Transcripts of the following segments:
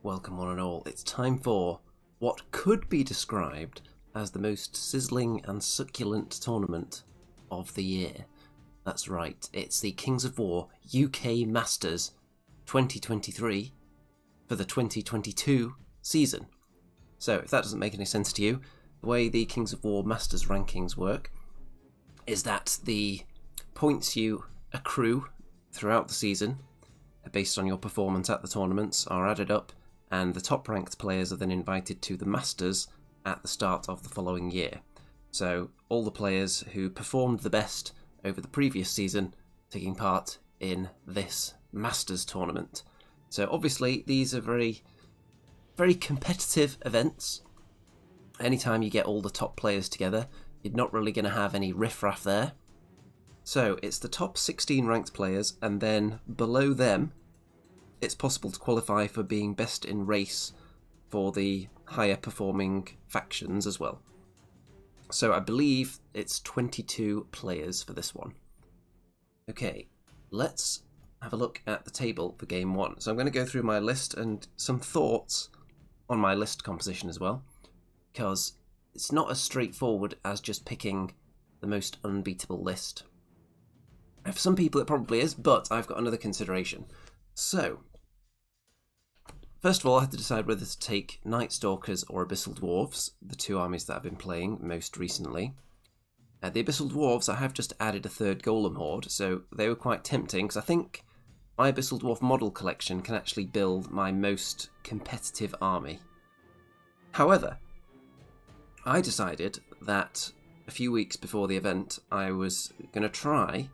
Welcome one and all. It's time for what could be described as the most sizzling and succulent tournament of the year. That's right, it's the Kings of War UK Masters 2023 for the 2022 season. So if that doesn't make any sense to you, the way the Kings of War Masters rankings work is that the points you accrue throughout the season based on your performance at the tournaments are added up, and the top ranked players are then invited to the Masters at the start of the following year. So all the players who performed the best over the previous season taking part in this Masters tournament. So obviously these are very competitive events. Anytime you get all the top players together, you're not really going to have any riffraff there. So it's the top 16 ranked players, and then below them it's possible to qualify for being best in race for the higher performing factions as well. So I believe it's 22 players for this one. Okay, let's have a look at the table for game one. So I'm going to go through my list and some thoughts on my list composition as well, because it's not as straightforward as just picking the most unbeatable list. For some people it probably is, but I've got another consideration. So, first of all, I had to decide whether to take Night Stalkers or Abyssal Dwarves, the two armies that I've been playing most recently. The Abyssal Dwarves, I have just added a third Golem Horde, so they were quite tempting, because I think my Abyssal Dwarf model collection can actually build my most competitive army. However, I decided that a few weeks before the event, I was going to try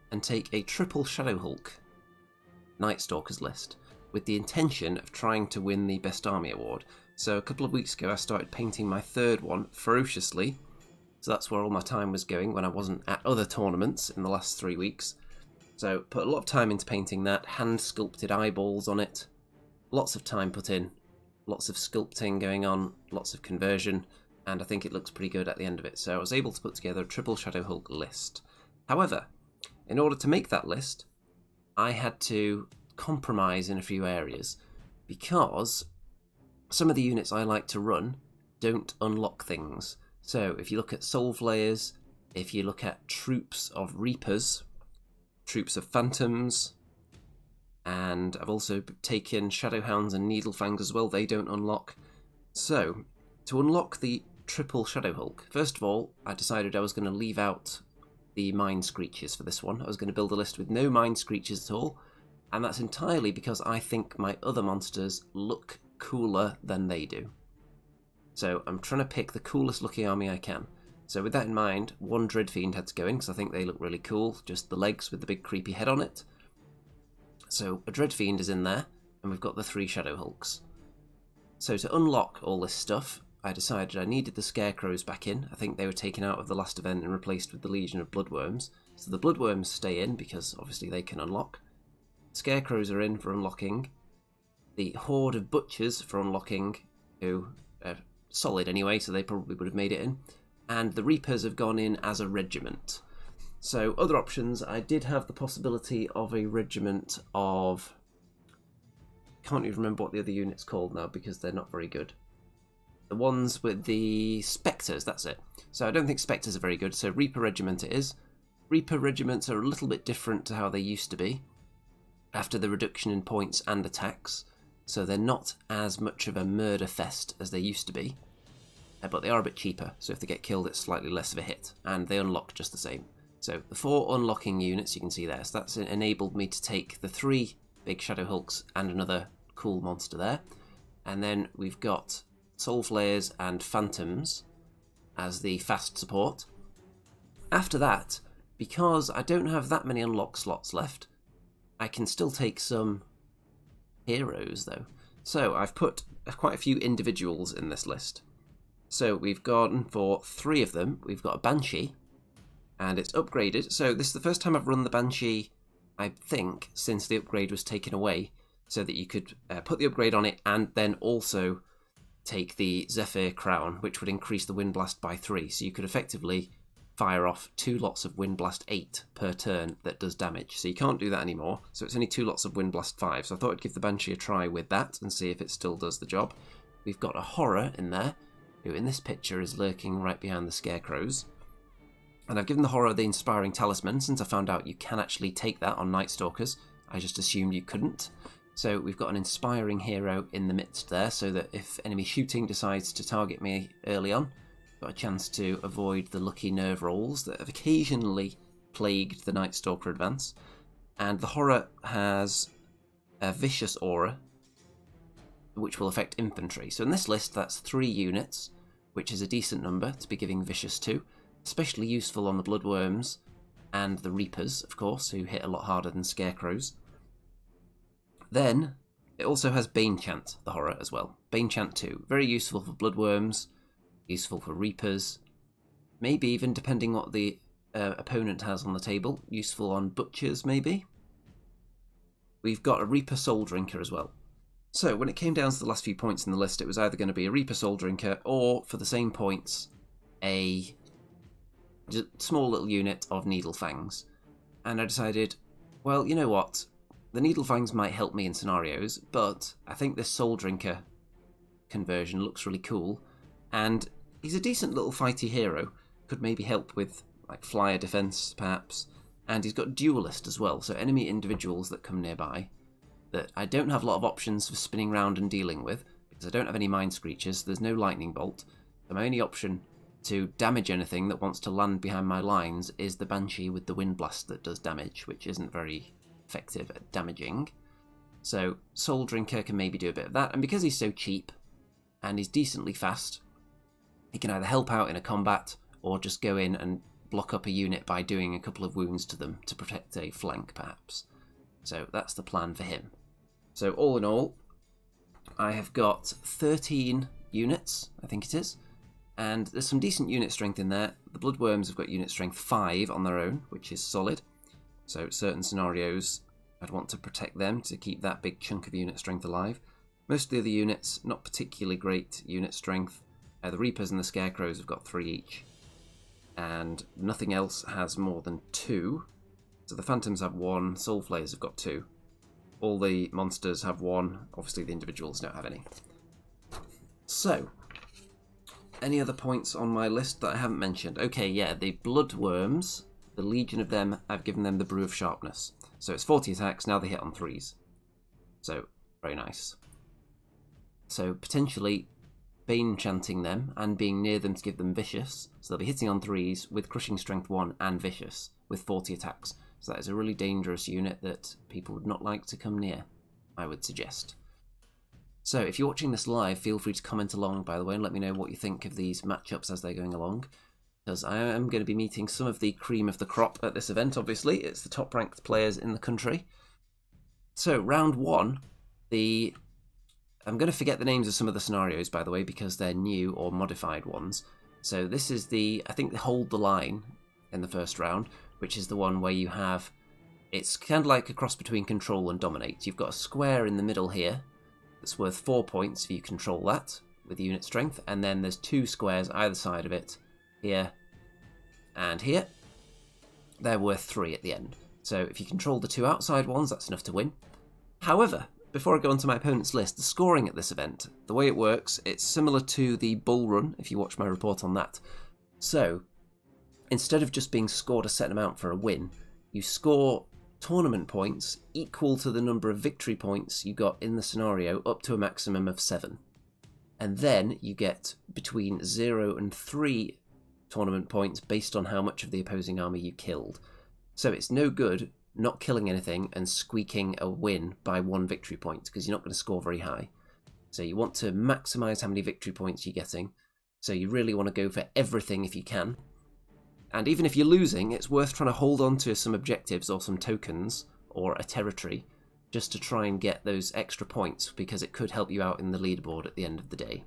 and take a triple Shadow Hulk Night Stalkers list, with the intention of trying to win the Best Army Award. So a couple of weeks ago I started painting my third one ferociously, so that's where all my time was going when I wasn't at other tournaments in the last 3 weeks. So put a lot of time into painting that, hand sculpted eyeballs on it, lots of time put in, lots of sculpting going on, lots of conversion, and I think it looks pretty good at the end of it. So I was able to put together a triple Shadow Hulk list. However, in order to make that list, I had to compromise in a few areas, because some of the units I like to run don't unlock things. So if you look at Soul Flayers, if you look at troops of Reapers, troops of Phantoms, and I've also taken Shadowhounds and Needlefangs as well, they don't unlock. So to unlock the triple Shadow Hulk, first of all I decided I was going to leave out the Mind Screeches for this one. I was going to build a list with no Mind Screeches at all, and that's entirely because I think my other monsters look cooler than they do. So I'm trying to pick the coolest looking army I can. So with that in mind, one Dreadfiend had to go in because I think they look really cool, just the legs with the big creepy head on it. So a Dreadfiend is in there, and we've got the 3 Shadow Hulks. So to unlock all this stuff, I decided I needed the Scarecrows back in. I think they were taken out of the last event and replaced with the Legion of Bloodworms. So the Bloodworms stay in because obviously they can unlock. Scarecrows are in for unlocking. The Horde of Butchers for unlocking, who are solid anyway, so they probably would have made it in. And the Reapers have gone in as a regiment. So other options, I did have the possibility of a regiment of... I can't even remember what the other unit's called now because they're not very good. The ones with the Spectres, that's it. So I don't think Spectres are very good, so Reaper Regiment it is. Reaper Regiments are a little bit different to how they used to be after the reduction in points and attacks, so they're not as much of a murder fest as they used to be, but they are a bit cheaper, so if they get killed it's slightly less of a hit, and they unlock just the same. So the 4 unlocking units you can see there, so that's enabled me to take the 3 big Shadow Hulks and another cool monster there, and then we've got Soul Flayers and Phantoms as the fast support. After that, because I don't have that many unlock slots left, I can still take some heroes though. So I've put quite a few individuals in this list. So we've gone for 3 of them. We've got a Banshee, and it's upgraded. So this is the first time I've run the Banshee, I think, since the upgrade was taken away, so that you could put the upgrade on it and then also take the Zephyr Crown, which would increase the Wind Blast by 3. So you could effectively fire off 2 lots of Wind Blast 8 per turn that does damage. So you can't do that anymore, so it's only 2 lots of Wind Blast 5. So I thought I'd give the Banshee a try with that and see if it still does the job. We've got a Horror in there, who in this picture is lurking right behind the Scarecrows. And I've given the Horror the Inspiring Talisman since I found out you can actually take that on Night Stalkers. I just assumed you couldn't. So we've got an Inspiring Hero in the midst there, so that if enemy shooting decides to target me early on, I've got a chance to avoid the lucky nerve rolls that have occasionally plagued the Night Stalker advance. And the Horror has a Vicious Aura, which will affect infantry. So in this list, that's 3 units, which is a decent number to be giving Vicious to. Especially useful on the Bloodworms and the Reapers, of course, who hit a lot harder than Scarecrows. Then, it also has Bane Chant, the Horror, as well. Bane Chant 2. Very useful for Bloodworms, useful for Reapers, maybe even, depending what the opponent has on the table, useful on Butchers, maybe. We've got a Reaper Soul Drinker as well. So, when it came down to the last few points in the list, it was either going to be a Reaper Soul Drinker, or, for the same points, a small little unit of Needle Fangs. And I decided, well, you know what? The Needle Fangs might help me in scenarios, but I think this Soul Drinker conversion looks really cool. And he's a decent little fighty hero. Could maybe help with like flyer defense, perhaps. And he's got Duelist as well, so enemy individuals that come nearby that I don't have a lot of options for spinning round and dealing with, because I don't have any Mind Screechers, there's no Lightning Bolt. So my only option to damage anything that wants to land behind my lines is the Banshee with the Wind Blast that does damage, which isn't very effective at damaging. So Soul Drinker can maybe do a bit of that, and because he's so cheap and he's decently fast, he can either help out in a combat or just go in and block up a unit by doing a couple of wounds to them to protect a flank, perhaps. So that's the plan for him. So all in all, I have got 13 units, I think it is. And there's some decent unit strength in there. The Bloodworms have got unit strength 5 on their own, which is solid. So certain scenarios, I'd want to protect them to keep that big chunk of unit strength alive. Most of the other units, not particularly great unit strength. The Reapers and the Scarecrows have got 3 each. And nothing else has more than 2. So the Phantoms have 1, Soul Flayers have got 2. All the monsters have 1. Obviously the individuals don't have any. So, any other points on my list that I haven't mentioned? Okay, yeah, the Bloodworms, the Legion of them, I've given them the Brew of Sharpness. So it's 40 attacks, now they hit on 3s. So, very nice. So potentially Bane Chanting them and being near them to give them Vicious. So they'll be hitting on 3s with Crushing Strength 1 and Vicious with 40 attacks. So that is a really dangerous unit that people would not like to come near, I would suggest. So if you're watching this live, feel free to comment along, by the way, and let me know what you think of these matchups as they're going along. Because I am going to be meeting some of the cream of the crop at this event, obviously. It's the top-ranked players in the country. So, round 1, I'm going to forget the names of some of the scenarios, by the way, because they're new or modified ones. So this is I think they hold the line in the first round, which is the one where you have, it's kind of like a cross between Control and Dominate. You've got a square in the middle here that's worth 4 points if you control that with unit strength, and then there's 2 squares either side of it, here and here. They're worth 3 at the end. So if you control the 2 outside ones, that's enough to win. However, before I go onto my opponent's list, the scoring at this event, the way it works, it's similar to the Bull Run, if you watch my report on that. So, instead of just being scored a set amount for a win, you score tournament points equal to the number of victory points you got in the scenario, up to a maximum of 7. And then you get between 0 and 3 tournament points based on how much of the opposing army you killed. So it's no good not killing anything and squeaking a win by 1 victory point, because you're not going to score very high. So you want to maximise how many victory points you're getting. So you really want to go for everything if you can. And even if you're losing, it's worth trying to hold on to some objectives or some tokens or a territory just to try and get those extra points, because it could help you out in the leaderboard at the end of the day.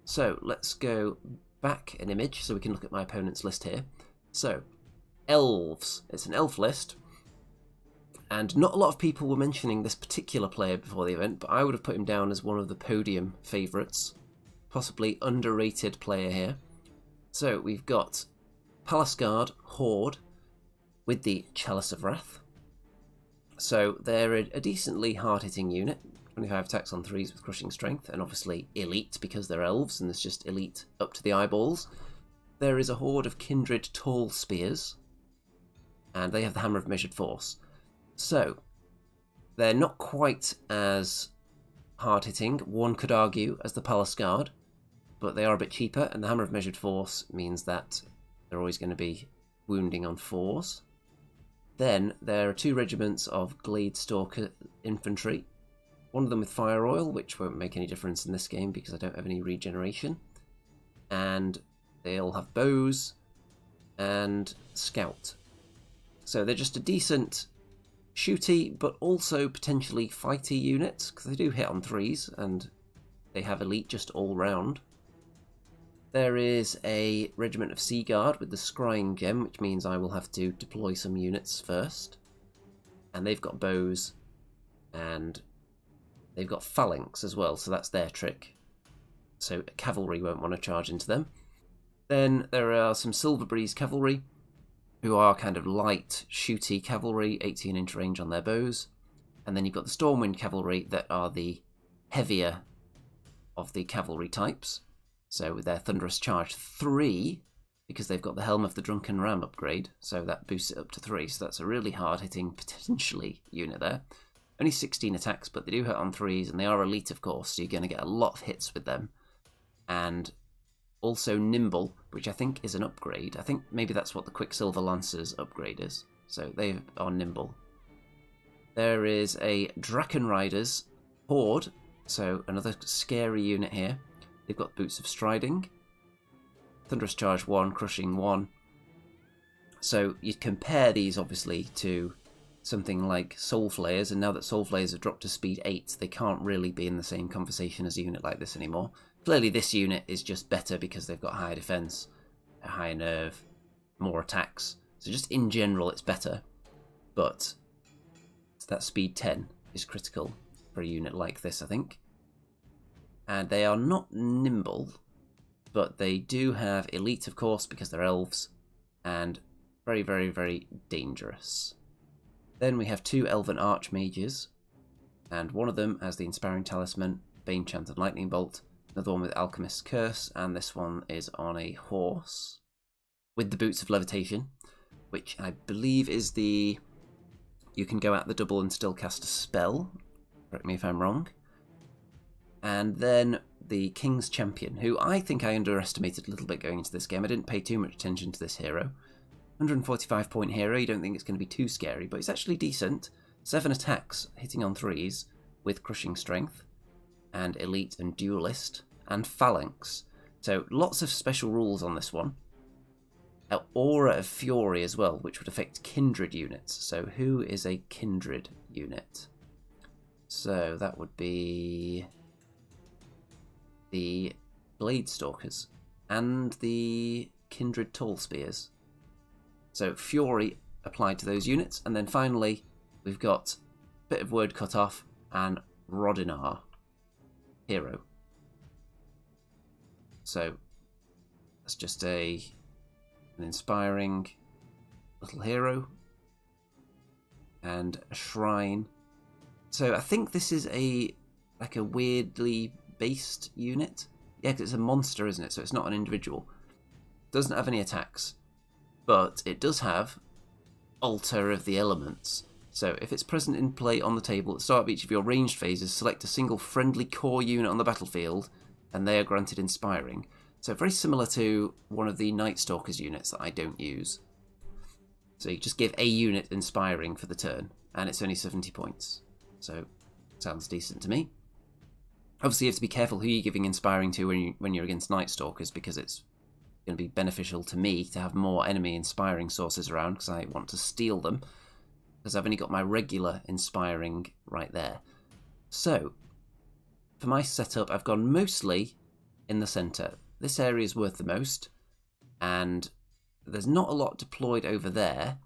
So let's go back an image so we can look at my opponent's list here. So, elves. It's an elf list. And not a lot of people were mentioning this particular player before the event, but I would have put him down as one of the podium favourites. Possibly underrated player here. So we've got Palace Guard Horde with the Chalice of Wrath. So they're a decently hard-hitting unit. 25 attacks on 3s with crushing strength, and obviously elite because they're elves, and there's just elite up to the eyeballs. There is a horde of kindred tall spears, and they have the Hammer of Measured Force. So they're not quite as hard-hitting, one could argue, as the Palace Guard, but they are a bit cheaper, and the Hammer of Measured Force means that they're always going to be wounding on 4s. Then there are 2 regiments of Gladestalker infantry, one of them with fire oil, which won't make any difference in this game because I don't have any regeneration, and they all have bows and scout. So they're just a decent shooty but also potentially fighty unit, because they do hit on 3s and they have elite just all round. There is a regiment of Sea Guard with the Scrying Gem, which means I will have to deploy some units first. And they've got bows, and they've got phalanx as well, so that's their trick. So cavalry won't want to charge into them. Then there are some Silver Breeze cavalry, who are kind of light, shooty cavalry, 18-inch range on their bows. And then you've got the Stormwind cavalry that are the heavier of the cavalry types. So with their Thunderous Charge 3, because they've got the Helm of the Drunken Ram upgrade, so that boosts it up to 3. So that's a really hard-hitting, potentially, unit there. Only 16 attacks, but they do hit on 3s, and they are elite, of course, so you're going to get a lot of hits with them. And also Nimble, which I think is an upgrade. I think maybe that's what the Quicksilver Lancer's upgrade is. So they are nimble. There is a Draken Riders Horde, so another scary unit here. They've got Boots of Striding, Thunderous Charge 1, Crushing 1. So you compare these obviously to something like Soul Flayers, and now that Soul Flayers have dropped to speed 8, they can't really be in the same conversation as a unit like this anymore. Clearly this unit is just better because they've got higher defense, a higher nerve, more attacks. So just in general it's better, but that speed 10 is critical for a unit like this, I think. And they are not nimble, but they do have elite, of course, because they're elves, and very, very, very dangerous. Then we have 2 Elven Archmages, and one of them has the Inspiring Talisman, Bane Chant and Lightning Bolt, another one with Alchemist's Curse, and this one is on a horse with the Boots of Levitation, which I believe is the... you can go at the double and still cast a spell, correct me if I'm wrong. And then the King's Champion, who I think I underestimated a little bit going into this game. I didn't pay too much attention to this hero. 145 point hero, you don't think it's going to be too scary, but it's actually decent. 7 attacks, hitting on 3s, with Crushing Strength, and Elite and Duelist, and Phalanx. So lots of special rules on this one. Aura of Fury as well, which would affect kindred units. So who is a kindred unit? So that would be the Gladestalkers and the Kindred Tall Spears. So Fury applied to those units, and then finally we've got a bit of word cut off and Rodinar, hero. So that's just an inspiring little hero and a shrine. So I think this is like a weirdly based unit. Yeah, because it's a monster, isn't it? So it's not an individual. Doesn't have any attacks, but it does have Altar of the Elements. So if it's present in play on the table at the start of each of your ranged phases, select a single friendly core unit on the battlefield, and they are granted Inspiring. So very similar to one of the Night Stalkers units that I don't use. So you just give a unit Inspiring for the turn, and it's only 70 points. So sounds decent to me. Obviously you have to be careful who you're giving Inspiring to when you're against Night Stalkers, because it's going to be beneficial to me to have more enemy Inspiring sources around, because I want to steal them, because I've only got my regular Inspiring right there. So for my setup, I've gone mostly in the centre. This area is worth the most, and there's not a lot deployed over there.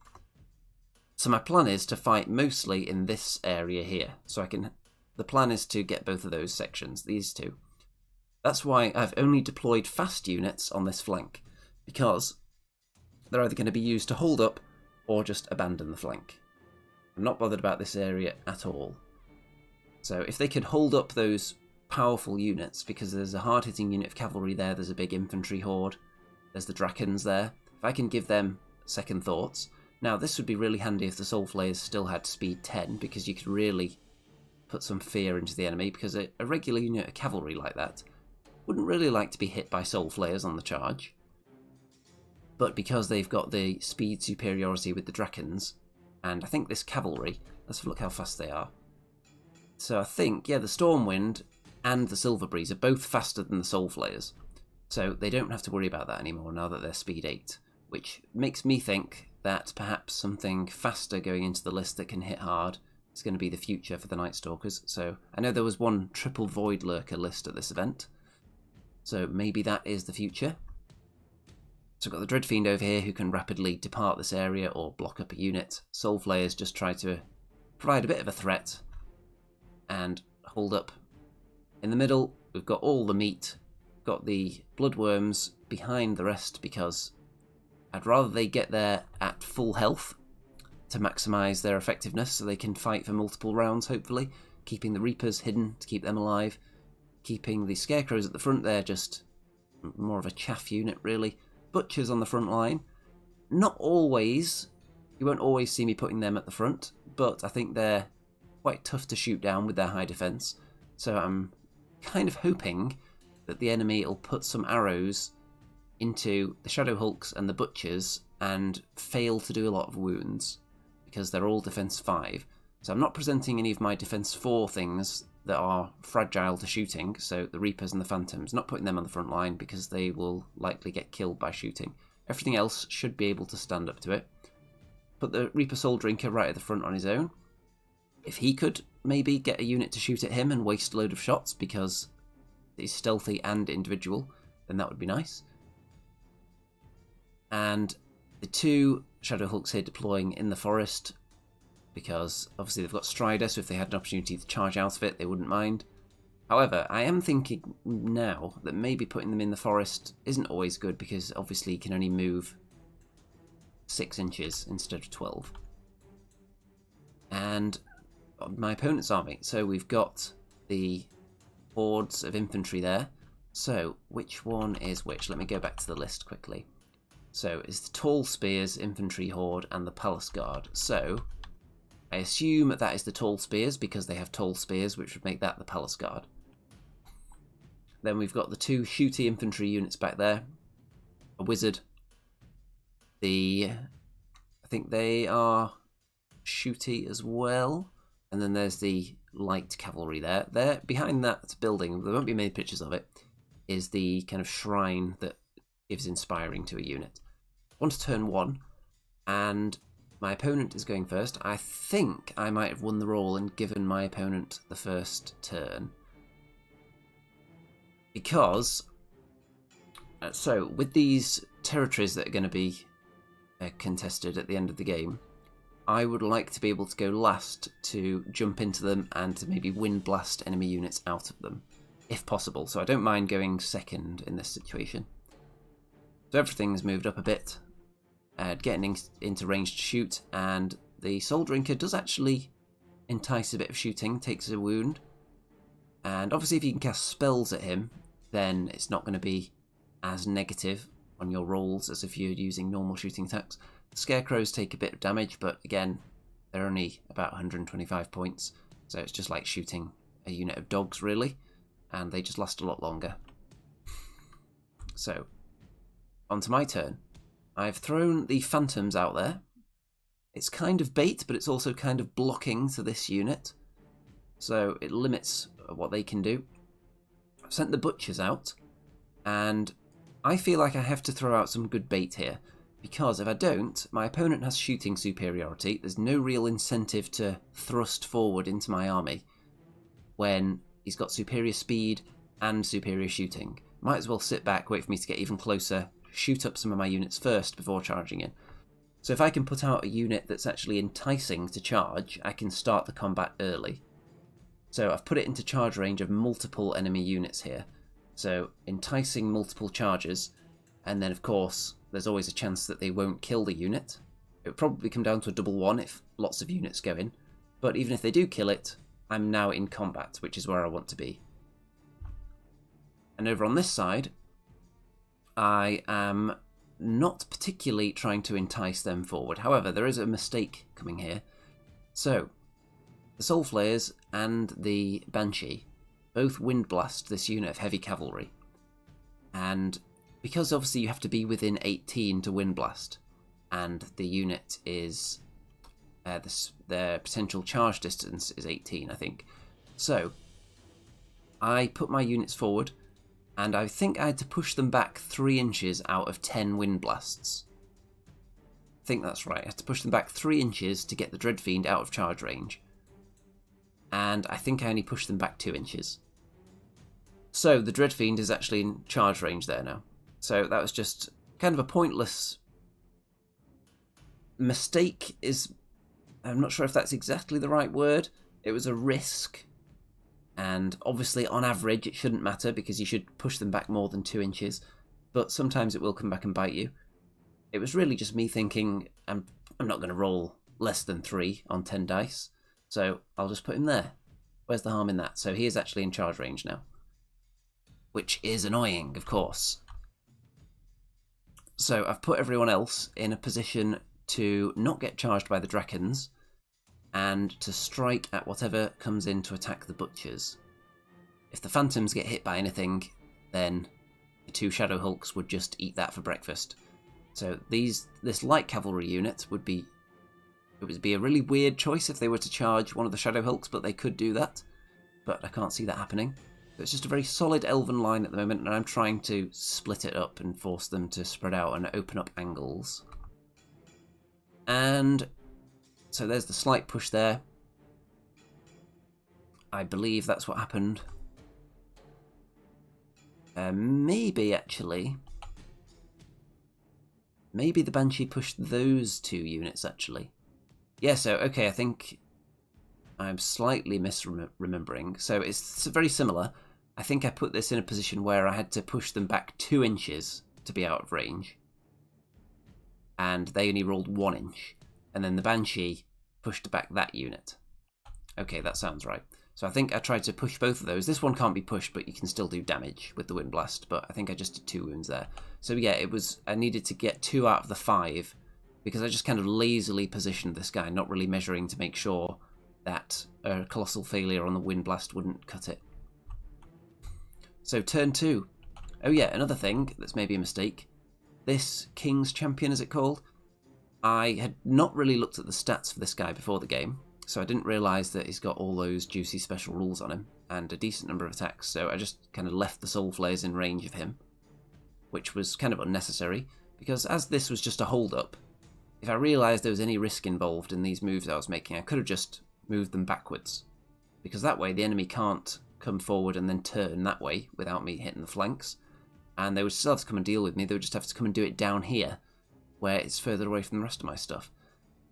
So my plan is to fight mostly in this area here. So the plan is to get both of those sections, these two. That's why I've only deployed fast units on this flank, because they're either going to be used to hold up or just abandon the flank. I'm not bothered about this area at all. So if they could hold up those powerful units, because there's a hard-hitting unit of cavalry there, there's a big infantry horde, there's the Drakons there. If I can give them second thoughts. Now, this would be really handy if the Soul Flayers still had speed 10, because you could really put some fear into the enemy, because a regular unit of cavalry like that wouldn't really like to be hit by Soul Flayers on the charge. But because they've got the speed superiority with the Drakons, and I think this cavalry, let's have a look how fast they are. So I think, yeah, the Stormwind and the Silver Breeze are both faster than the Soul Flayers. So they don't have to worry about that anymore now that they're speed 8, which makes me think that perhaps something faster going into the list that can hit hard is going to be the future for the Night Stalkers. So I know there was one triple Void Lurker list at this event, so maybe that is the future. So I've got the Dreadfiend over here who can rapidly depart this area or block up a unit. Soul Flayers just try to provide a bit of a threat and hold up. In the middle, we've got all the meat. We've got the Bloodworms behind the rest because I'd rather they get there at full health to maximise their effectiveness so they can fight for multiple rounds, hopefully. Keeping the Reapers hidden to keep them alive. Keeping the Scarecrows at the front there, just more of a chaff unit, really. Butchers on the front line. Not always. You won't always see me putting them at the front, but I think they're quite tough to shoot down with their high defence. So I'm kind of hoping that the enemy will put some arrows into the Shadow Hulks and the Butchers and fail to do a lot of wounds, because they're all defence 5. So I'm not presenting any of my defence 4 things that are fragile to shooting, so the Reapers and the Phantoms, not putting them on the front line because they will likely get killed by shooting. Everything else should be able to stand up to it. Put the Reaper Soul Drinker right at the front on his own. If he could maybe get a unit to shoot at him and waste a load of shots because he's stealthy and individual, then that would be nice. And the 2 Shadow Hulks here deploying in the forest, because obviously they've got Strider, so if they had an opportunity to charge out of it, they wouldn't mind. However, I am thinking now that maybe putting them in the forest isn't always good, because obviously you can only move 6 inches instead of 12. And my opponent's army, so we've got the hordes of infantry there. So which one is which? Let me go back to the list quickly. So it's the Tall Spears infantry horde and the Palace Guard. So I assume that is the Tall Spears because they have Tall Spears, which would make that the Palace Guard. Then we've got the 2 shooty infantry units back there. A wizard. I think they are shooty as well. And then there's the light cavalry there. There, behind that building, there won't be many pictures of it, is the kind of shrine that gives inspiring to a unit. On to turn 1, and my opponent is going first. I think I might have won the roll and given my opponent the first turn. Because, so with these territories that are going to be contested at the end of the game, I would like to be able to go last to jump into them and to maybe wind blast enemy units out of them, if possible. So I don't mind going second in this situation. So everything's moved up a bit, getting into range to shoot, and the Soul Drinker does actually entice a bit of shooting, takes a wound. And obviously if you can cast spells at him, then it's not going to be as negative on your rolls as if you're using normal shooting attacks. Scarecrows take a bit of damage, but again, they're only about 125 points, so it's just like shooting a unit of dogs, really, and they just last a lot longer. So, on to my turn. I've thrown the Phantoms out there. It's kind of bait, but it's also kind of blocking to this unit, so it limits what they can do. I've sent the Butchers out, and I feel like I have to throw out some good bait here, because if I don't, my opponent has shooting superiority. There's no real incentive to thrust forward into my army when he's got superior speed and superior shooting. Might as well sit back, wait for me to get even closer, shoot up some of my units first before charging in. So if I can put out a unit that's actually enticing to charge, I can start the combat early. So I've put it into charge range of multiple enemy units here. So enticing multiple charges, And then, of course, there's always a chance that they won't kill the unit. It would probably come down to a double one if lots of units go in. But even if they do kill it, I'm now in combat, which is where I want to be. And over on this side, I am not particularly trying to entice them forward. However, there is a mistake coming here. So, the Soul Flayers and the Banshee both wind blast this unit of heavy cavalry. And because obviously you have to be within 18 to wind blast, and the unit is their potential charge distance is 18, I think. So I put my units forward, and I think I had to push them back 3 inches out of 10 wind blasts. I think that's right. I had to push them back 3 inches to get the Dreadfiend out of charge range. And I think I only pushed them back 2 inches. So the Dreadfiend is actually in charge range there now. So that was just kind of a pointless mistake. I'm not sure if that's exactly the right word. It was a risk. And obviously on average it shouldn't matter because you should push them back more than 2 inches. But sometimes it will come back and bite you. It was really just me thinking I'm not going to roll less than 3 on 10 dice. So I'll just put him there. Where's the harm in that? So he is actually in charge range now. Which is annoying, of course. So I've put everyone else in a position to not get charged by the Drakons and to strike at whatever comes in to attack the Butchers. If the Phantoms get hit by anything, then the 2 Shadow Hulks would just eat that for breakfast. So this light cavalry unit would be a really weird choice if they were to charge one of the Shadow Hulks, but they could do that. But I can't see that happening. So it's just a very solid elven line at the moment, and I'm trying to split it up and force them to spread out and open up angles. And so there's the slight push there. I believe that's what happened. Maybe the Banshee pushed those 2 units, actually. Yeah, so, okay, I think I'm slightly misremembering. So it's very similar. I think I put this in a position where I had to push them back 2 inches to be out of range. And they only rolled 1 inch. And then the Banshee pushed back that unit. Okay, that sounds right. So I think I tried to push both of those. This one can't be pushed, but you can still do damage with the Wind Blast. But I think I just did 2 wounds there. So yeah, I needed to get 2 out of the 5 because I just kind of lazily positioned this guy, not really measuring to make sure that a colossal failure on the Wind Blast wouldn't cut it. So turn 2. Oh yeah, another thing that's maybe a mistake. This King's Champion, is it called? I had not really looked at the stats for this guy before the game, so I didn't realise that he's got all those juicy special rules on him, and a decent number of attacks, so I just kind of left the Soul Flayers in range of him, which was kind of unnecessary, because as this was just a hold-up, if I realised there was any risk involved in these moves I was making, I could have just moved them backwards, because that way the enemy can't come forward and then turn that way without me hitting the flanks, and they would still have to come and deal with me. They would just have to come and do it down here, where it's further away from the rest of my stuff.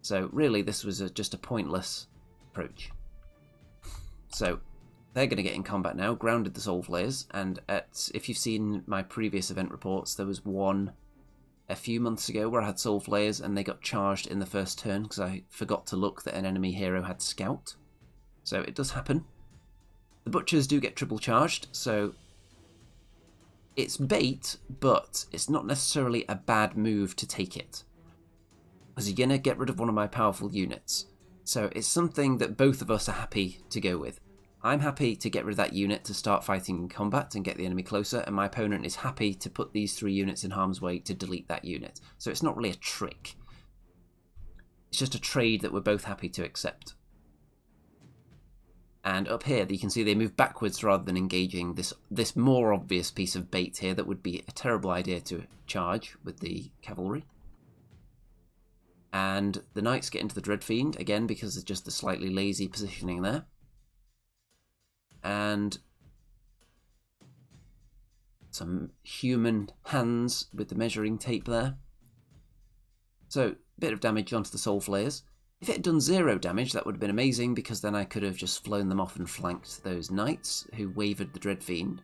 So really this was just a pointless approach. So they're going to get in combat now, grounded the Soul Flayers, and if you've seen my previous event reports, there was one a few months ago where I had Soul Flayers and they got charged in the first turn because I forgot to look that an enemy hero had Scout. So it does happen. The Butchers do get triple charged, so it's bait, but it's not necessarily a bad move to take it, because you're going to get rid of one of my powerful units. So it's something that both of us are happy to go with. I'm happy to get rid of that unit to start fighting in combat and get the enemy closer, and my opponent is happy to put these 3 units in harm's way to delete that unit. So it's not really a trick. It's just a trade that we're both happy to accept. And up here, you can see they move backwards rather than engaging this more obvious piece of bait here that would be a terrible idea to charge with the cavalry. And the Knights get into the Dreadfiend, again, because of just the slightly lazy positioning there. And some human hands with the measuring tape there. So, a bit of damage onto the Soul Flayers. If it had done 0 damage, that would have been amazing, because then I could have just flown them off and flanked those Knights who wavered the Dreadfiend.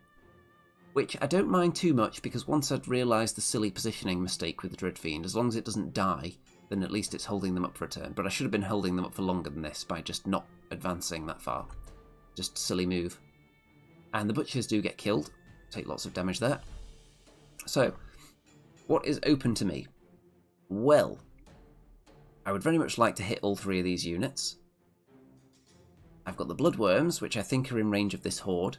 which I don't mind too much, because once I'd realised the silly positioning mistake with the Dreadfiend, as long as it doesn't die, then at least it's holding them up for a turn. But I should have been holding them up for longer than this by just not advancing that far. Just a silly move. And the Butchers do get killed. Take lots of damage there. So, what is open to me? Well, I would very much like to hit all three of these units. I've got the Bloodworms, which I think are in range of this horde.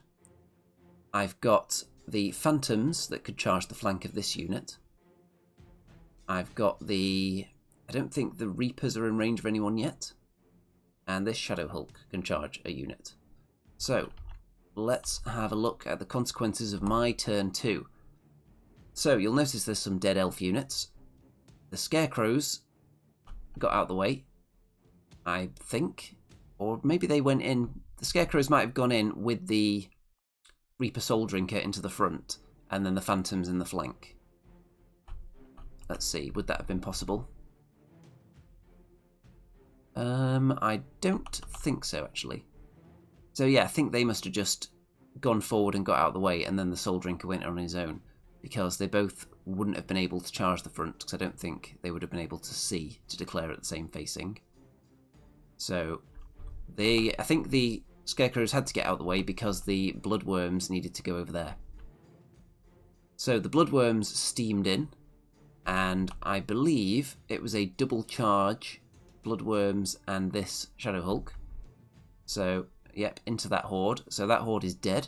I've got the Phantoms that could charge the flank of this unit. I've got the... I don't think the Reapers are in range of anyone yet. And this Shadow Hulk can charge a unit. So, let's have a look at the consequences of my turn 2. So, you'll notice there's some dead elf units. The Scarecrows got out of the way, I think. Or maybe they went in... The Scarecrows might have gone in with the Reaper Soul Drinker into the front, and then the Phantoms in the flank. Let's see, would that have been possible? I don't think so, actually. So yeah, I think they must have just gone forward and got out of the way, and then the Soul Drinker went on his own, because they both wouldn't have been able to charge the front, because I don't think they would have been able to see to declare at the same facing. So, I think the Scarecrows had to get out of the way because the Bloodworms needed to go over there. So the Bloodworms steamed in, and I believe it was a double charge, Bloodworms and this Shadow Hulk. So, yep, into that horde. So that horde is dead.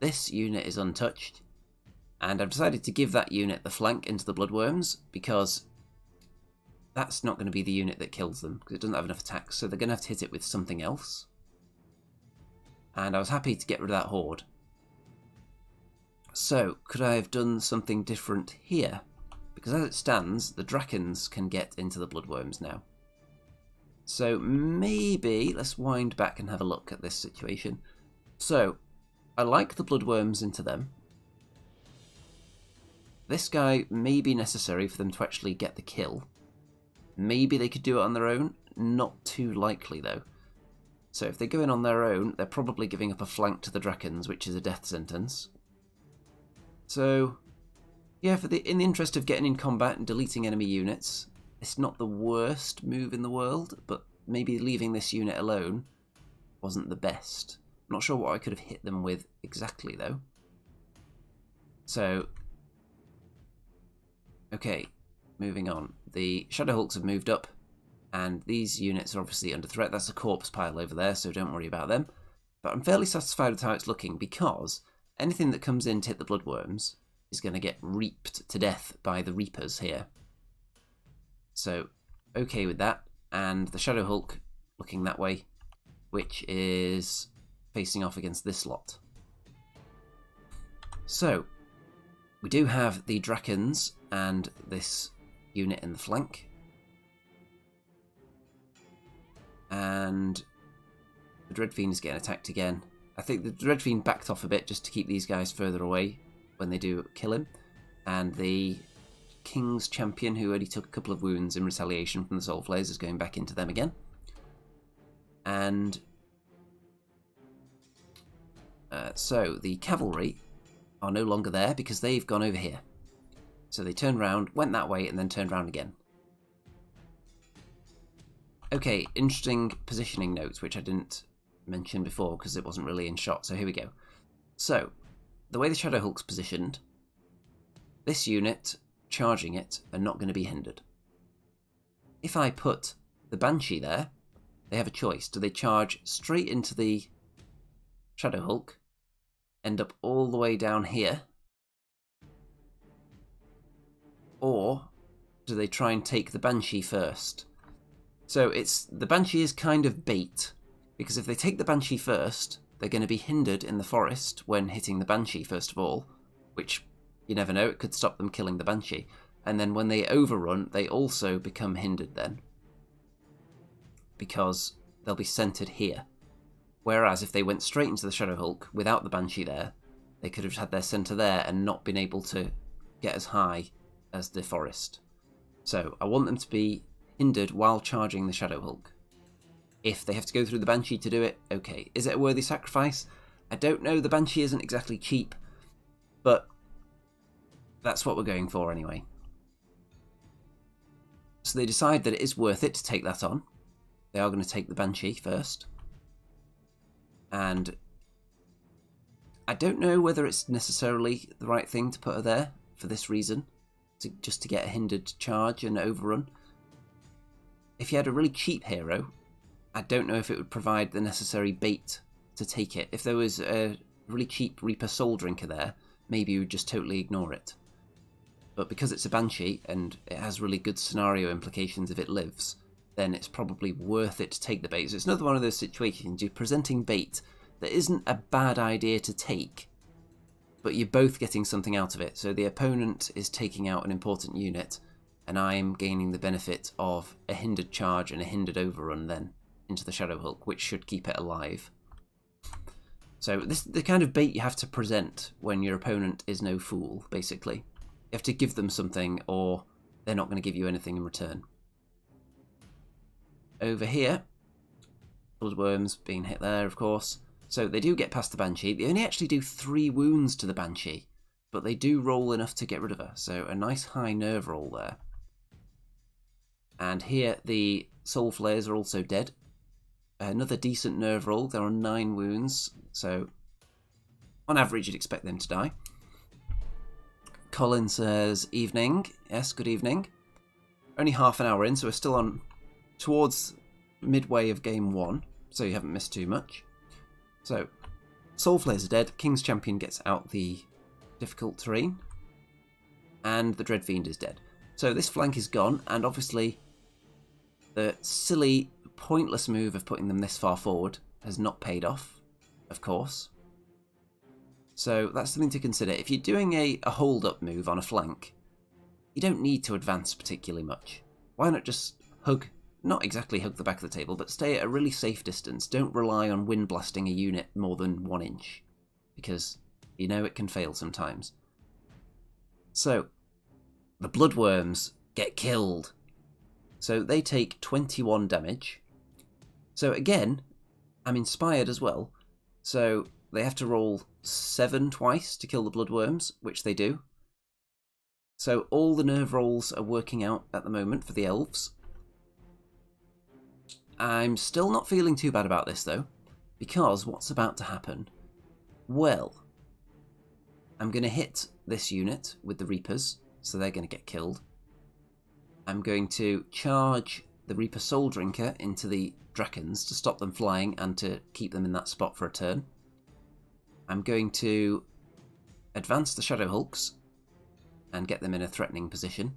This unit is untouched. And I've decided to give that unit the flank into the Bloodworms, because that's not going to be the unit that kills them, because it doesn't have enough attacks, so they're going to have to hit it with something else. And I was happy to get rid of that horde. So, could I have done something different here? Because as it stands, the Drakons can get into the Bloodworms now. So maybe, let's wind back and have a look at this situation. So, I like the Bloodworms into them. This guy may be necessary for them to actually get the kill. Maybe they could do it on their own. Not too likely, though. So if they go in on their own, they're probably giving up a flank to the Drakons, which is a death sentence. So, yeah, in the interest of getting in combat and deleting enemy units, it's not the worst move in the world, but maybe leaving this unit alone wasn't the best. I'm not sure what I could have hit them with exactly, though. So, okay, moving on. The Shadow Hulks have moved up, and these units are obviously under threat. That's a corpse pile over there, so don't worry about them. But I'm fairly satisfied with how it's looking, because anything that comes in to hit the Bloodworms is going to get reaped to death by the Reapers here. So, okay with that. And the Shadow Hulk looking that way, which is facing off against this lot. So, we do have the Drakons and this unit in the flank. And the Dreadfiend is getting attacked again. I think the Dreadfiend backed off a bit just to keep these guys further away when they do kill him. And the King's Champion, who already took a couple of wounds in retaliation from the Soul Flares, is going back into them again. And so the Cavalry are no longer there because they've gone over here. So they turned round, went that way, and then turned round again. Okay, interesting positioning notes, which I didn't mention before because it wasn't really in shot, so here we go. So, the way the Shadow Hulk's positioned, this unit, charging it, are not going to be hindered. If I put the Banshee there, they have a choice. Do they charge straight into the Shadow Hulk, end up all the way down here, or do they try and take the Banshee first? So the Banshee is kind of bait, because if they take the Banshee first, they're going to be hindered in the forest when hitting the Banshee first of all, which you never know, it could stop them killing the Banshee. And then when they overrun, they also become hindered then, because they'll be centered here. Whereas if they went straight into the Shadow Hulk without the Banshee there, they could have had their center there and not been able to get as high as the forest. So I want them to be hindered while charging the Shadow Hulk. If they have to go through the Banshee to do it, okay. Is it a worthy sacrifice? I don't know, the Banshee isn't exactly cheap, But that's what we're going for anyway. So they decide that it is worth it to take that on. They are going to take the Banshee first. And I don't know whether it's necessarily the right thing to put her there for this reason, just to get a hindered charge and overrun. If you had a really cheap hero, I don't know if it would provide the necessary bait to take it. If there was a really cheap Reaper Soul Drinker there, maybe you would just totally ignore it. But because it's a Banshee and it has really good scenario implications if it lives, then it's probably worth it to take the bait. So it's another one of those situations, you're presenting bait that isn't a bad idea to take, but you're both getting something out of it. So the opponent is taking out an important unit, and I'm gaining the benefit of a hindered charge and a hindered overrun then into the Shadow Hulk, which should keep it alive. So this is the kind of bait you have to present when your opponent is no fool, basically. You have to give them something, or they're not going to give you anything in return. Over here, Bloodworms being hit there, of course. So they do get past the Banshee. They only actually do 3 wounds to the Banshee, but they do roll enough to get rid of her. So a nice high nerve roll there. And here the Soul Flayers are also dead. Another decent nerve roll. They're on 9 wounds, so on average you'd expect them to die. Colin says, evening. Yes, good evening. Only half an hour in, so we're still on towards midway of game 1, so you haven't missed too much. So, Soul Flayers are dead, King's Champion gets out the difficult terrain, and the Dread Fiend is dead. So this flank is gone, and obviously the silly, pointless move of putting them this far forward has not paid off, of course. So that's something to consider. If you're doing a hold-up move on a flank, you don't need to advance particularly much. Why not just hug, not exactly hug the back of the table, but stay at a really safe distance. Don't rely on wind blasting a unit more than 1 inch, because you know it can fail sometimes. So, the Bloodworms get killed. So they take 21 damage. So again, I'm inspired as well. So they have to roll 7 twice to kill the Bloodworms, which they do. So all the nerve rolls are working out at the moment for the elves. I'm still not feeling too bad about this though, because what's about to happen? Well, I'm going to hit this unit with the Reapers, so they're going to get killed. I'm going to charge the Reaper Soul Drinker into the Drakens to stop them flying and to keep them in that spot for a turn. I'm going to advance the Shadow Hulks and get them in a threatening position.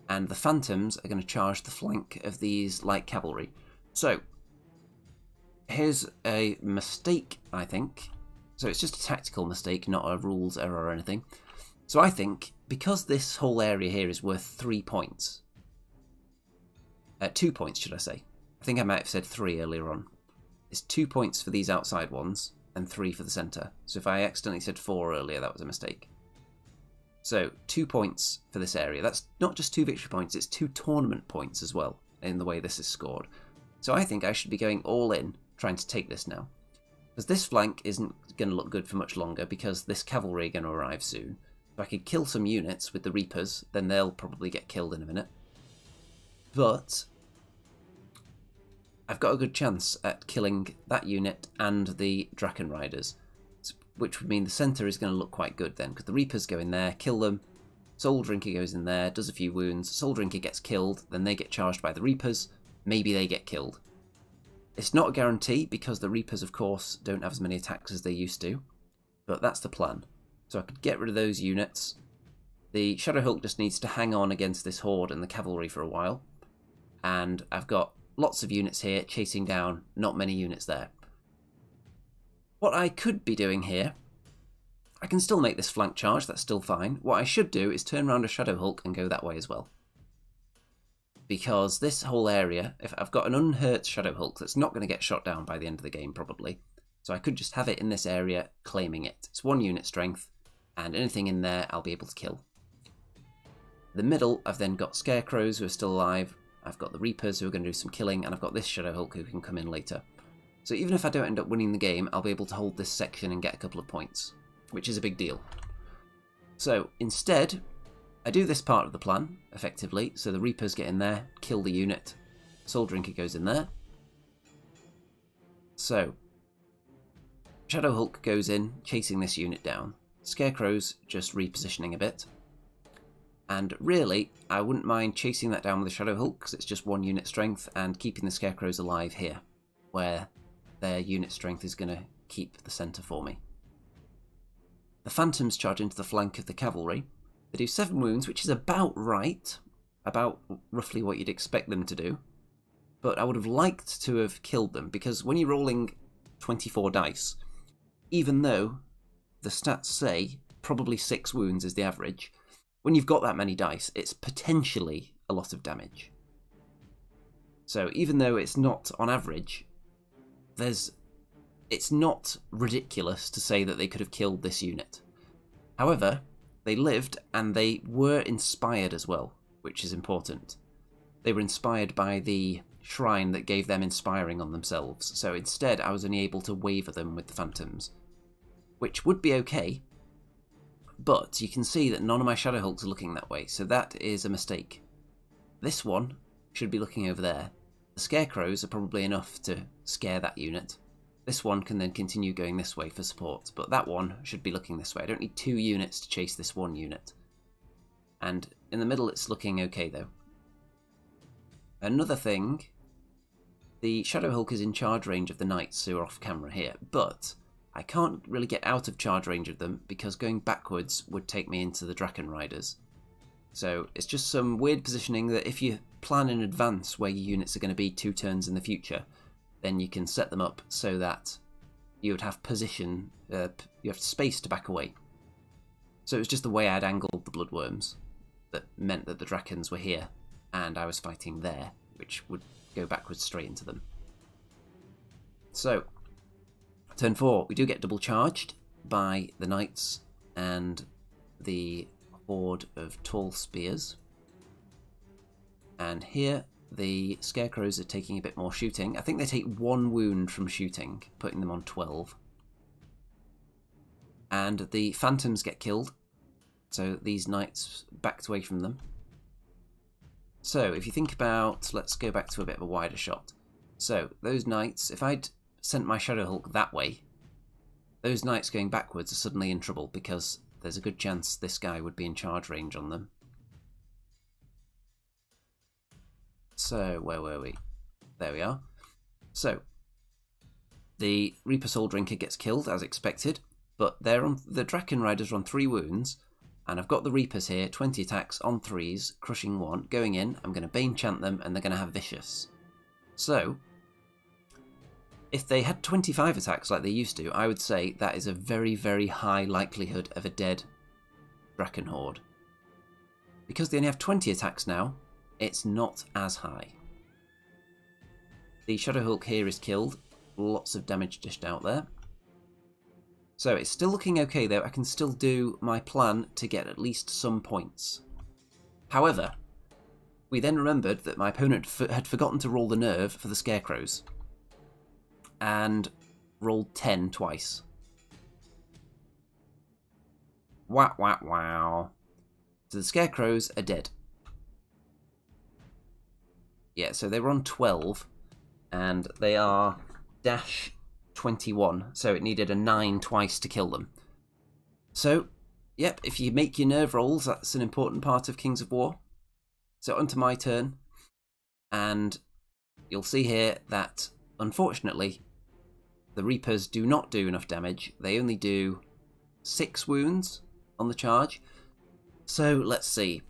And the Phantoms are going to charge the flank of these light cavalry. So, here's a mistake, I think. So it's just a tactical mistake, not a rules error or anything. So I think, because this whole area here is worth 3 points, 2 points should I say, I think I might have said 3 earlier on. It's 2 points for these outside ones, and 3 for the centre. So if I accidentally said 4 earlier, that was a mistake. So 2 points for this area. That's not just 2 victory points, it's 2 tournament points as well, in the way this is scored. So I think I should be going all in, trying to take this now. Because this flank isn't going to look good for much longer, because this cavalry are going to arrive soon. If I could kill some units with the Reapers, then they'll probably get killed in a minute. But I've got a good chance at killing that unit and the Draken Riders, which would mean the centre is going to look quite good then, because the Reapers go in there, kill them, Soul Drinker goes in there, does a few wounds, Soul Drinker gets killed, then they get charged by the Reapers, maybe they get killed. It's not a guarantee, because the Reapers, of course, don't have as many attacks as they used to, but that's the plan. So I could get rid of those units. The Shadow Hulk just needs to hang on against this horde and the cavalry for a while, and I've got lots of units here chasing down not many units there. What I could be doing here, I can still make this flank charge, that's still fine. What I should do is turn around a Shadow Hulk and go that way as well. Because this whole area, if I've got an unhurt Shadow Hulk that's not going to get shot down by the end of the game probably, so I could just have it in this area claiming it. It's 1 unit strength, and anything in there I'll be able to kill. The middle, I've then got Scarecrows who are still alive, I've got the Reapers who are going to do some killing, and I've got this Shadow Hulk who can come in later. So even if I don't end up winning the game, I'll be able to hold this section and get a couple of points, which is a big deal. So instead, I do this part of the plan, effectively. So the Reapers get in there, kill the unit. Soul Drinker goes in there. So Shadow Hulk goes in, chasing this unit down. Scarecrow's just repositioning a bit. And really, I wouldn't mind chasing that down with the Shadow Hulk, because it's just 1 unit strength, and keeping the Scarecrows alive here, where their unit strength is going to keep the centre for me. The Phantoms charge into the flank of the cavalry. They do 7 wounds, which is about right, about roughly what you'd expect them to do. But I would have liked to have killed them, because when you're rolling 24 dice, even though the stats say probably 6 wounds is the average, when you've got that many dice, it's potentially a lot of damage. So even though it's not on average, it's not ridiculous to say that they could have killed this unit. However, they lived, and they were inspired as well, which is important. They were inspired by the shrine that gave them inspiring on themselves, so instead I was only able to waver them with the Phantoms, which would be okay, but you can see that none of my Shadow Hulks are looking that way, so that is a mistake. This one should be looking over there. The Scarecrows are probably enough to scare that unit. This one can then continue going this way for support, but that one should be looking this way. I don't need 2 units to chase this 1 unit. And in the middle it's looking okay though. Another thing, the Shadow Hulk is in charge range of the Knights who are off camera here, but I can't really get out of charge range of them because going backwards would take me into the Draken Riders. So it's just some weird positioning that if you plan in advance where your units are going to be 2 turns in the future, then you can set them up so that you would have position, you have space to back away. So it was just the way I'd angled the Bloodworms that meant that the Drakens were here and I was fighting there, which would go backwards straight into them. So turn 4, we do get double charged by the Knights and the horde of tall spears. And here the Scarecrows are taking a bit more shooting. I think they take 1 wound from shooting, putting them on 12. And the Phantoms get killed, so these Knights backed away from them. So if you think about, let's go back to a bit of a wider shot. So those Knights, if I'd sent my Shadow Hulk that way, those Knights going backwards are suddenly in trouble because there's a good chance this guy would be in charge range on them. So, where were we? There we are. So, the Reaper Soul Drinker gets killed as expected, but the Draken Riders are on 3 wounds, and I've got the Reapers here, 20 attacks on 3s, crushing 1, going in, I'm going to Bane Chant them, and they're going to have Vicious. So, if they had 25 attacks like they used to, I would say that is a very, very high likelihood of a dead Draken Horde. Because they only have 20 attacks now, it's not as high. The Shadow Hulk here is killed, lots of damage dished out there. So it's still looking okay though, I can still do my plan to get at least some points. However, we then remembered that my opponent had forgotten to roll the nerve for the Scarecrows, and rolled 10 twice. Wow, wow, wow. So the Scarecrows are dead. Yeah, so they were on 12, and they are dash 21, so it needed a 9 twice to kill them. So, yep, if you make your nerve rolls, that's an important part of Kings of War. So onto my turn, and you'll see here that, unfortunately, the Reapers do not do enough damage. They only do 6 wounds on the charge. So, let's see.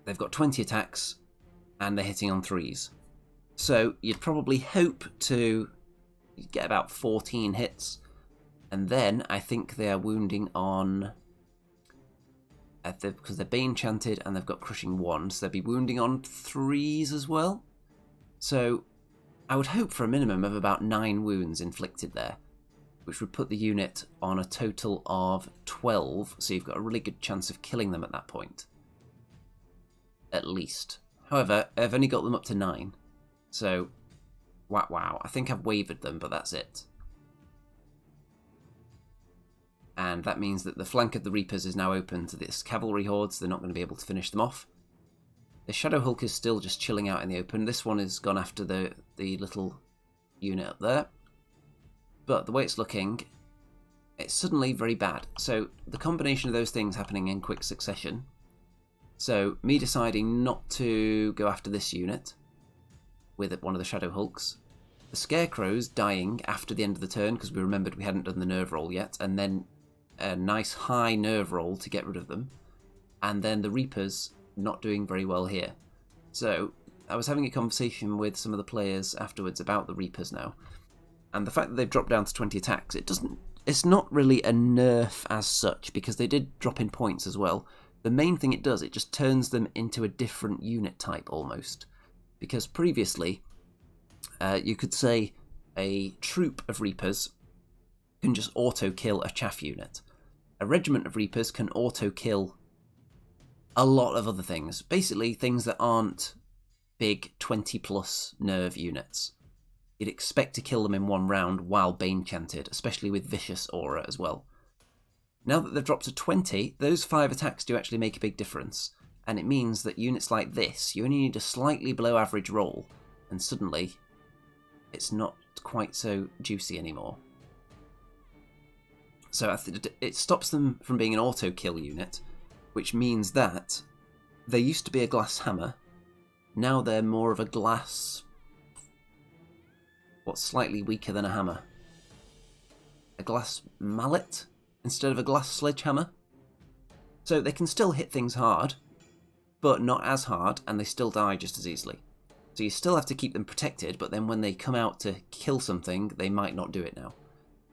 They've got 20 attacks, and they're hitting on 3s. So you'd probably hope to get about 14 hits, and then I think they are wounding on, because they're Bane Chanted and they've got Crushing 1, so they'll be wounding on 3s as well. So I would hope for a minimum of about 9 wounds inflicted there, which would put the unit on a total of 12, so you've got a really good chance of killing them at that point. At least. However, I've only got them up to 9, so wow, I think I've wavered them, but that's it. And that means that the flank of the Reapers is now open to this cavalry horde, so they're not going to be able to finish them off. The Shadow Hulk is still just chilling out in the open. This one has gone after the little unit up there. But the way it's looking, it's suddenly very bad. So the combination of those things happening in quick succession. So me deciding not to go after this unit with one of the Shadow Hulks. The Scarecrows dying after the end of the turn because we remembered we hadn't done the nerve roll yet. And then a nice high nerve roll to get rid of them. And then the Reapers not doing very well here. So I was having a conversation with some of the players afterwards about the Reapers now. And the fact that they've dropped down to 20 attacks, it's not really a nerf as such because they did drop in points as well. The main thing it does, it just turns them into a different unit type almost. Because previously, you could say a troop of Reapers can just auto-kill a chaff unit. A regiment of Reapers can auto-kill a lot of other things. Basically, things that aren't big 20-plus nerve units. You'd expect to kill them in one round while Bane chanted, especially with Vicious Aura as well. Now that they've dropped to 20, those 5 attacks do actually make a big difference. And it means that units like this, you only need a slightly below average roll, and suddenly it's not quite so juicy anymore. So it stops them from being an auto-kill unit, which means that they used to be a glass hammer, now they're more of a glass... what's slightly weaker than a hammer? A glass mallet instead of a glass sledgehammer? So they can still hit things hard, but not as hard, and they still die just as easily. So you still have to keep them protected, but then when they come out to kill something, they might not do it now.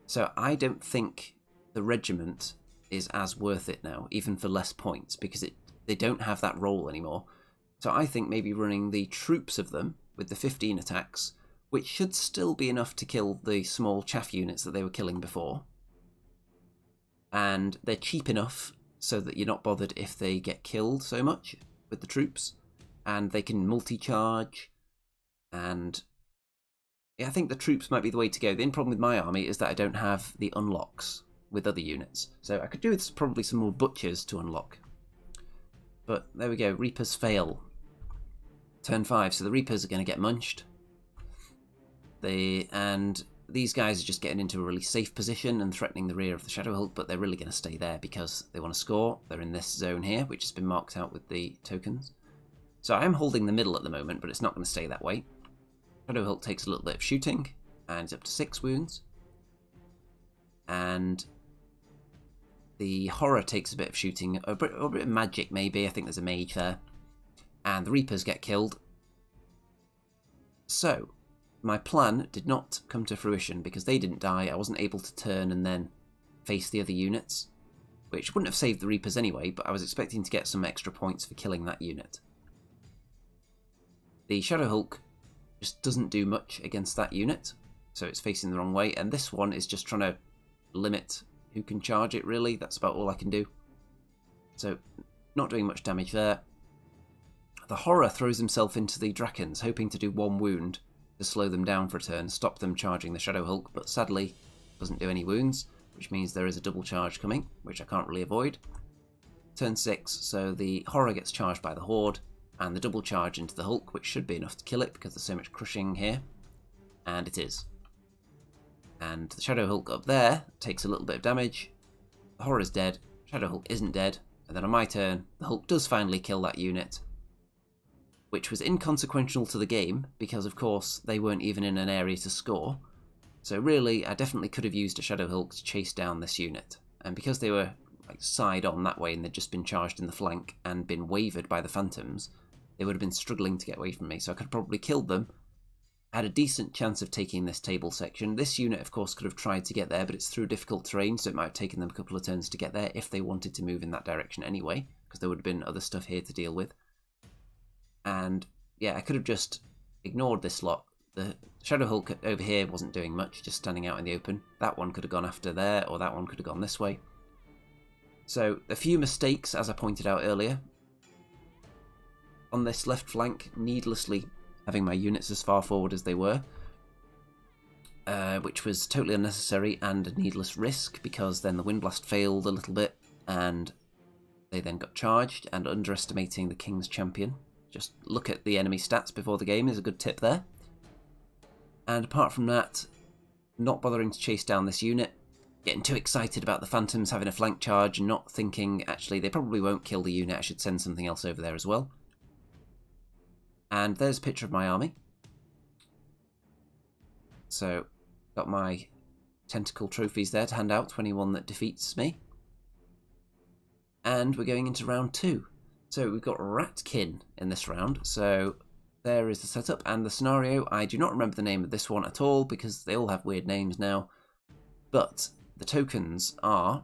So I don't think the regiment is as worth it now, even for less points, because they don't have that role anymore. So I think maybe running the troops of them with the 15 attacks, which should still be enough to kill the small chaff units that they were killing before. And they're cheap enough so that you're not bothered if they get killed so much with the troops. And they can multi-charge. And yeah, I think the troops might be the way to go. The only problem with my army is that I don't have the unlocks with other units. So I could do with probably some more butchers to unlock. But there we go, Reapers fail. Turn 5, so the Reapers are going to get munched. And these guys are just getting into a really safe position and threatening the rear of the Shadow Hulk, but they're really going to stay there because they want to score. They're in this zone here, which has been marked out with the tokens. So I'm holding the middle at the moment, but it's not going to stay that way. Shadow Hulk takes a little bit of shooting, and it's up to 6 wounds. And the Horror takes a bit of shooting, a bit of magic maybe, I think there's a mage there. And the Reapers get killed. So, my plan did not come to fruition because they didn't die. I wasn't able to turn and then face the other units, which wouldn't have saved the Reapers anyway, but I was expecting to get some extra points for killing that unit. The Shadow Hulk just doesn't do much against that unit, so it's facing the wrong way, and this one is just trying to limit who can charge it, really. That's about all I can do. So, not doing much damage there. The Horror throws himself into the Drakons, hoping to do 1 wound to slow them down for a turn, stop them charging the Shadow Hulk, but sadly doesn't do any wounds, which means there is a double charge coming, which I can't really avoid. Turn 6, so the Horror gets charged by the Horde, and the double charge into the Hulk, which should be enough to kill it because there's so much crushing here, and it is. And the Shadow Hulk up there takes a little bit of damage, the Horror is dead, Shadow Hulk isn't dead, and then on my turn, the Hulk does finally kill that unit, which was inconsequential to the game, because of course they weren't even in an area to score. So really, I definitely could have used a Shadow Hulk to chase down this unit. And because they were like side on that way and they'd just been charged in the flank and been wavered by the Phantoms, they would have been struggling to get away from me. So I could have probably killed them. I had a decent chance of taking this table section. This unit, of course, could have tried to get there, but it's through difficult terrain, so it might have taken them a couple of turns to get there if they wanted to move in that direction anyway, because there would have been other stuff here to deal with. And yeah, I could have just ignored this lot. The Shadow Hulk over here wasn't doing much, just standing out in the open. That one could have gone after there, or that one could have gone this way. So, a few mistakes, as I pointed out earlier. On this left flank, needlessly having my units as far forward as they were. which was totally unnecessary and a needless risk, because then the Windblast failed a little bit and they then got charged, and underestimating the King's Champion. Just look at the enemy stats before the game is a good tip there. And apart from that, not bothering to chase down this unit, getting too excited about the Phantoms having a flank charge and not thinking, actually, they probably won't kill the unit, I should send something else over there as well. And there's a picture of my army. So, got my tentacle trophies there to hand out to anyone that defeats me. And we're going into round 2. So we've got Ratkin in this round, so there is the setup and the scenario. I do not remember the name of this one at all because they all have weird names now, but the tokens are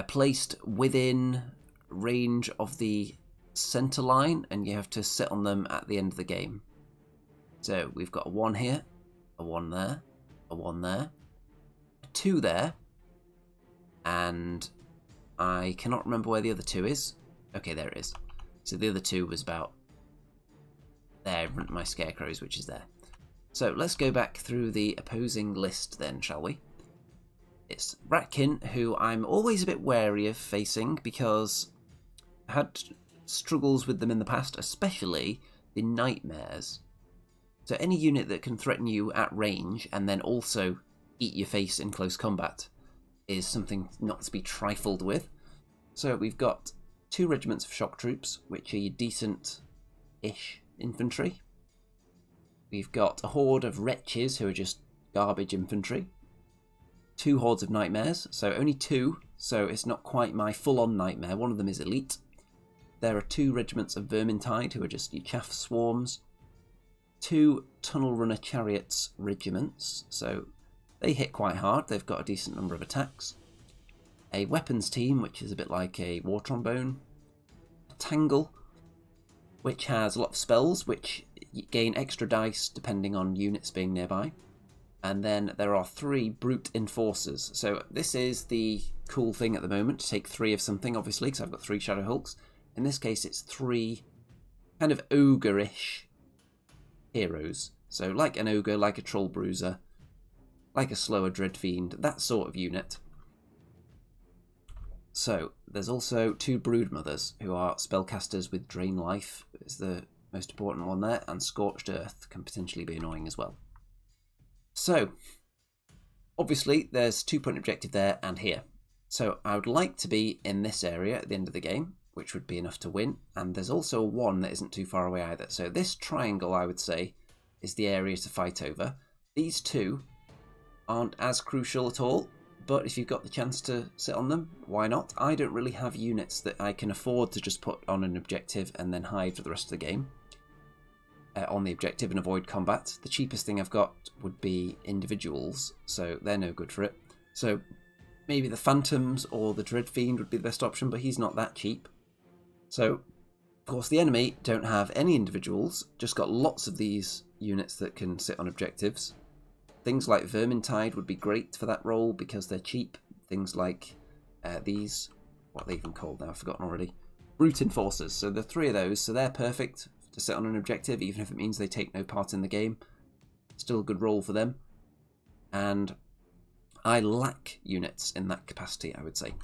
placed within range of the centre line, and you have to sit on them at the end of the game. So we've got a 1 here, a 1 there, a 1 there, a 2 there, and I cannot remember where the other 2 is. Okay, there it is. So the other 2 was about there in front of my scarecrows, which is there. So let's go back through the opposing list then, shall we? It's Ratkin, who I'm always a bit wary of facing because I had struggles with them in the past, especially the Nightmares. So any unit that can threaten you at range and then also eat your face in close combat is something not to be trifled with. So we've got 2 regiments of shock troops, which are your decent-ish infantry. We've got a horde of wretches who are just garbage infantry. 2 hordes of nightmares, so only 2, so it's not quite my full-on nightmare. One of them is elite. There are 2 regiments of Vermintide who are just your chaff swarms. 2 tunnel runner chariots regiments, so they hit quite hard. They've got a decent number of attacks. A weapons team, which is a bit like a war trombone. A tangle, which has a lot of spells, which gain extra dice depending on units being nearby. And then there are 3 brute enforcers. So this is the cool thing at the moment, to take 3 of something, obviously, because I've got 3 Shadow Hulks. In this case, it's 3 kind of ogre-ish heroes. So like an ogre, like a troll bruiser, like a slower dread fiend, that sort of unit. So there's also 2 broodmothers who are spellcasters with drain life is the most important one there, and scorched earth can potentially be annoying as well. So obviously there's 2-point objective there and here. So I would like to be in this area at the end of the game, which would be enough to win, and there's also a 1 that isn't too far away either. So this triangle, I would say, is the area to fight over. These 2 aren't as crucial at all, but if you've got the chance to sit on them, why not? I don't really have units that I can afford to just put on an objective and then hide for the rest of the game on the objective and avoid combat. The cheapest thing I've got would be individuals, so they're no good for it. So maybe the Phantoms or the Dread Fiend would be the best option, but he's not that cheap. So, of course, the enemy don't have any individuals, just got lots of these units that can sit on objectives. Things like Vermintide would be great for that role because they're cheap. Things like these, what are they even called now? I've forgotten already. Brute Enforcers. So the 3 of those, so they're perfect to sit on an objective, even if it means they take no part in the game. Still a good role for them. And I lack units in that capacity, I would say.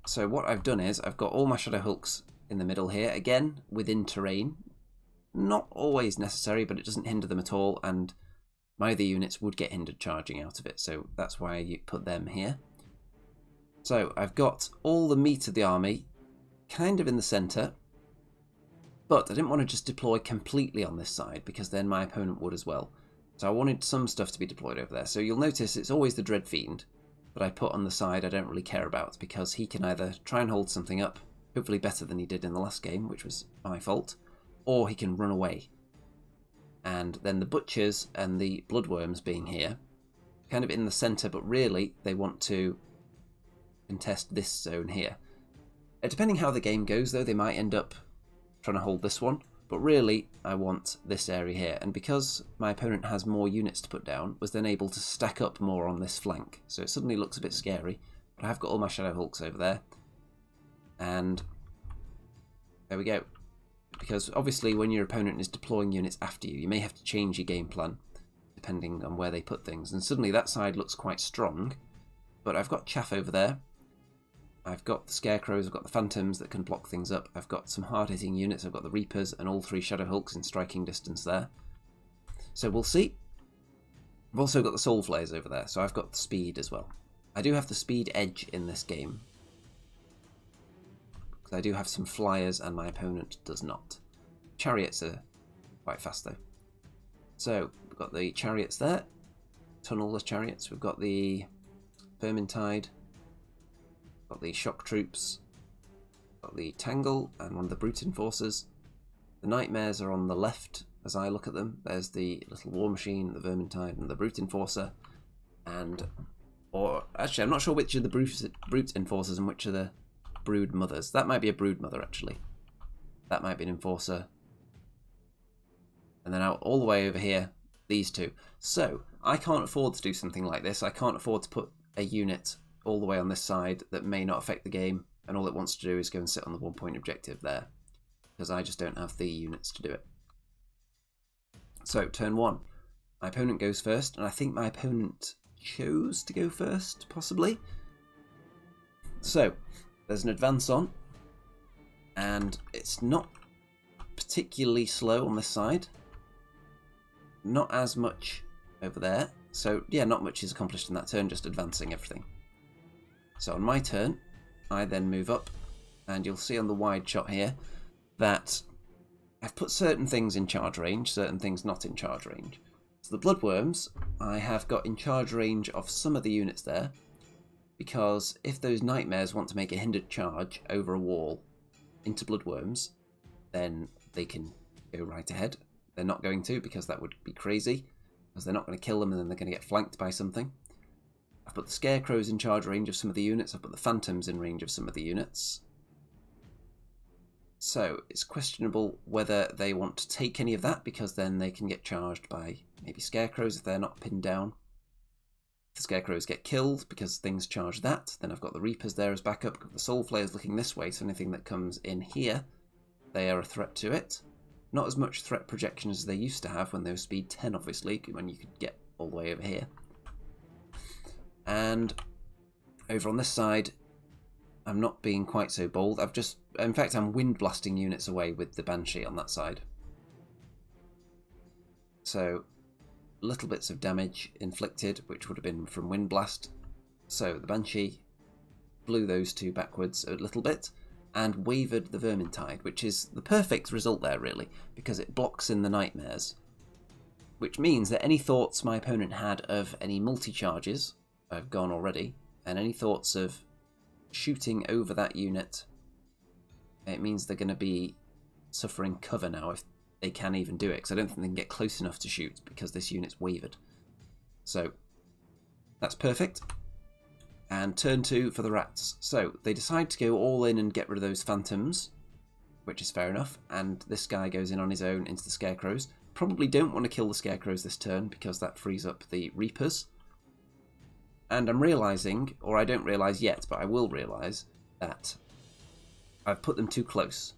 So what I've done is I've got all my Shadow Hulks in the middle here, again, within terrain. Not always necessary, but it doesn't hinder them at all, and my other units would get hindered charging out of it, so that's why you put them here. So I've got all the meat of the army kind of in the centre, but I didn't want to just deploy completely on this side because then my opponent would as well. So I wanted some stuff to be deployed over there. So you'll notice it's always the Dread Fiend that I put on the side I don't really care about, because he can either try and hold something up, hopefully better than he did in the last game, which was my fault, or he can run away. And then the Butchers and the Bloodworms being here, kind of in the centre, but really they want to contest this zone here. Depending how the game goes, though, they might end up trying to hold this one, but really I want this area here. And because my opponent has more units to put down, was then able to stack up more on this flank. So it suddenly looks a bit scary, but I have got all my Shadow Hulks over there. And there we go. Because obviously when your opponent is deploying units after you, you may have to change your game plan depending on where they put things. And suddenly that side looks quite strong, but I've got chaff over there. I've got the scarecrows, I've got the phantoms that can block things up. I've got some hard-hitting units, I've got the reapers and all 3 shadow hulks in striking distance there. So we'll see. I've also got the soul flares over there, so I've got the speed as well. I do have the speed edge in this game, because I do have some flyers and my opponent does not. Chariots are quite fast though. So we've got the chariots there, tunnelless chariots. We've got the Vermintide, got the shock troops, got the Tangle and one of the brute enforcers. The nightmares are on the left as I look at them. There's the little war machine, the Vermintide and the brute enforcer. And, or actually I'm not sure which are the brute enforcers and which are the brood mothers. That might be a brood mother actually. That might be an enforcer. And then out all the way over here, these 2. So I can't afford to do something like this. I can't afford to put a unit all the way on this side that may not affect the game, and all it wants to do is go and sit on the 1-point objective there, because I just don't have the units to do it. So turn 1, my opponent goes first, and I think my opponent chose to go first, possibly. So there's an advance on, and it's not particularly slow on this side. Not as much over there. So yeah, not much is accomplished in that turn, just advancing everything. So on my turn, I then move up, and you'll see on the wide shot here that I've put certain things in charge range, certain things not in charge range. So the Bloodworms, I have got in charge range of some of the units there, because if those Nightmares want to make a hindered charge over a wall into Bloodworms, then they can go right ahead. They're not going to, because that would be crazy, because they're not going to kill them and then they're going to get flanked by something. I've put the Scarecrows in charge range of some of the units, I've put the Phantoms in range of some of the units. So it's questionable whether they want to take any of that, because then they can get charged by maybe Scarecrows if they're not pinned down. If the Scarecrows get killed because things charge that, then I've got the Reapers there as backup. I've got the Soul Flayers looking this way, so anything that comes in here, they are a threat to it. Not as much threat projection as they used to have when they were speed 10, obviously, when you could get all the way over here. And over on this side, I'm not being quite so bold. In fact, I'm wind blasting units away with the Banshee on that side. So, little bits of damage inflicted, which would have been from wind blast. So the Banshee blew those 2 backwards a little bit, and wavered the Vermintide, which is the perfect result there, really, because it blocks in the Nightmares. Which means that any thoughts my opponent had of any multi-charges have gone already, and any thoughts of shooting over that unit, it means they're going to be suffering cover now if they can even do it, because I don't think they can get close enough to shoot because this unit's wavered. So that's perfect. And turn 2 for the rats. So they decide to go all in and get rid of those phantoms, which is fair enough, and this guy goes in on his own into the scarecrows. Probably don't want to kill the scarecrows this turn because that frees up the reapers. And I'm realising, or I don't realise yet, but I will realise, that I've put them too close,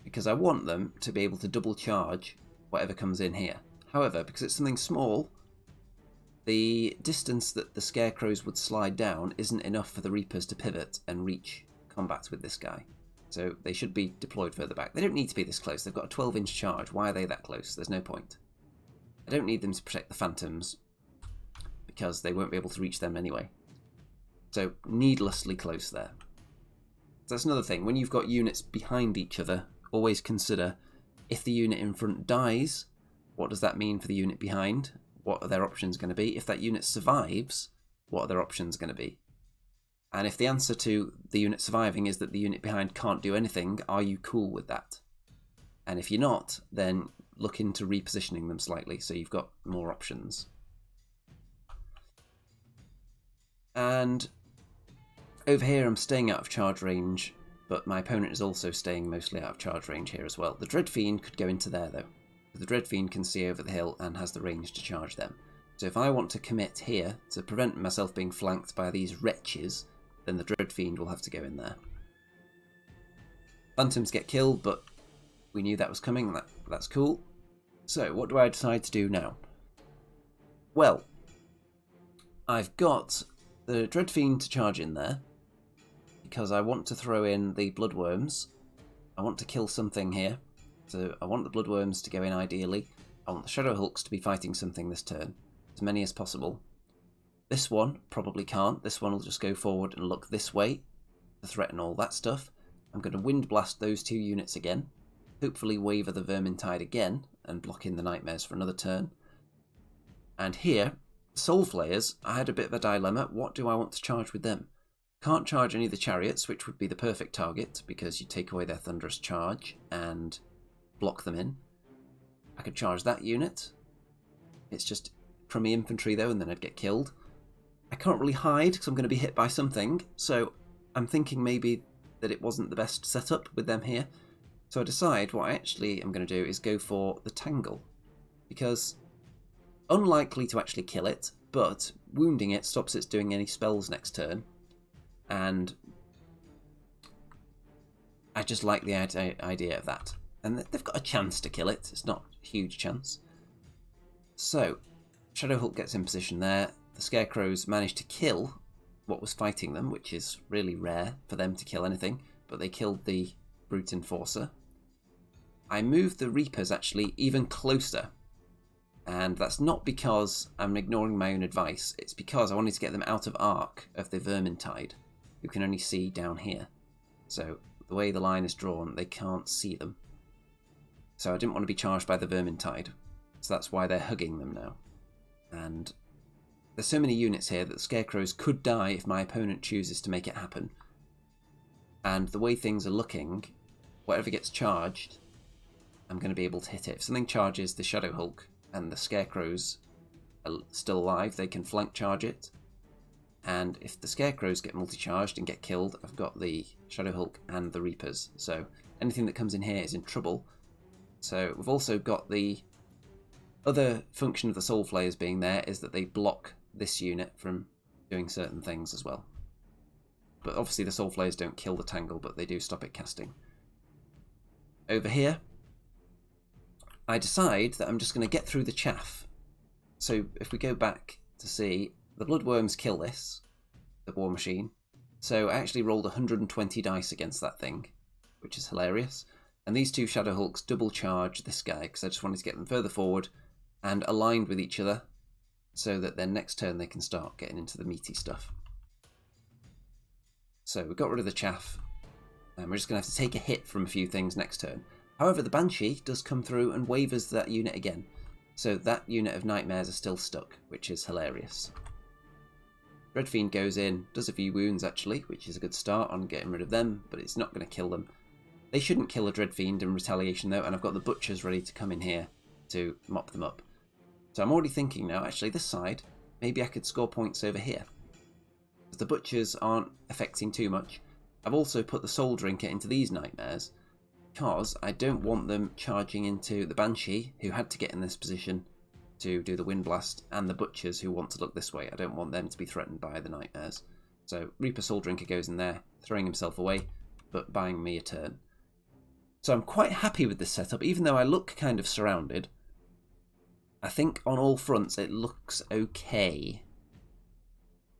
because I want them to be able to double charge whatever comes in here. However, because it's something small, the distance that the scarecrows would slide down isn't enough for the reapers to pivot and reach combat with this guy. So they should be deployed further back. They don't need to be this close. They've got a 12-inch charge. Why are they that close? There's no point. I don't need them to protect the phantoms, because they won't be able to reach them anyway. So needlessly close there. So that's another thing. When you've got units behind each other, always consider, if the unit in front dies, what does that mean for the unit behind? What are their options going to be? If that unit survives, what are their options going to be? And if the answer to the unit surviving is that the unit behind can't do anything, are you cool with that? And if you're not, then look into repositioning them slightly so you've got more options. And over here I'm staying out of charge range, but my opponent is also staying mostly out of charge range here as well. The Dread Fiend could go into there though. The Dread Fiend can see over the hill and has the range to charge them. So if I want to commit here to prevent myself being flanked by these wretches, then the Dread Fiend will have to go in there. Phantoms get killed, but we knew that was coming, that's cool. So what do I decide to do now? Well, I've got the Dreadfiend to charge in there because I want to throw in the Bloodworms. I want to kill something here. So I want the Bloodworms to go in ideally. I want the Shadow Hulks to be fighting something this turn. As many as possible. This one probably can't. This one will just go forward and look this way to threaten all that stuff. I'm going to Wind Blast those 2 units again. Hopefully waver the Vermintide again and block in the Nightmares for another turn. And here, Soul Flayers, I had a bit of a dilemma. What do I want to charge with them? Can't charge any of the Chariots, which would be the perfect target because you take away their Thunderous Charge and block them in. I could charge that unit. It's just crummy infantry though, and then I'd get killed. I can't really hide because I'm going to be hit by something, so I'm thinking maybe that it wasn't the best setup with them here. So I decide what I actually am going to do is go for the Tangle, because unlikely to actually kill it, but wounding it stops it doing any spells next turn, and I just like the idea of that. And they've got a chance to kill it, it's not a huge chance. So, Shadow Hulk gets in position there. The Scarecrows manage to kill what was fighting them, which is really rare for them to kill anything, but they killed the Brute Enforcer. I moved the Reapers actually even closer, and that's not because I'm ignoring my own advice, it's because I wanted to get them out of arc of the Vermintide, who can only see down here. So the way the line is drawn, they can't see them. So I didn't want to be charged by the Vermintide, so that's why they're hugging them now. And there's so many units here that the Scarecrows could die if my opponent chooses to make it happen. And the way things are looking, whatever gets charged, I'm going to be able to hit it. If something charges the Shadow Hulk and the Scarecrows are still alive, they can flank charge it. And if the Scarecrows get multi-charged and get killed, I've got the Shadow Hulk and the Reapers. So anything that comes in here is in trouble. So we've also got the other function of the Soul Flayers being there is that they block this unit from doing certain things as well. But obviously the Soul Flayers don't kill the Tangle, but they do stop it casting. Over here, I decide that I'm just going to get through the chaff. So if we go back to see, the Bloodworms kill this, the War Machine. So I actually rolled 120 dice against that thing, which is hilarious. And these 2 Shadow Hulks double charge this guy, because I just wanted to get them further forward and aligned with each other, so that then next turn they can start getting into the meaty stuff. So we got rid of the chaff, and we're just going to have to take a hit from a few things next turn. However, the Banshee does come through and wavers that unit again, so that unit of Nightmares are still stuck, which is hilarious. Dreadfiend goes in, does a few wounds actually, which is a good start on getting rid of them, but it's not going to kill them. They shouldn't kill a Dreadfiend in retaliation though, and I've got the Butchers ready to come in here to mop them up. So I'm already thinking now, actually this side, maybe I could score points over here. Because the Butchers aren't affecting too much. I've also put the Soul Drinker into these Nightmares, because I don't want them charging into the Banshee, who had to get in this position to do the Wind Blast, and the Butchers who want to look this way. I don't want them to be threatened by the Nightmares. So Reaper Soul Drinker goes in there, throwing himself away, but buying me a turn. So I'm quite happy with this setup, even though I look kind of surrounded. I think on all fronts it looks okay.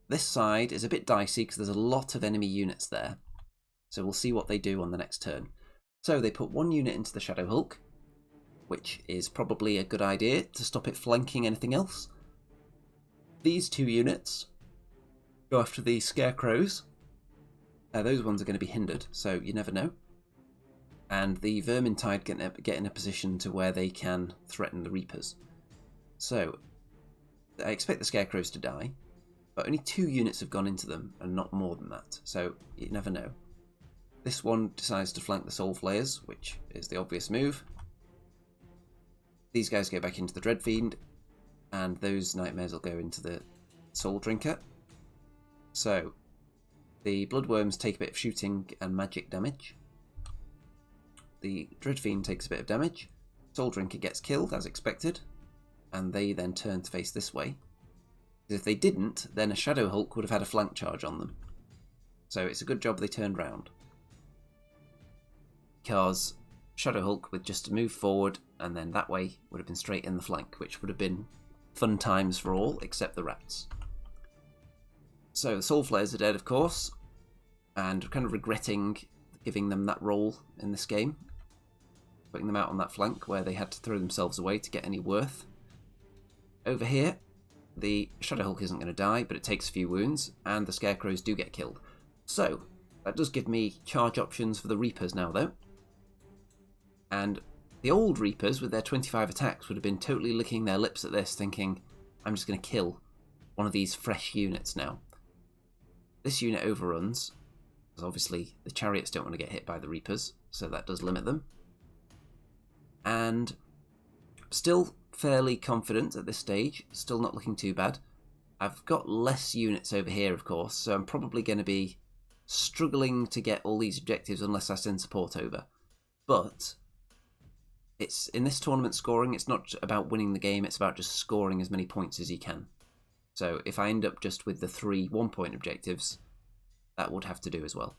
This side is a bit dicey because there's a lot of enemy units there. So we'll see what they do on the next turn. So they put 1 unit into the Shadow Hulk, which is probably a good idea to stop it flanking anything else. These 2 units go after the Scarecrows. Those ones are going to be hindered, so you never know. And the Vermintide get in a position to where they can threaten the Reapers. So I expect the Scarecrows to die, but only 2 units have gone into them, and not more than that, so you never know. This one decides to flank the Soul Flayers, which is the obvious move. These guys go back into the Dreadfiend, and those Nightmares will go into the Soul Drinker. So the Bloodworms take a bit of shooting and magic damage. The Dreadfiend takes a bit of damage. Soul Drinker gets killed, as expected, and they then turn to face this way. Because if they didn't, then a Shadow Hulk would have had a flank charge on them. So it's a good job they turned round. Because Shadow Hulk with just a move forward, and then that way would have been straight in the flank, which would have been fun times for all, except the rats. So the Soul Flayers are dead, of course, and kind of regretting giving them that role in this game, putting them out on that flank where they had to throw themselves away to get any worth. Over here, the Shadow Hulk isn't going to die, but it takes a few wounds, and the Scarecrows do get killed. So, that does give me charge options for the Reapers now, though. And the old Reapers, with their 25 attacks, would have been totally licking their lips at this, thinking, I'm just going to kill one of these fresh units now. This unit overruns, because obviously the Chariots don't want to get hit by the Reapers, so that does limit them. And still fairly confident at this stage, still not looking too bad. I've got less units over here, of course, so I'm probably going to be struggling to get all these objectives unless I send support over. But it's in this tournament scoring, it's not about winning the game, it's about just scoring as many points as you can. So if I end up just with the 3 1-point objectives, that would have to do as well.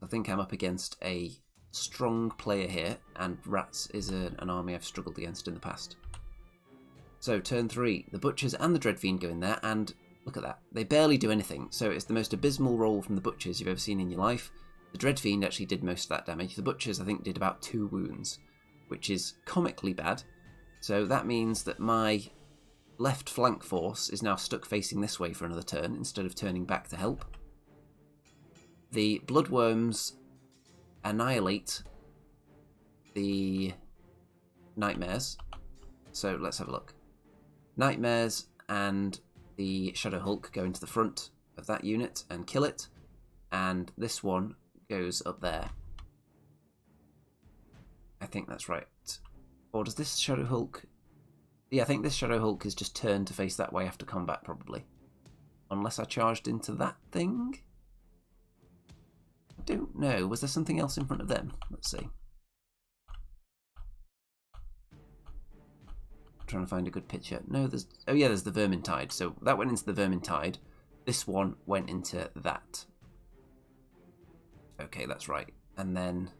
I think I'm up against a strong player here, and Rats is an army I've struggled against in the past. So turn 3, the Butchers and the Dreadfiend go in there, and look at that, they barely do anything. So it's the most abysmal roll from the Butchers you've ever seen in your life. The Dreadfiend actually did most of that damage. The Butchers, I think, did about 2 wounds, which is comically bad. So that means that my left flank force is now stuck facing this way for another turn, instead of turning back to help. The Bloodworms annihilate the Nightmares. So let's have a look. Nightmares and the Shadow Hulk go into the front of that unit and kill it. And this one goes up there. I think that's right. Or does this Shadow Hulk... Yeah, I think this Shadow Hulk is just turned to face that way after combat, probably. Unless I charged into that thing? I don't know. Was there something else in front of them? Let's see. I'm trying to find a good picture. No, there's... Oh yeah, there's the Vermintide. So that went into the Vermintide. This one went into that. Okay, that's right. And then...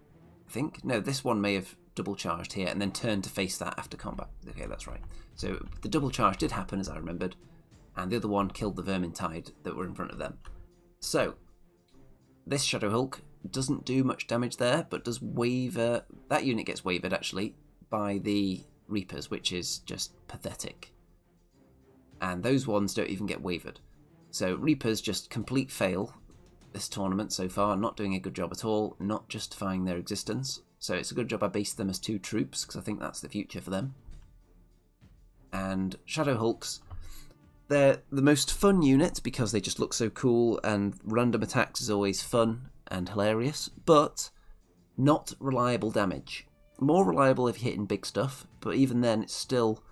I think... No, this one may have double charged here and then turned to face that after combat. Okay, that's right. So the double charge did happen, as I remembered, and the other one killed the Vermintide that were in front of them. So this Shadow Hulk doesn't do much damage there, but does waver... That unit gets wavered, actually, by the Reapers, which is just pathetic. And those ones don't even get wavered. So Reapers just complete fail this tournament so far, not doing a good job at all, not justifying their existence. So it's a good job I based them as 2 troops, because I think that's the future for them. And Shadow Hulks, they're the most fun unit because they just look so cool, and random attacks is always fun and hilarious, but not reliable damage. More reliable if you're hitting big stuff, but even then it's still...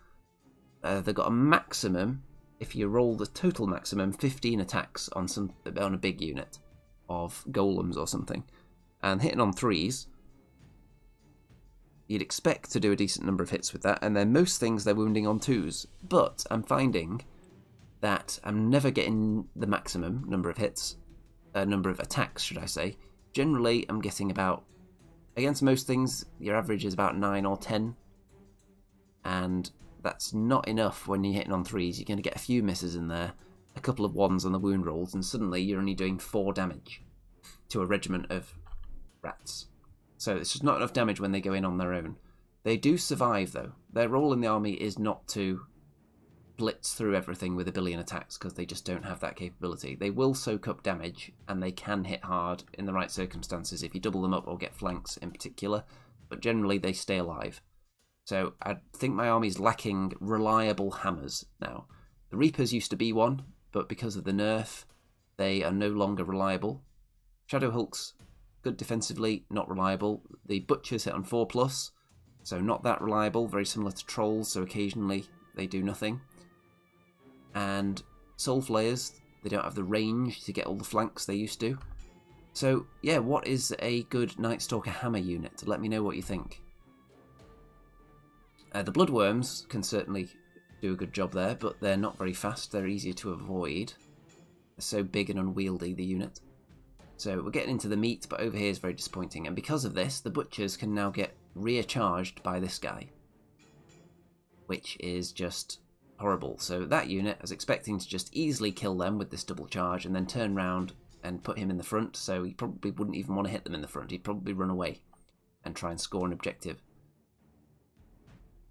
they've got a maximum, if you roll the total maximum, 15 attacks on a big unit of golems or something. And hitting on 3s... You'd expect to do a decent number of hits with that, and then most things they're wounding on 2s. But I'm finding that I'm never getting the maximum number of hits, number of attacks, should I say. Generally, I'm getting about, against most things, your average is about 9 or 10. And that's not enough when you're hitting on 3s. You're going to get a few misses in there, a couple of 1s on the wound rolls, and suddenly you're only doing 4 damage to a regiment of rats. So it's just not enough damage when they go in on their own. They do survive, though. Their role in the army is not to blitz through everything with a billion attacks, because they just don't have that capability. They will soak up damage, and they can hit hard in the right circumstances if you double them up or get flanks in particular, but generally they stay alive. So I think my army's lacking reliable hammers now. The Reapers used to be one, but because of the nerf, they are no longer reliable. Shadow Hulks, good defensively, not reliable. The Butchers hit on 4+, so not that reliable, very similar to Trolls, so occasionally they do nothing. And Soul Flayers, they don't have the range to get all the flanks they used to. So yeah, what is a good Night Stalker hammer unit? Let me know what you think. The Bloodworms can certainly do a good job there, but they're not very fast, they're easier to avoid. They're so big and unwieldy, the unit. So we're getting into the meat, but over here is very disappointing. And because of this, the Butchers can now get recharged by this guy, which is just horrible. So that unit, I was expecting to just easily kill them with this double charge and then turn around and put him in the front, so he probably wouldn't even want to hit them in the front. He'd probably run away and try and score an objective.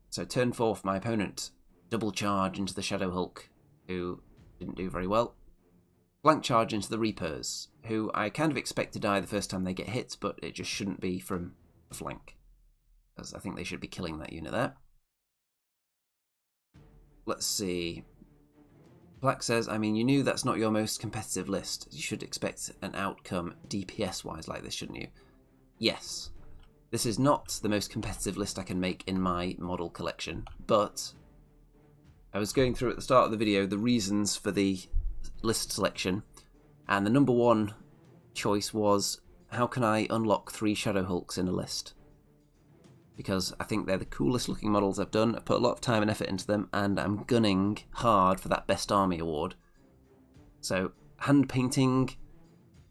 So turn 4 for my opponent. Double charge into the Shadow Hulk, who didn't do very well. Flank charge into the Reapers, who I kind of expect to die the first time they get hit, but it just shouldn't be from the flank, because I think they should be killing that unit there. Let's see. Black says, I mean, you knew that's not your most competitive list. You should expect an outcome DPS-wise like this, shouldn't you? Yes. This is not the most competitive list I can make in my model collection, but I was going through at the start of the video the reasons for the list selection, and the number one choice was, how can I unlock 3 Shadow Hulks in a list? Because I think they're the coolest looking models I've done. I've put a lot of time and effort into them, and I'm gunning hard for that Best Army award. So, hand painting,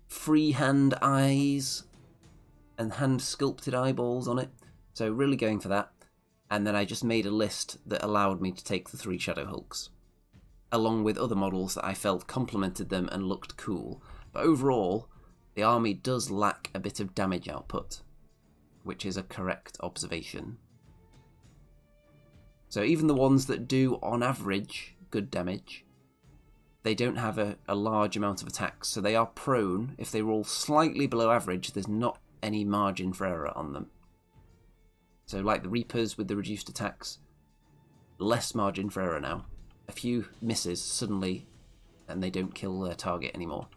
freehand eyes, and hand sculpted eyeballs on it. So really going for that. And then I just made a list that allowed me to take the 3 Shadow Hulks, along with other models that I felt complemented them and looked cool. But overall, the army does lack a bit of damage output, which is a correct observation. So even the ones that do, on average, good damage, they don't have a large amount of attacks, so they are prone. If they roll slightly below average, there's not any margin for error on them. So like the Reapers with the reduced attacks, less margin for error now. A few misses suddenly, and they don't kill their target anymore.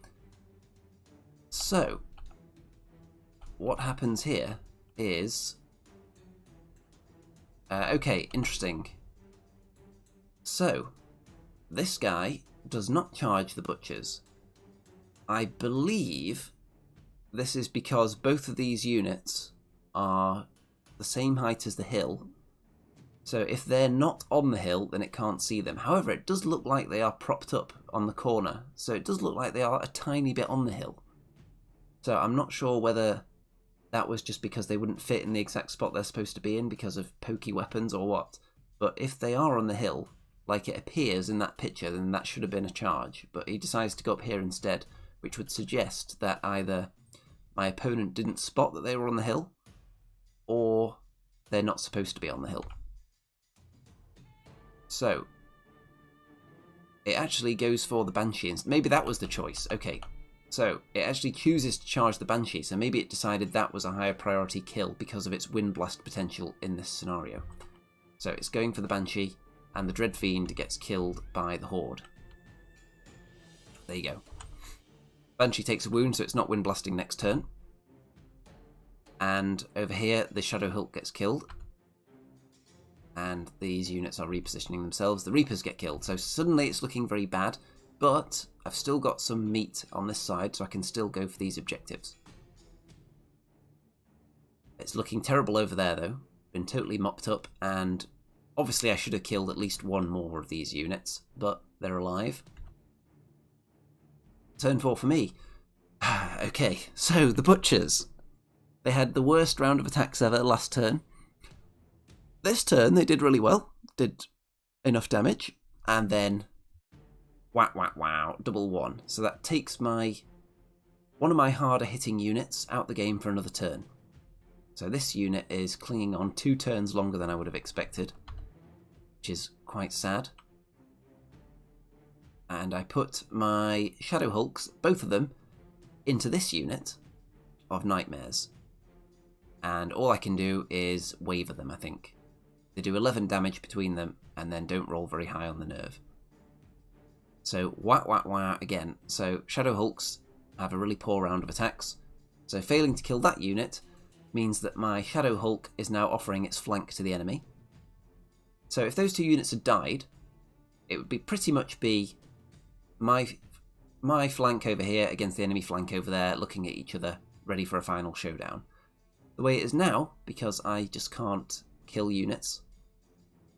So, what happens here is... okay, interesting. So, this guy does not charge the Butchers. I believe this is because both of these units are the same height as the hill. So if they're not on the hill, then it can't see them. However, it does look like they are propped up on the corner. So it does look like they are a tiny bit on the hill. So I'm not sure whether that was just because they wouldn't fit in the exact spot they're supposed to be in because of pokey weapons or what. But if they are on the hill, like it appears in that picture, then that should have been a charge. But he decides to go up here instead, which would suggest that either my opponent didn't spot that they were on the hill, or they're not supposed to be on the hill. So, it actually goes for the Banshee. Maybe that was the choice. Okay, so it actually chooses to charge the Banshee, so maybe it decided that was a higher priority kill because of its wind blast potential in this scenario. So it's going for the Banshee, and the Dread Fiend gets killed by the Horde. There you go. Banshee takes a wound, so it's not wind blasting next turn. And over here, the Shadow Hulk gets killed. And these units are repositioning themselves. The Reapers get killed, so suddenly it's looking very bad. But I've still got some meat on this side, so I can still go for these objectives. It's looking terrible over there, though. Been totally mopped up, and obviously I should have killed at least one more of these units, but they're alive. Turn 4 for me. Okay, so the Butchers. They had the worst round of attacks ever last turn. This turn they did really well, did enough damage, and then wow, double 1. So that takes one of my harder hitting units out the game for another turn. So this unit is clinging on 2 turns longer than I would have expected, which is quite sad. And I put my Shadow Hulks, both of them, into this unit of Nightmares. And all I can do is waver them, I think. They do 11 damage between them, and then don't roll very high on the nerve. So, wah again. So, Shadow Hulks have a really poor round of attacks. So, failing to kill that unit means that my Shadow Hulk is now offering its flank to the enemy. So, if those 2 units had died, it would be pretty much be my flank over here against the enemy flank over there, looking at each other, ready for a final showdown. The way it is now, because I just can't kill units,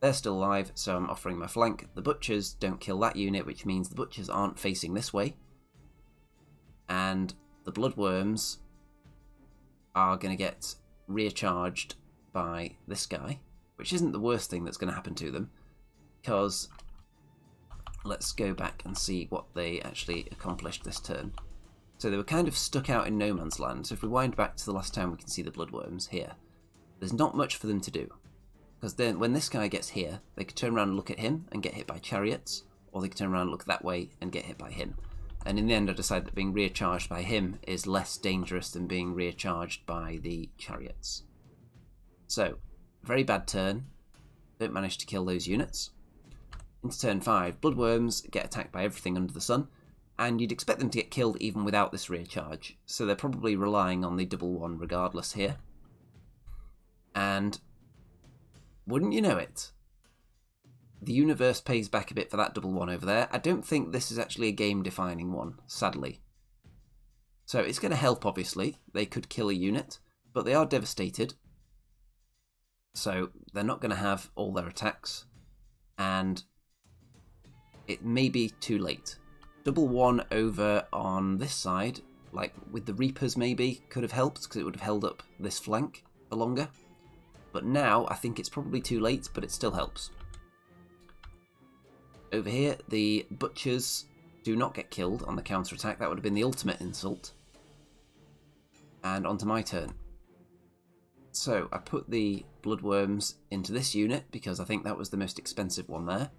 they're still alive, so I'm offering my flank. The Butchers don't kill that unit, which means the Butchers aren't facing this way. And the Bloodworms are going to get recharged by this guy, which isn't the worst thing that's going to happen to them, because let's go back and see what they actually accomplished this turn. So they were kind of stuck out in no man's land. So if we wind back to the last time we can see the bloodworms here, there's not much for them to do. Because then when this guy gets here, they could turn around and look at him and get hit by chariots, or they could turn around and look that way and get hit by him. And in the end I decided that being recharged by him is less dangerous than being recharged by the chariots. So, very bad turn. Don't manage to kill those units. Into turn 5, bloodworms get attacked by everything under the sun, and you'd expect them to get killed even without this rear charge, so they're probably relying on the double one regardless here. And wouldn't you know it, the universe pays back a bit for that double one over there. I don't think this is actually a game-defining one, sadly. So it's going to help, obviously. They could kill a unit, but they are devastated. So they're not going to have all their attacks, and it may be too late. Double one over on this side, like with the Reapers maybe, could have helped because it would have held up this flank for longer. But now I think it's probably too late, but it still helps. Over here, the Butchers do not get killed on the counter-attack. That would have been the ultimate insult. And onto my turn. So I put the Bloodworms into this unit because I think that was the most expensive one there.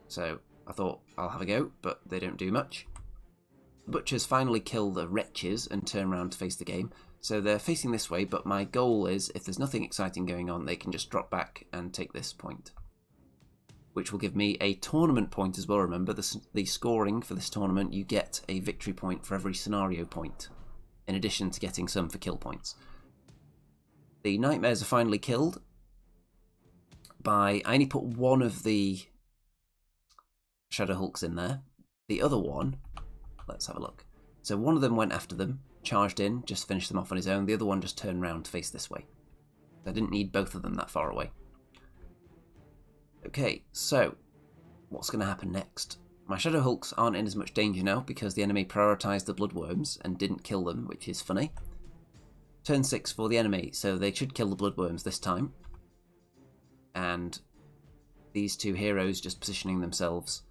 So I thought I'll have a go, but they don't do much. The Butchers finally kill the Wretches and turn around to face the game. So they're facing this way, but my goal is, if there's nothing exciting going on, they can just drop back and take this point. Which will give me a tournament point as well. Remember, the scoring for this tournament, you get a victory point for every scenario point, in addition to getting some for kill points. The Nightmares are finally killed by... I only put one of the Shadow Hulks in there. The other one... Let's have a look. So one of them went after them, charged in, just finished them off on his own. The other one just turned round to face this way. I didn't need both of them that far away. Okay, so what's going to happen next? My Shadow Hulks aren't in as much danger now because the enemy prioritised the Bloodworms and didn't kill them, which is funny. Turn 6 for the enemy, so they should kill the Bloodworms this time. And these two heroes just positioning themselves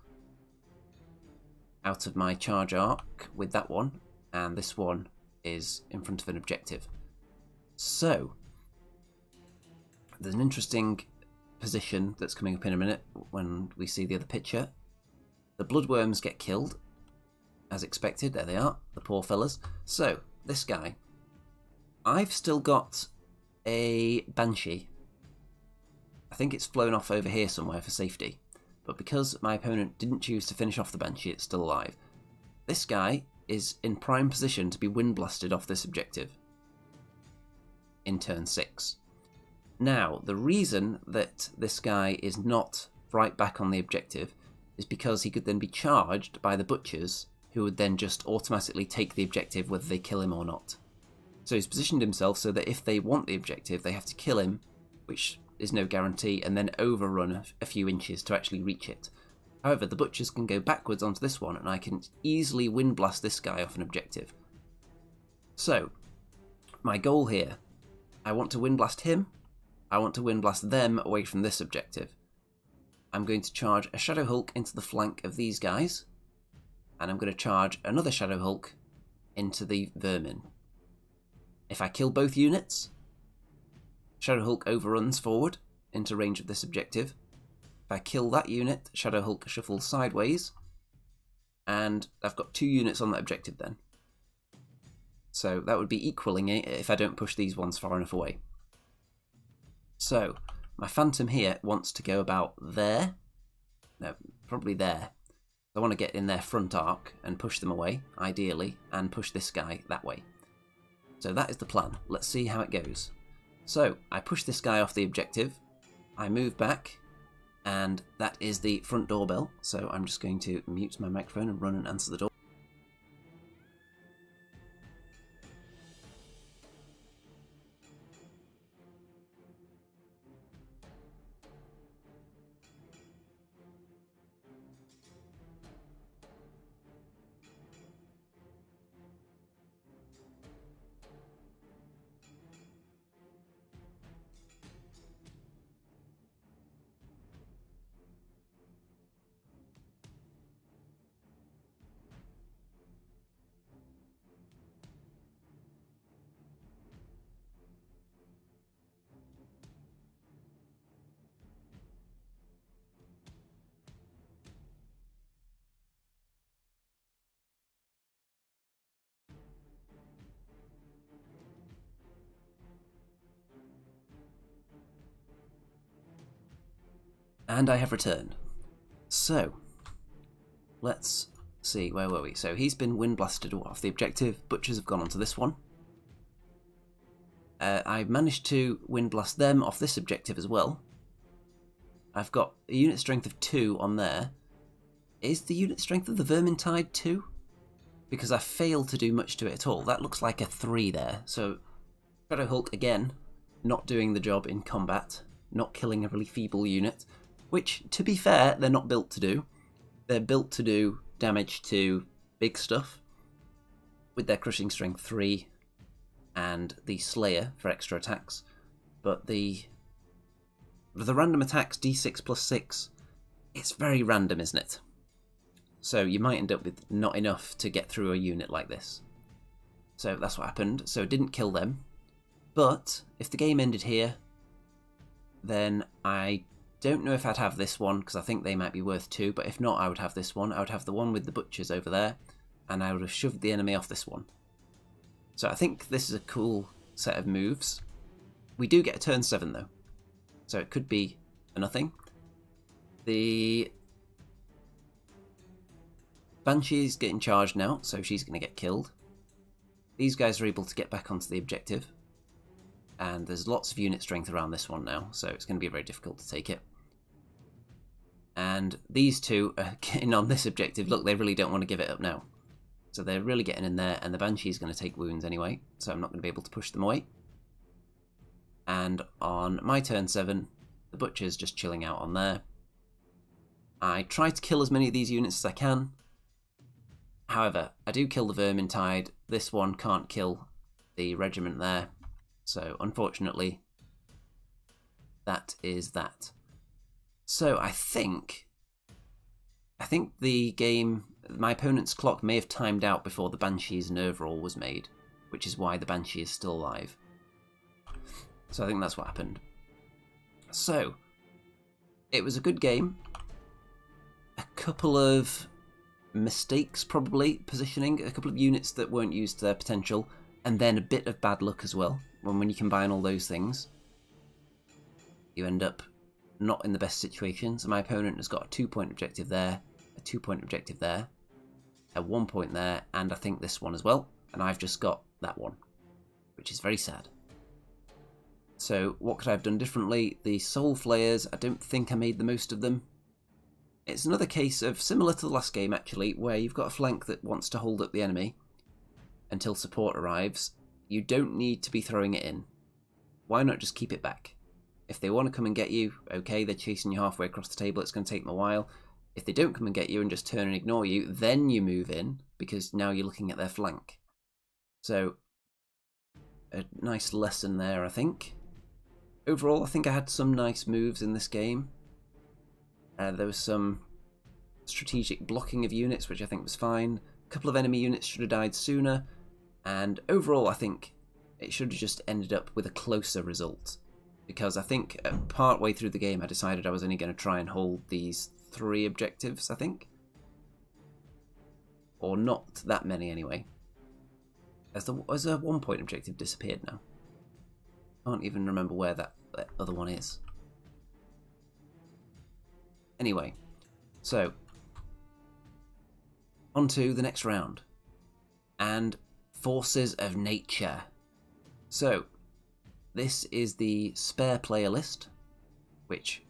out of my charge arc with that one, and this one is in front of an objective. So, there's an interesting position that's coming up in a minute when we see the other picture. The Bloodworms get killed, as expected. There they are, the poor fellas. So, this guy. I've still got a Banshee. I think it's flown off over here somewhere for safety. But because my opponent didn't choose to finish off the Banshee, it's still alive. This guy is in prime position to be wind blasted off this objective in turn 6. Now, the reason that this guy is not right back on the objective is because he could then be charged by the Butchers, who would then just automatically take the objective whether they kill him or not. So he's positioned himself so that if they want the objective, they have to kill him, which is no guarantee, and then overrun a few inches to actually reach it. However, the Butchers can go backwards onto this one, and I can easily wind blast this guy off an objective. So, my goal here, I want to wind blast him, I want to wind blast them away from this objective. I'm going to charge a Shadow Hulk into the flank of these guys, and I'm going to charge another Shadow Hulk into the Vermin. If I kill both units, Shadow Hulk overruns forward into range of this objective. If I kill that unit, Shadow Hulk shuffles sideways, and I've got 2 units on that objective then. So that would be equaling it if I don't push these ones far enough away. So, my Phantom here wants to go about there. No, probably there. I want to get in their front arc and push them away, ideally, and push this guy that way. So that is the plan. Let's see how it goes. So, I push this guy off the objective, I move back, and that is the front doorbell. So I'm just going to mute my microphone and run and answer the door. And I have returned. So, let's see, where were we? So he's been wind blasted off the objective. Butchers have gone onto this one. I managed to wind blast them off this objective as well. I've got a unit strength of 2 on there. Is the unit strength of the Vermintide 2? Because I failed to do much to it at all. That looks like a 3 there. So Shadow Hulk, again, not doing the job in combat, not killing a really feeble unit, which, to be fair, they're not built to do. They're built to do damage to big stuff with their crushing strength 3 and the Slayer for extra attacks. But the random attacks, d6 plus 6, it's very random, isn't it? So you might end up with not enough to get through a unit like this. So that's what happened. So it didn't kill them. But if the game ended here, then I don't know if I'd have this one, because I think they might be worth 2, but if not, I would have this one. I would have the one with the butchers over there, and I would have shoved the enemy off this one. So I think this is a cool set of moves. We do get a turn 7 though, so it could be a nothing. The Banshee's getting charged now, so she's going to get killed. These guys are able to get back onto the objective, and there's lots of unit strength around this one now, so it's going to be very difficult to take it. And these two are getting on this objective. Look, they really don't want to give it up now. So they're really getting in there, and the Banshee's going to take wounds anyway, so I'm not going to be able to push them away. And on my turn 7, the Butcher's just chilling out on there. I try to kill as many of these units as I can. However, I do kill the Vermintide. This one can't kill the regiment there. So, unfortunately, that is that. So, I think the game, my opponent's clock may have timed out before the Banshee's nerve roll was made, which is why the Banshee is still alive. So, I think that's what happened. So, it was a good game. A couple of mistakes, probably, positioning. A couple of units that weren't used to their potential, and then a bit of bad luck as well. When you combine all those things, you end up not in the best situation. So my opponent has got a 2-point objective there, a 2-point objective there, a 1-point there, and I think this one as well. And I've just got that one, which is very sad. So what could I have done differently? The Soul Flayers, I don't think I made the most of them. It's another case of, similar to the last game actually, where you've got a flank that wants to hold up the enemy until support arrives. You don't need to be throwing it in. Why not just keep it back? If they want to come and get you, okay, they're chasing you halfway across the table, it's going to take them a while. If they don't come and get you and just turn and ignore you, then you move in, because now you're looking at their flank. So, a nice lesson there, I think. Overall, I think I had some nice moves in this game. There was some strategic blocking of units, which I think was fine. A couple of enemy units should have died sooner. And overall, I think it should have just ended up with a closer result. Because I think part way through the game, I decided I was only going to try and hold these 3 objectives, I think. Or not that many, anyway. Has a 1-point objective disappeared now? I can't even remember where that other one is. Anyway, so on to the next round. And Forces of Nature. So, this is the spare player list, which,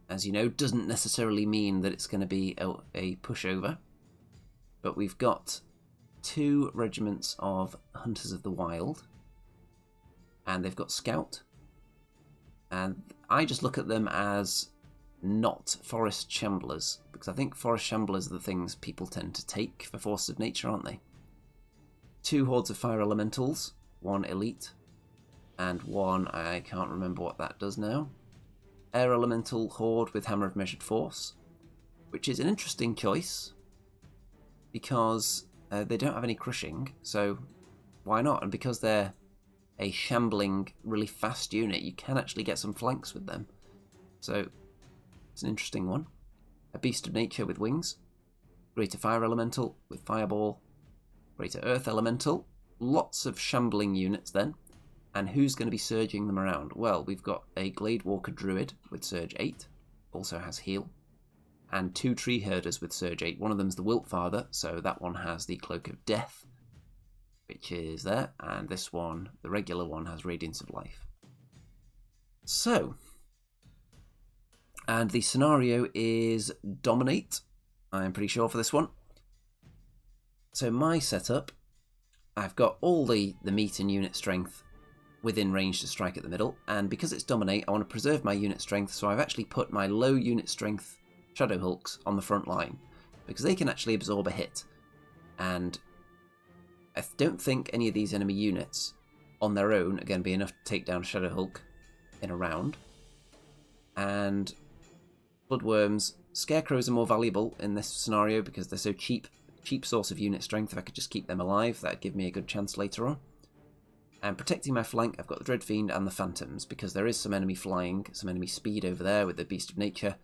as you know, doesn't necessarily mean that it's going to be a pushover. But we've got 2 regiments of Hunters of the Wild, and they've got Scout. And I just look at them as not Forest Shamblers, because I think Forest Shamblers are the things people tend to take for Forces of Nature, aren't they? 2 Hordes of Fire Elementals, 1 Elite, and 1, I can't remember what that does now, Air Elemental Horde with Hammer of Measured Force, which is an interesting choice, because they don't have any crushing, so why not? And because they're a shambling, really fast unit, you can actually get some flanks with them. So, it's an interesting one. A Beast of Nature with wings, Greater Fire Elemental with Fireball, Greater Earth Elemental, lots of shambling units then. And who's going to be surging them around? Well, we've got a Glade Walker Druid with Surge 8. also has heal. And 2 tree herders with Surge 8. One of them's the Wilt Father, so that one has the Cloak of Death, which is there. And this one, the regular one, has Radiance of Life. So, and the scenario is Dominate, I'm pretty sure, for this one. So my setup, I've got all the meat and unit strength within range to strike at the middle, and because it's Dominate, I want to preserve my unit strength, so I've actually put my low unit strength Shadow Hulks on the front line, because they can actually absorb a hit. And I don't think any of these enemy units on their own are going to be enough to take down Shadow Hulk in a round. And Bloodworms, Scarecrows are more valuable in this scenario because they're so cheap source of unit strength. If I could just keep them alive, that'd give me a good chance later on. And protecting my flank, I've got the Dreadfiend and the Phantoms, because there is some enemy flying, some enemy speed over there with the Beast of Nature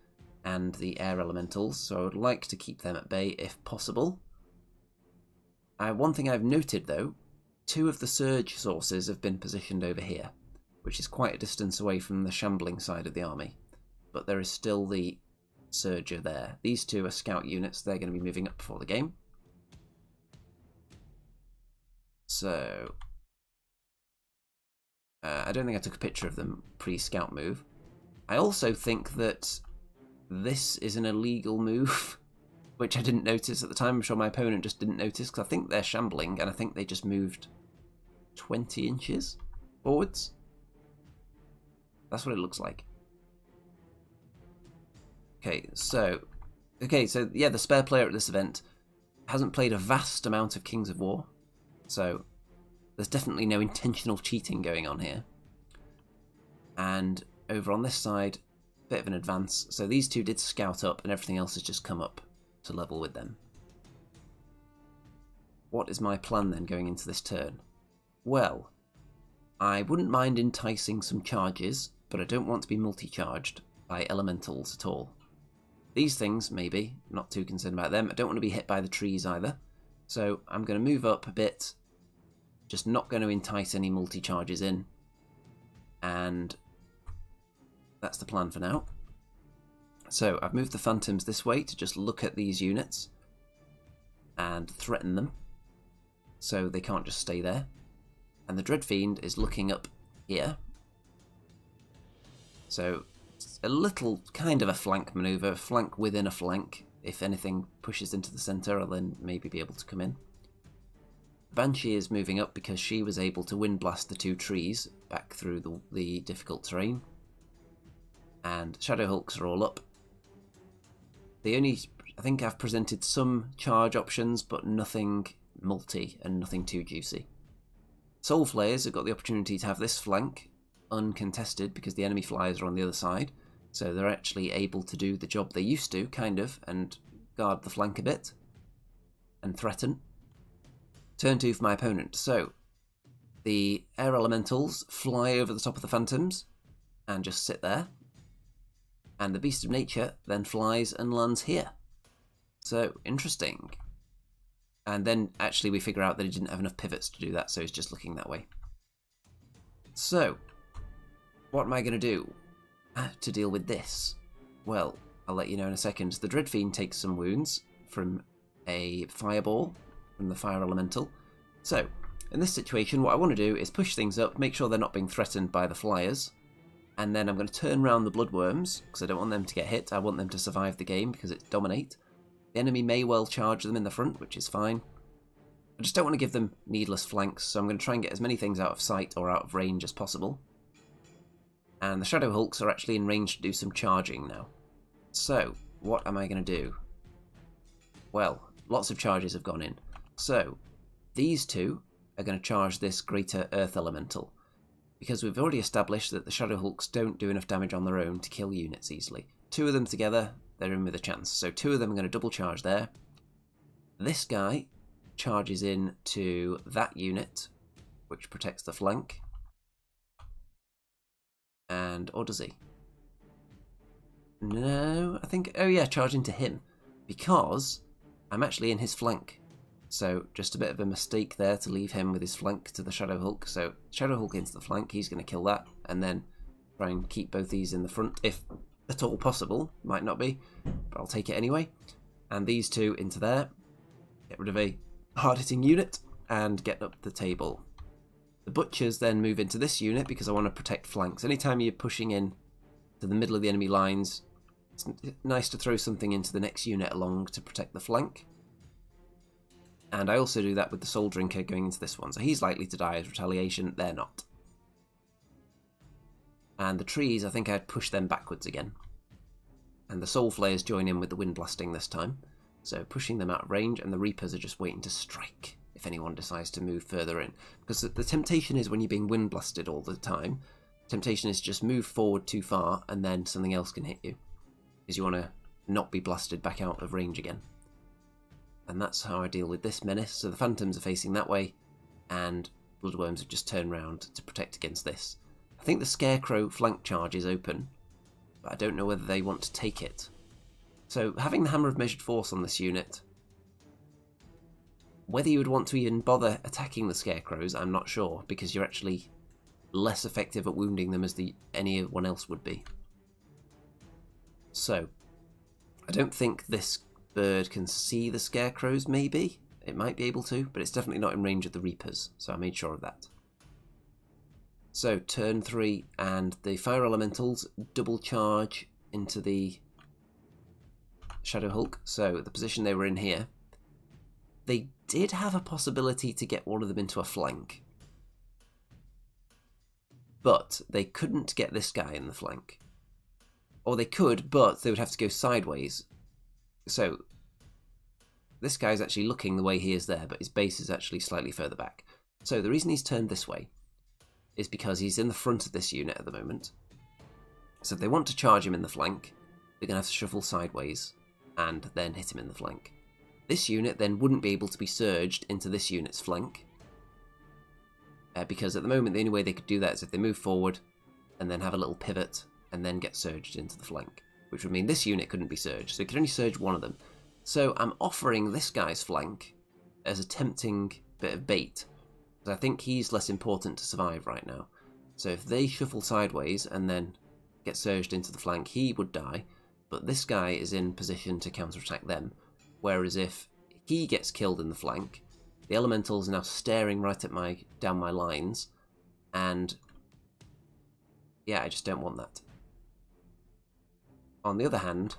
and the Air Elementals, so I would like to keep them at bay if possible. One thing I've noted though, 2 of the Surge sources have been positioned over here, which is quite a distance away from the shambling side of the army, but there is still the Surger there. These 2 are scout units, they're going to be moving up before the game. So, I don't think I took a picture of them pre-scout move. I also think that this is an illegal move, which I didn't notice at the time. I'm sure my opponent just didn't notice, because I think they're shambling, and I think they just moved 20 inches forwards. That's what it looks like. Okay, so yeah, the spare player at this event hasn't played a vast amount of Kings of War, so there's definitely no intentional cheating going on here. And over on this side, bit of an advance. So these 2 did scout up, and everything else has just come up to level with them. What is my plan then going into this turn? Well, I wouldn't mind enticing some charges, but I don't want to be multi-charged by elementals at all. These things, maybe, not too concerned about them. I don't want to be hit by the trees either. So I'm going to move up a bit, just not going to entice any multi-charges in. And that's the plan for now. So I've moved the Phantoms this way to just look at these units and threaten them, so they can't just stay there. And the Dreadfiend is looking up here. So it's a little kind of a flank maneuver, flank within a flank. If anything pushes into the centre, I'll then maybe be able to come in. Banshee is moving up because she was able to wind blast the 2 trees back through the difficult terrain. And Shadow Hulks are all up. I think I've presented some charge options, but nothing multi and nothing too juicy. Soul Flayers have got the opportunity to have this flank uncontested because the enemy flyers are on the other side, so they're actually able to do the job they used to, kind of, and guard the flank a bit and threaten. Turn 2 for my opponent. So the Air Elementals fly over the top of the Phantoms and just sit there. And the Beast of Nature then flies and lands here. So, interesting. And then, actually, we figure out that he didn't have enough pivots to do that, so he's just looking that way. So, what am I going to do to deal with this? Well, I'll let you know in a second. The Dreadfiend takes some wounds from a fireball from the Fire Elemental. So, in this situation, what I want to do is push things up, make sure they're not being threatened by the flyers. And then I'm going to turn around the Bloodworms, because I don't want them to get hit. I want them to survive the game, because it's Dominate. The enemy may well charge them in the front, which is fine. I just don't want to give them needless flanks, so I'm going to try and get as many things out of sight or out of range as possible. And the Shadow Hulks are actually in range to do some charging now. So, what am I going to do? Well, lots of charges have gone in. So, these 2 are going to charge this Greater Earth Elemental, because we've already established that the Shadow Hulks don't do enough damage on their own to kill units easily. 2 of them together, they're in with a chance. So 2 of them are going to double charge there. This guy charges in to that unit, which protects the flank. And, or does he? No, I think, oh yeah, charge into him, because I'm actually in his flank. So just a bit of a mistake there to leave him with his flank to the Shadow Hulk. So Shadow Hulk into the flank, he's going to kill that, and then try and keep both these in the front if at all possible. Might not be, but I'll take it anyway. And these two into there. Get rid of a hard-hitting unit and get up the table. The butchers then move into this unit because I want to protect flanks. Anytime you're pushing in to the middle of the enemy lines, it's nice to throw something into the next unit along to protect the flank. And I also do that with the Soul Drinker going into this one. So he's likely to die as retaliation, they're not. And the trees, I think I'd push them backwards again. And the Soul Flayers join in with the Wind Blasting this time. So pushing them out of range, and the Reapers are just waiting to strike if anyone decides to move further in. Because the temptation is when you're being Wind Blasted all the time, temptation is just move forward too far and then something else can hit you. Because you want to not be blasted back out of range again. And that's how I deal with this menace. So the Phantoms are facing that way, and Bloodworms have just turned round to protect against this. I think the Scarecrow flank charge is open, but I don't know whether they want to take it. So having the Hammer of Measured Force on this unit, whether you would want to even bother attacking the Scarecrows, I'm not sure, because you're actually less effective at wounding them as anyone else would be. So, I don't think this bird can see the Scarecrows, maybe. It might be able to, but it's definitely not in range of the Reapers, so I made sure of that. So, turn 3, and the Fire Elementals double charge into the Shadow Hulk. So, the position they were in here, they did have a possibility to get one of them into a flank. But they couldn't get this guy in the flank. Or they could, but they would have to go sideways. So, this guy's actually looking the way he is there, but his base is actually slightly further back. So the reason he's turned this way is because he's in the front of this unit at the moment. So if they want to charge him in the flank, they're going to have to shuffle sideways and then hit him in the flank. This unit then wouldn't be able to be surged into this unit's flank. Because at the moment the only way they could do that is if they move forward and then have a little pivot and then get surged into the flank. Which would mean this unit couldn't be surged, so you could only surge one of them. So I'm offering this guy's flank as a tempting bit of bait, because I think he's less important to survive right now. So if they shuffle sideways and then get surged into the flank, he would die, but this guy is in position to counterattack them. Whereas if he gets killed in the flank, the Elementals are now staring right at down my lines, and yeah, I just don't want that. On the other hand,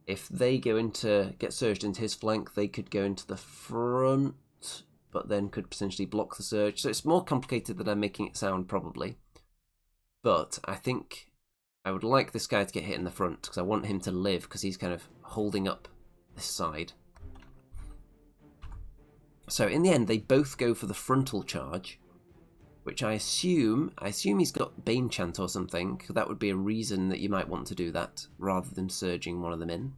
if they get surged into his flank, they could go into the front, but then could potentially block the surge. So it's more complicated than I'm making it sound, probably. But I think I would like this guy to get hit in the front, because I want him to live, because he's kind of holding up this side. So in the end, they both go for the frontal charge, which I assume he's got Bane Chant or something. That would be a reason that you might want to do that, rather than surging one of them in.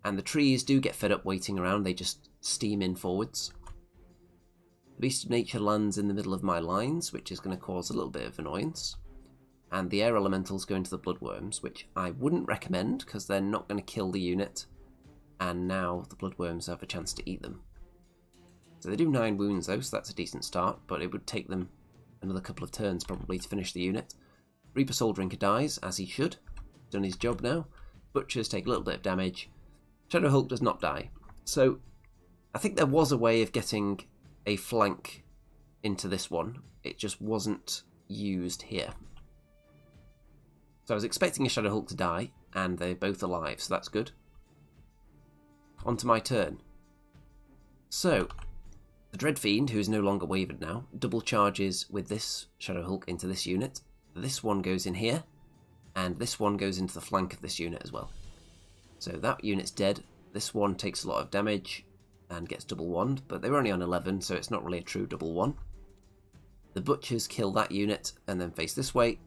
And the trees do get fed up waiting around, they just steam in forwards. The Beast of Nature lands in the middle of my lines, which is going to cause a little bit of annoyance. And the Air Elementals go into the Bloodworms, which I wouldn't recommend, because they're not going to kill the unit. And now the Bloodworms have a chance to eat them. So they do 9 wounds though, so that's a decent start, but it would take them another couple of turns probably to finish the unit. Reaper Soul Drinker dies, as he should. Done his job now. Butchers take a little bit of damage. Shadow Hulk does not die. So I think there was a way of getting a flank into this one. It just wasn't used here. So I was expecting a Shadow Hulk to die, and they're both alive, so that's good. On to my turn. So the Dread Fiend, who is no longer wavered now, double charges with this Shadow Hulk into this unit. This one goes in here, and this one goes into the flank of this unit as well. So that unit's dead. This one takes a lot of damage and gets double wand, but they were only on 11, so it's not really a true double one. The Butchers kill that unit and then face this way.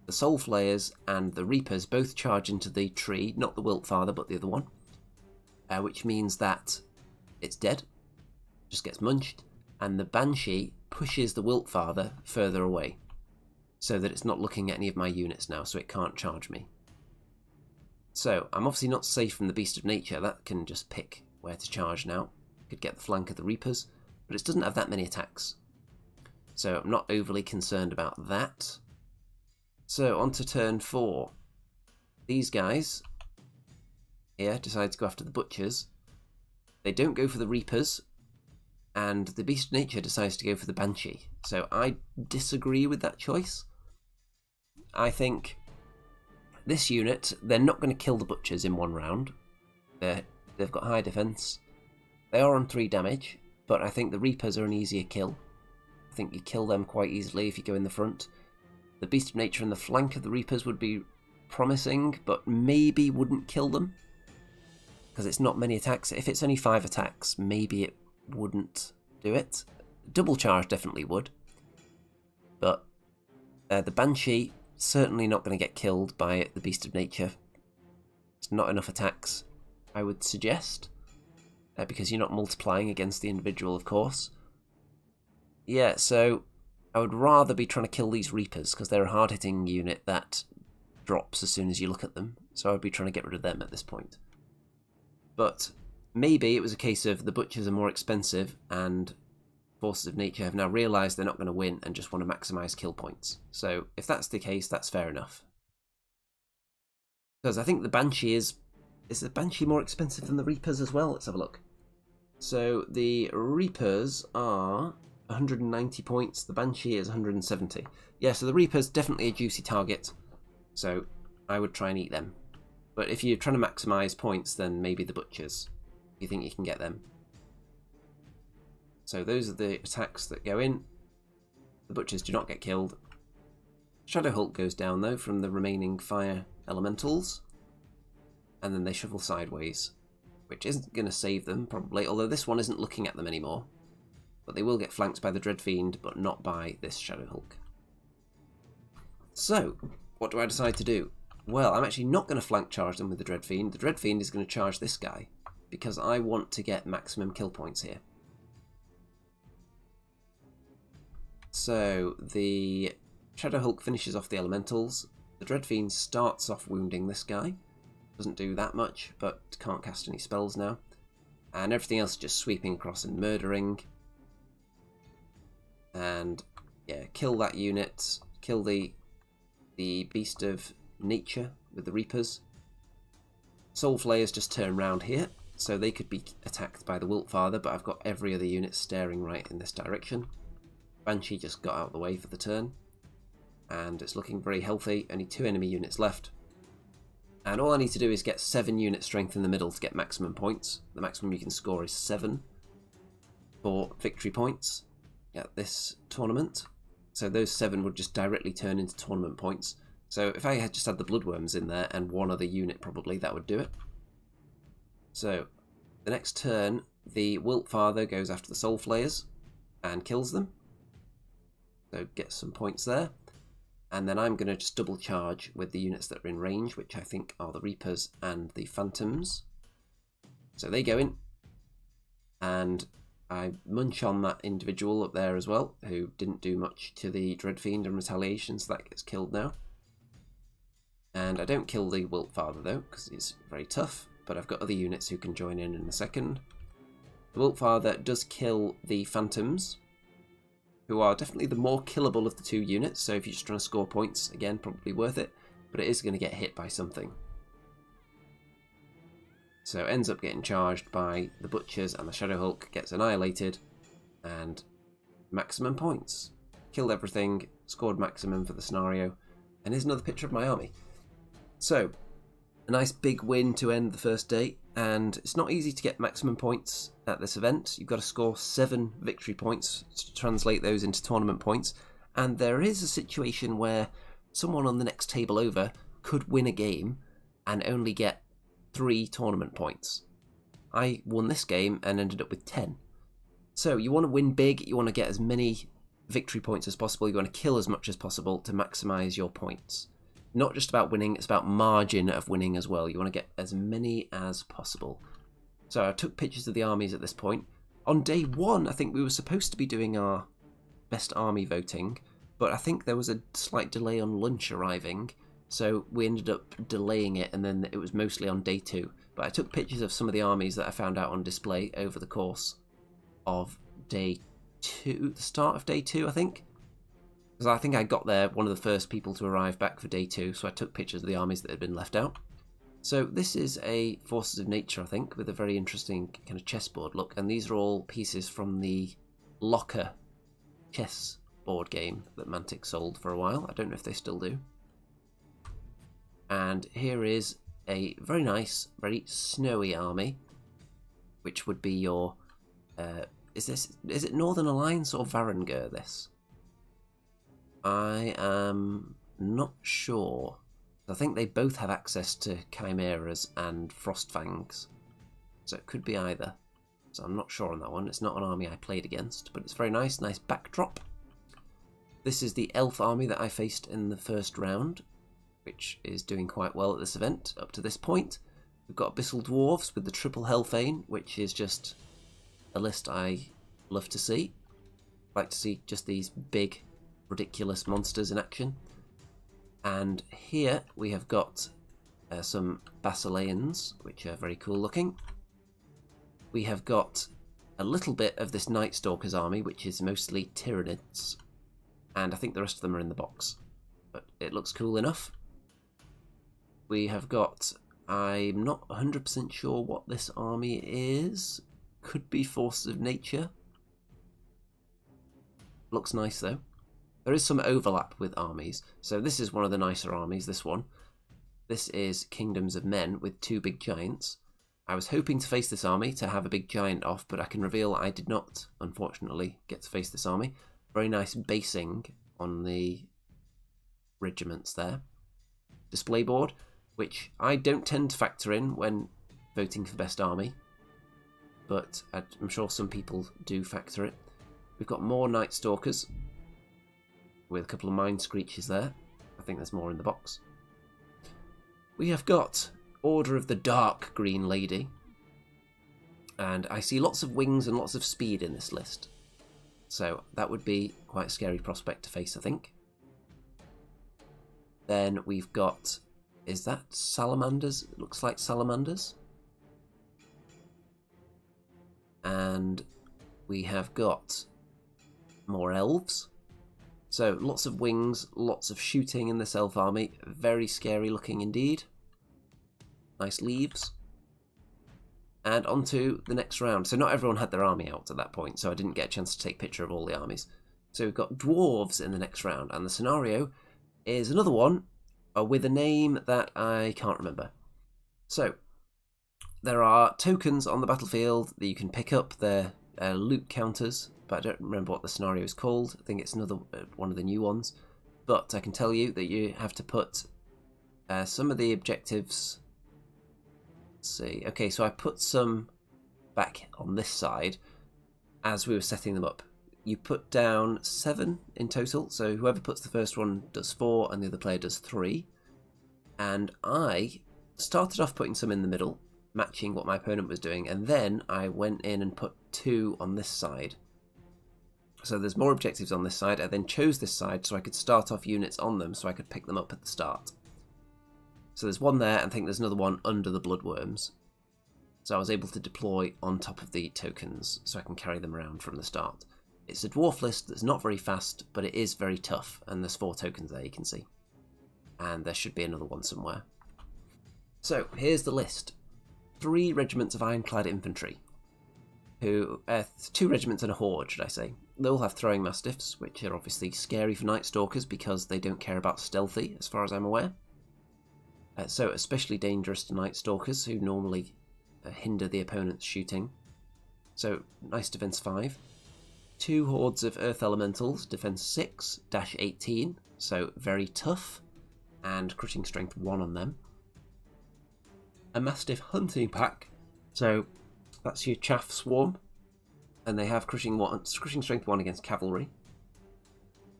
The Soul Flayers and the Reapers both charge into the tree, not the Wiltfather, but the other one, which means that it's dead. Just gets munched, and the Banshee pushes the Wiltfather further away so that it's not looking at any of my units now, so it can't charge me. So I'm obviously not safe from the Beast of Nature. That can just pick where to charge now. Could get the flank of the Reapers, but it doesn't have that many attacks, so I'm not overly concerned about that. So on to turn 4. These guys here decide to go after the butchers. They don't go for the reapers, and the beast of nature decides to go for the banshee. So I disagree with that choice. I think this unit, they're not going to kill the butchers in one round. They've got high defense. They are on 3 damage, but I think the reapers are an easier kill. I think you kill them quite easily if you go in the front. The beast of nature in the flank of the reapers would be promising, but maybe wouldn't kill them, because it's not many attacks. If it's only 5 attacks, maybe it wouldn't do it. Double charge definitely would, but the banshee certainly not going to get killed by the beast of nature. It's not enough attacks, I would suggest, because you're not multiplying against the individual, of course. Yeah, so I would rather be trying to kill these reapers, because they're a hard-hitting unit that drops as soon as you look at them, so I would be trying to get rid of them at this point. But maybe it was a case of the butchers are more expensive and forces of nature have now realised they're not going to win and just want to maximise kill points. So if that's the case, that's fair enough. Because I think the banshee is the banshee more expensive than the reapers as well? Let's have a look. So the reapers are 190 points, the banshee is 170. Yeah, so the reaper's definitely a juicy target, so I would try and eat them. But if you're trying to maximise points, then maybe the butchers, if you think you can get them. So those are the attacks that go in. The butchers do not get killed. Shadow Hulk goes down though from the remaining fire elementals, and then they shovel sideways, which isn't going to save them probably, although this one isn't looking at them anymore. But they will get flanked by the Dread Fiend, but not by this Shadow Hulk. So, what do I decide to do? Well, I'm actually not going to flank charge them with the Dread Fiend. The Dread Fiend is going to charge this guy, because I want to get maximum kill points here. So, the Shadow Hulk finishes off the elementals. The Dread Fiend starts off wounding this guy. Doesn't do that much, but can't cast any spells now. And everything else is just sweeping across and murdering. And yeah, kill that unit, kill the beast of nature with the reapers. Soul Flayers just turn round here, so they could be attacked by the Wiltfather, but I've got every other unit staring right in this direction. Banshee just got out of the way for the turn, and it's looking very healthy. Only 2 enemy units left, and all I need to do is get 7 unit strength in the middle to get maximum points. The maximum you can score is 7 for victory points at this tournament, so those 7 would just directly turn into tournament points. So if I had just had the Bloodworms in there and 1 other unit, probably that would do it. So the next turn, the Wiltfather goes after the Soul Flayers and kills them, so get some points there. And then I'm going to just double charge with the units that are in range, which I think are the Reapers and the Phantoms. So they go in, and I munch on that individual up there as well, who didn't do much to the Dread Fiend in retaliation, so that gets killed now. And I don't kill the Wiltfather though, because he's very tough, but I've got other units who can join in a second. The Wiltfather does kill the Phantoms, who are definitely the more killable of the 2 units, so if you're just trying to score points, again, probably worth it, but it is going to get hit by something. So it ends up getting charged by the Butchers, and the Shadow Hulk gets annihilated, and maximum points. Killed everything, scored maximum for the scenario, and here's another picture of my army. So, a nice big win to end the first day, and it's not easy to get maximum points at this event. You've got to score 7 victory points to translate those into tournament points, and there is a situation where someone on the next table over could win a game and only get 3 tournament points. I won this game and ended up with 10. So you want to win big, you want to get as many victory points as possible, you want to kill as much as possible to maximise your points. Not just about winning, it's about margin of winning as well. You want to get as many as possible. So I took pictures of the armies at this point. On day 1, I think we were supposed to be doing our best army voting, but I think there was a slight delay on lunch arriving, so we ended up delaying it, and then it was mostly on day 2. But I took pictures of some of the armies that I found out on display over the course of day 2, the start of day 2, I think. Because I think I got there one of the first people to arrive back for day 2, so I took pictures of the armies that had been left out. So this is a Forces of Nature, I think, with a very interesting kind of chessboard look, and these are all pieces from the Locker chess board game that Mantic sold for a while. I don't know if they still do. And here is a very nice, very snowy army, which would be your... is it Northern Alliance or Varangur, this? I am not sure. I think they both have access to Chimeras and Frostfangs, so it could be either. So I'm not sure on that one. It's not an army I played against, but it's very nice backdrop. This is the elf army that I faced in the first round, which is doing quite well at this event up to this point. We've got Abyssal Dwarves with the triple Hellfane, which is just a list I love to see. I like to see just these big, ridiculous monsters in action. And here we have got some Basileans, which are very cool looking. We have got a little bit of this Night Stalker's army, which is mostly Tyranids. And I think the rest of them are in the box. But it looks cool enough. We have got... I'm not 100% sure what this army is. Could be Forces of Nature. Looks nice though. There is some overlap with armies. So this is one of the nicer armies, this one. This is Kingdoms of Men with 2 big giants. I was hoping to face this army to have a big giant off, but I can reveal I did not, unfortunately, get to face this army. Very nice basing on the regiments there. Display board, which I don't tend to factor in when voting for best army, but I'm sure some people do factor it. We've got more Night Stalkers with a couple of Mind Screeches there. I think there's more in the box. We have got Order of the Dark Green Lady, and I see lots of wings and lots of speed in this list, so that would be quite a scary prospect to face, I think. Then we've got, is that Salamanders? It looks like Salamanders. And we have got more elves. So lots of wings, lots of shooting in this elf army. Very scary looking indeed. Nice leaves. And on to the next round. So not everyone had their army out at that point, so I didn't get a chance to take a picture of all the armies. So we've got dwarves in the next round, and the scenario is another one with a name that I can't remember. So there are tokens on the battlefield that you can pick up. They're loot counters, but I don't remember what the scenario is called. I think it's another one of the new ones. But I can tell you that you have to put some of the objectives. Let's see. Okay, so I put some back on this side as we were setting them up. You put down 7 in total, so whoever puts the first one does 4 and the other player does 3. And I started off putting some in the middle, matching what my opponent was doing, and then I went in and put 2 on this side. So there's more objectives on this side. I then chose this side so I could start off units on them so I could pick them up at the start. So there's one there, and I think there's another one under the bloodworms. So I was able to deploy on top of the tokens so I can carry them around from the start. It's a dwarf list that's not very fast, but it is very tough, and there's 4 tokens there you can see. And there should be another one somewhere. So here's the list. 3 regiments of ironclad infantry. 2 regiments and a horde, should I say. They all have throwing mastiffs, which are obviously scary for Night Stalkers because they don't care about stealthy, as far as I'm aware. So especially dangerous to Night Stalkers, who normally hinder the opponent's shooting. So nice defense 5. 2 hordes of Earth Elementals, defense 6-18, so very tough, and crushing strength 1 on them. A Mastiff Hunting Pack, so that's your Chaff Swarm, and they have crushing strength 1 against cavalry.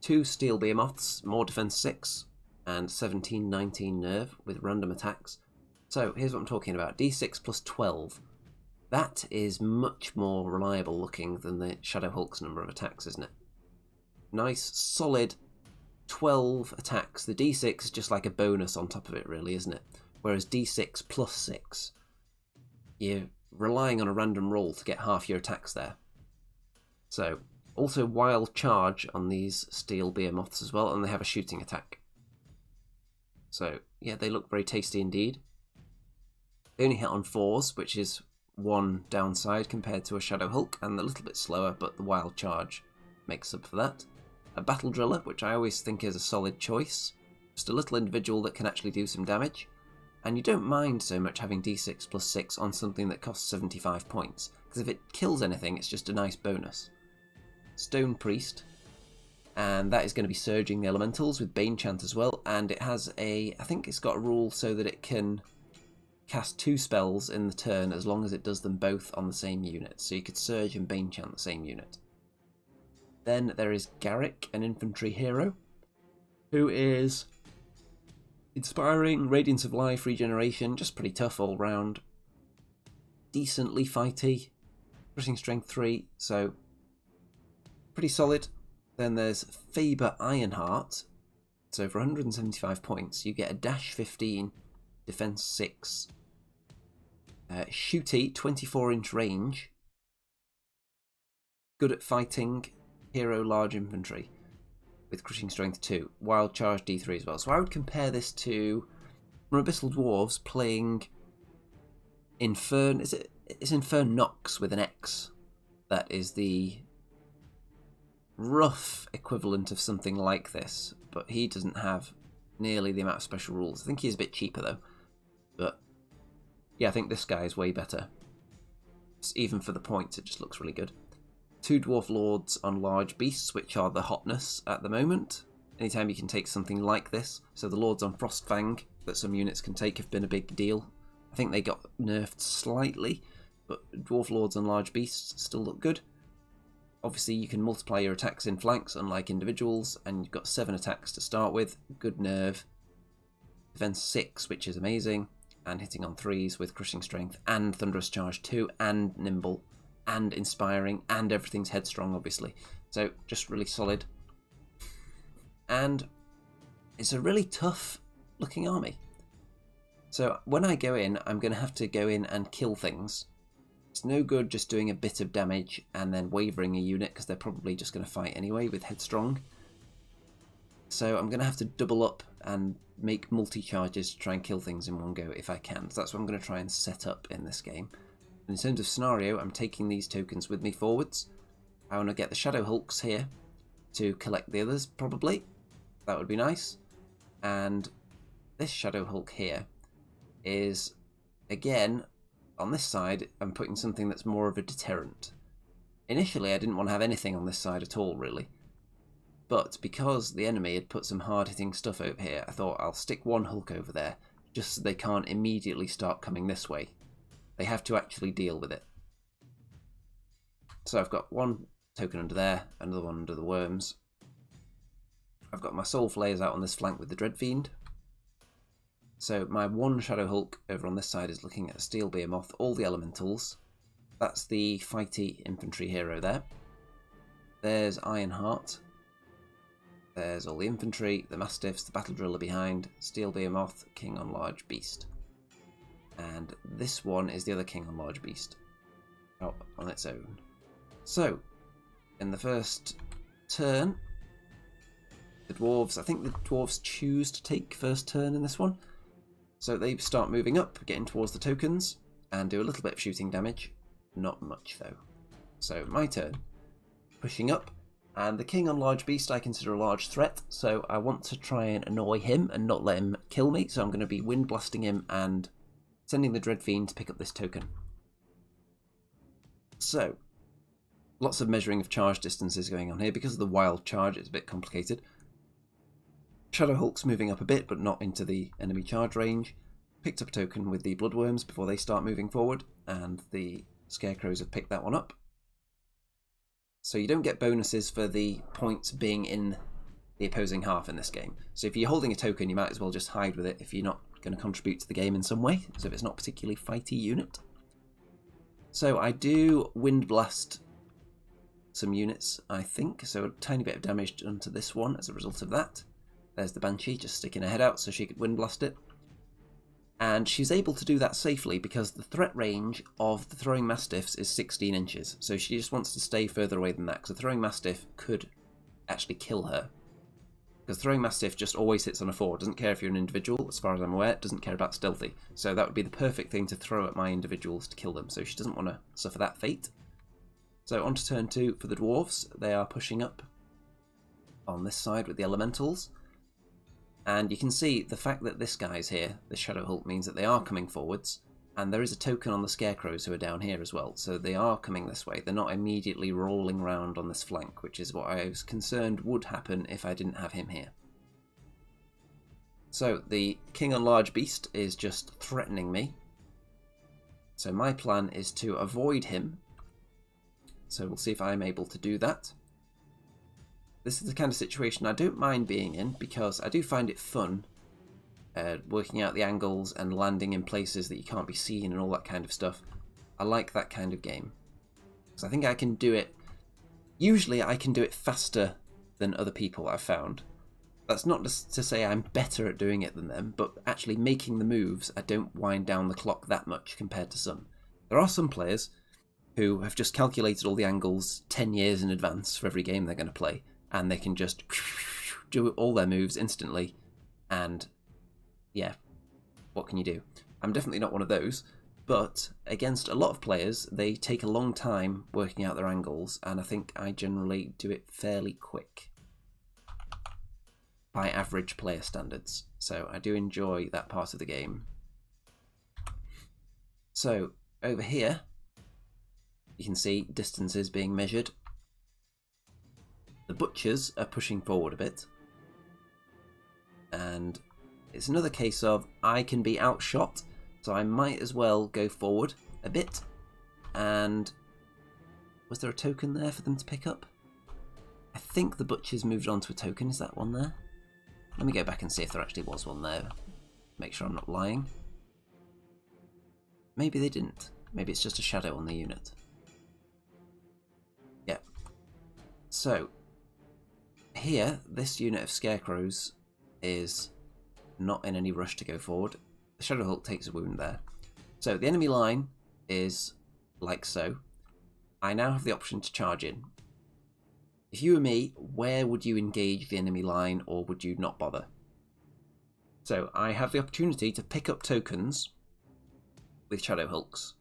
2 Steel Behemoths, more defense 6, and 17-19 nerve with random attacks. So here's what I'm talking about, D6 plus 12. That is much more reliable looking than the Shadow Hulk's number of attacks, isn't it? Nice, solid 12 attacks. The D6 is just like a bonus on top of it, really, isn't it? Whereas D6 plus 6, you're relying on a random roll to get half your attacks there. So, Also wild charge on these steel behemoths as well, and they have a shooting attack. So yeah, they look very tasty indeed. They only hit on 4s, which is one downside compared to a Shadow Hulk, and they're a little bit slower, but the wild charge makes up for that. A Battle Driller, which I always think is a solid choice. Just a little individual that can actually do some damage. And you don't mind so much having d6 plus 6 on something that costs 75 points, because if it kills anything, it's just a nice bonus. Stone Priest, and that is going to be surging the elementals with Bane Chant as well, and it has I think it's got a rule so that it can cast 2 spells in the turn as long as it does them both on the same unit, so you could Surge and Bane Chant the same unit. Then there is Garrick, an infantry hero, who is inspiring, Radiance of Life, regeneration, just pretty tough all round. Decently fighty, crushing strength 3, so pretty solid. Then there's Faber Ironheart, so for 175 points you get a dash 15, defense 6, shooty 24-inch range, good at fighting, hero large infantry with crushing strength 2, wild charge d3 as well. So I would compare this to Abyssal Dwarves playing Infern. It's Infern Nox with an X. That is the rough equivalent of something like this, but he doesn't have nearly the amount of special rules. I think he's a bit cheaper though, but yeah, I think this guy is way better. Even for the points, it just looks really good. 2 Dwarf Lords on large beasts, which are the hotness at the moment. Anytime you can take something like this. So the Lords on Frostfang that some units can take have been a big deal. I think they got nerfed slightly, but Dwarf Lords on large beasts still look good. Obviously you can multiply your attacks in flanks unlike individuals, and you've got 7 attacks to start with. Good nerve. Defense 6, which is amazing, and hitting on 3s with crushing strength and thunderous charge 2 and nimble and inspiring, and everything's headstrong obviously, so just really solid. And it's a really tough looking army, so when I go in, I'm going to have to go in and kill things. It's no good just doing a bit of damage and then wavering a unit, because they're probably just going to fight anyway with headstrong. So I'm going to have to double up and make multi-charges to try and kill things in one go if I can. So that's what I'm going to try and set up in this game. In terms of scenario, I'm taking these tokens with me forwards. I want to get the Shadow Hulks here to collect the others, probably. That would be nice. And this Shadow Hulk here is, again, on this side, I'm putting something that's more of a deterrent. Initially, I didn't want to have anything on this side at all, really. But because the enemy had put some hard-hitting stuff over here, I thought I'll stick 1 Hulk over there, just so they can't immediately start coming this way. They have to actually deal with it. So I've got 1 token under there, another one under the worms. I've got my Soul Flayers out on this flank with the Dreadfiend. So my 1 Shadow Hulk over on this side is looking at a Steel Behemoth, all the elementals. That's the fighty infantry hero there. There's Ironheart. There's all the infantry, the Mastiffs, the Battle Driller behind, Steel Behemoth, King on Large Beast. And this one is the other King on Large Beast, out on its own. So, in the first turn, the Dwarves, I think the Dwarves choose to take first turn in this one. So they start moving up, getting towards the tokens, and do a little bit of shooting damage. Not much though. So my turn. Pushing up, and the King on Large Beast I consider a large threat, so I want to try and annoy him and not let him kill me, so I'm going to be wind blasting him and sending the Dreadfiend to pick up this token. So, lots of measuring of charge distances going on here. Because of the wild charge, it's a bit complicated. Shadow Hulk's moving up a bit, but not into the enemy charge range. Picked up a token with the Bloodworms before they start moving forward, and the Scarecrows have picked that one up. So you don't get bonuses for the points being in the opposing half in this game. So if you're holding a token, you might as well just hide with it if you're not going to contribute to the game in some way, so if it's not a particularly fighty unit. So I do Wind Blast some units, I think, so a tiny bit of damage done to this one as a result of that. There's the Banshee just sticking her head out so she could Wind Blast it. And she's able to do that safely because the threat range of the throwing mastiffs is 16 inches. So she just wants to stay further away than that, because a throwing mastiff could actually kill her. Because throwing mastiff just always hits on a 4. Doesn't care if you're an individual, as far as I'm aware. Doesn't care about stealthy. So that would be the perfect thing to throw at my individuals to kill them. So she doesn't want to suffer that fate. So on to turn 2 for the dwarves. They are pushing up on this side with the elementals. And you can see the fact that this guy's here, the Shadow Hulk, means that they are coming forwards. And there is a token on the scarecrows who are down here as well. So they are coming this way. They're not immediately rolling round on this flank, which is what I was concerned would happen if I didn't have him here. So the King on Large Beast is just threatening me. So my plan is to avoid him. So we'll see if I'm able to do that. This is the kind of situation I don't mind being in, because I do find it fun working out the angles and landing in places that you can't be seen and all that kind of stuff. I like that kind of game. So I think I can do it. Usually I can do it faster than other people, I've found. That's not to say I'm better at doing it than them, but actually making the moves, I don't wind down the clock that much compared to some. There are some players who have just calculated all the angles 10 years in advance for every game they're going to play, and they can just do all their moves instantly, and yeah, what can you do? I'm definitely not one of those, but against a lot of players, they take a long time working out their angles, and I think I generally do it fairly quick by average player standards. So I do enjoy that part of the game. So over here, you can see distances being measured. The butchers are pushing forward a bit, and it's another case of I can be outshot, so I might as well go forward a bit. And was there a token there for them to pick up? I think the butchers moved on to a token. Is that one there? Let me go back and see if there actually was one there. Make sure I'm not lying. Maybe they didn't. Maybe it's just a shadow on the unit. Yeah. So here, this unit of scarecrows is not in any rush to go forward. The Shadow Hulk takes a wound there. So the enemy line is like so. I now have the option to charge in. If you were me, where would you engage the enemy line, or would you not bother? So I have the opportunity to pick up tokens with Shadow Hulks.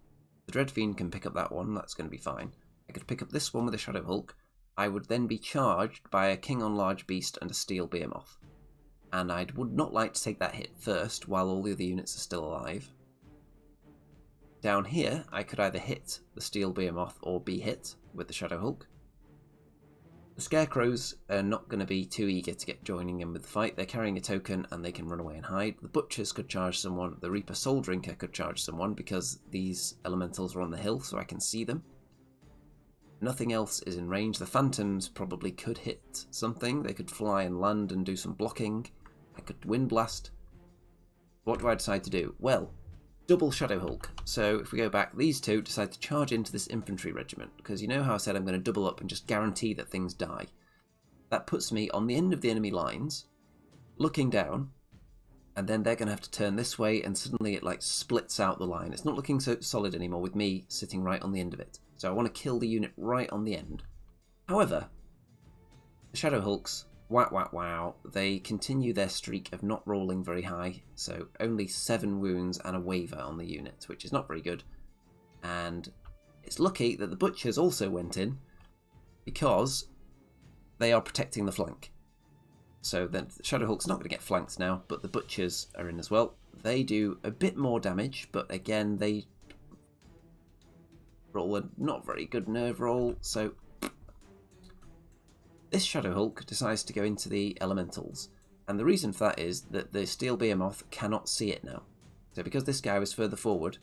The Dread Fiend can pick up that one, that's going to be fine. I could pick up this one with a Shadow Hulk. I would then be charged by a King on Large Beast and a Steel Behemoth. And I would not like to take that hit first while all the other units are still alive. Down here, I could either hit the Steel Behemoth or be hit with the Shadow Hulk. The Scarecrows are not going to be too eager to get joining in with the fight. They're carrying a token and they can run away and hide. The Butchers could charge someone. The Reaper Soul Drinker could charge someone because these elementals are on the hill so I can see them. Nothing else is in range. The Phantoms probably could hit something. They could fly and land and do some blocking. I could Wind Blast. What do I decide to do? Well, double Shadow Hulk. So if we go back, these two decide to charge into this infantry regiment, because you know how I said I'm going to double up and just guarantee that things die. That puts me on the end of the enemy lines, looking down, and then they're going to have to turn this way, and suddenly it like splits out the line. It's not looking so solid anymore with me sitting right on the end of it. So I want to kill the unit right on the end. However, the Shadow Hulks, wow, they continue their streak of not rolling very high, so only 7 wounds and a waver on the unit, which is not very good. And it's lucky that the Butchers also went in, because they are protecting the flank. So then the Shadow Hulk's not going to get flanked now, but the Butchers are in as well. They do a bit more damage, but again, they roll a not very good nerve roll, so this Shadow Hulk decides to go into the elementals, and the reason for that is that the Steel Behemoth cannot see it now. So because this guy was further forward,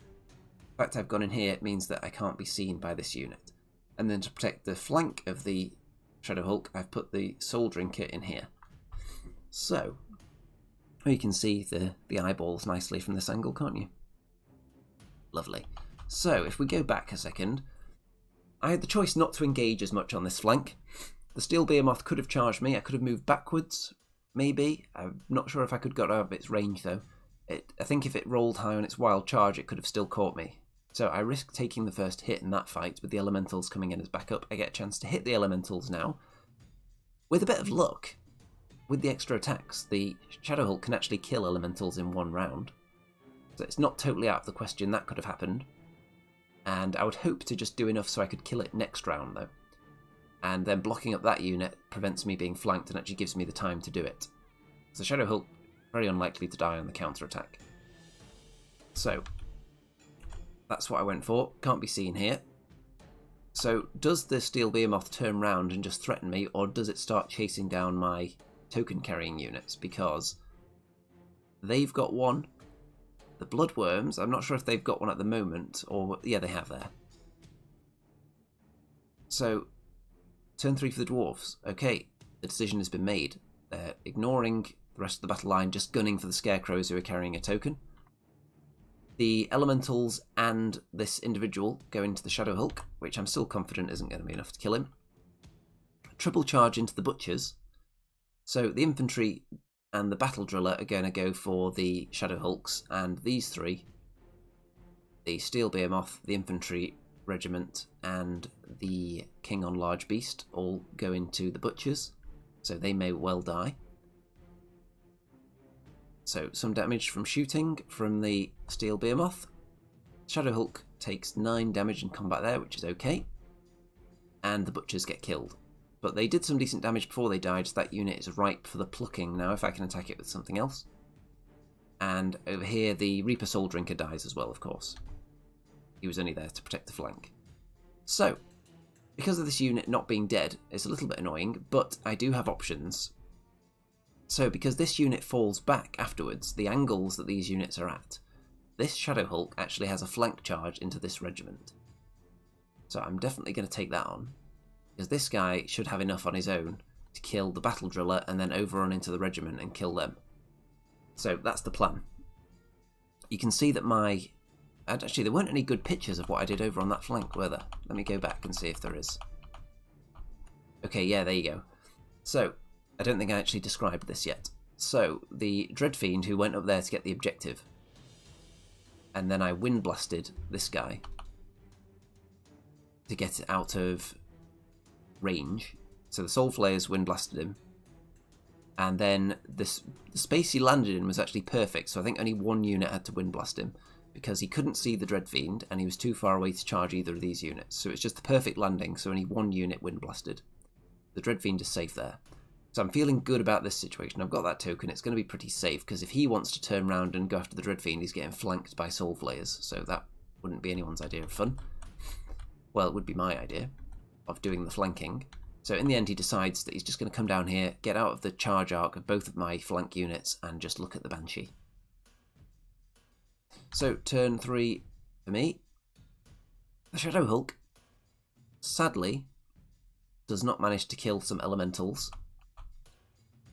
the fact I've gone in here means that I can't be seen by this unit. And then to protect the flank of the Shadow Hulk, I've put the Soul Drinker in here. So, you can see the eyeballs nicely from this angle, can't you? Lovely. So, if we go back a second, I had the choice not to engage as much on this flank. The Steel Behemoth could have charged me. I could have moved backwards, maybe. I'm not sure if I could got out of its range, though. I think if it rolled high on its wild charge, it could have still caught me. So I risk taking the first hit in that fight with the elementals coming in as backup. I get a chance to hit the elementals now. With a bit of luck, with the extra attacks, the Shadow Hulk can actually kill elementals in one round. So it's not totally out of the question that could have happened. And I would hope to just do enough so I could kill it next round, though. And then blocking up that unit prevents me being flanked and actually gives me the time to do it. So Shadow Hulk, very unlikely to die on the counter-attack. So, that's what I went for. Can't be seen here. So, does the Steel Behemoth turn round and just threaten me, or does it start chasing down my token-carrying units? Because they've got one. The Bloodworms, I'm not sure if they've got one at the moment, or... yeah, they have there. So, turn 3 for the Dwarves. Okay, the decision has been made. They're ignoring the rest of the battle line, just gunning for the Scarecrows who are carrying a token. The Elementals and this individual go into the Shadow Hulk, which I'm still confident isn't going to be enough to kill him. Triple charge into the Butchers. So the Infantry and the Battle Driller are going to go for the Shadow Hulks, and these three, the Steel Behemoth, the Infantry Regiment, and the King on Large Beast, all go into the Butchers, so they may well die. So some damage from shooting from the Steel Behemoth. Shadow Hulk takes 9 damage in combat there, which is okay. And the Butchers get killed. But they did some decent damage before they died, so that unit is ripe for the plucking now if I can attack it with something else. And over here the Reaper Soul Drinker dies as well, of course. He was only there to protect the flank. So, because of this unit not being dead, it's a little bit annoying, but I do have options. So, because this unit falls back afterwards, the angles that these units are at, this Shadow Hulk actually has a flank charge into this regiment. So I'm definitely going to take that on, because this guy should have enough on his own to kill the Battle Driller and then overrun into the regiment and kill them. So that's the plan. You can see that actually, there weren't any good pictures of what I did over on that flank, were there? Let me go back and see if there is. Okay, yeah, there you go. So, I don't think I actually described this yet. So, the Dreadfiend who went up there to get the objective, and then I wind blasted this guy to get it out of range. So the Soul Flayers wind blasted him, and then the space he landed in was actually perfect, so I think only one unit had to wind blast him, because he couldn't see the Dreadfiend, and he was too far away to charge either of these units. So it's just the perfect landing, so only one unit wind blasted. The Dreadfiend is safe there. So I'm feeling good about this situation. I've got that token, it's going to be pretty safe, because if he wants to turn around and go after the Dreadfiend, he's getting flanked by Soul Flayers, so that wouldn't be anyone's idea of fun. Well, it would be my idea of doing the flanking. So in the end, he decides that he's just going to come down here, get out of the charge arc of both of my flank units, and just look at the Banshee. So, turn 3 for me. The Shadow Hulk, sadly, does not manage to kill some elementals.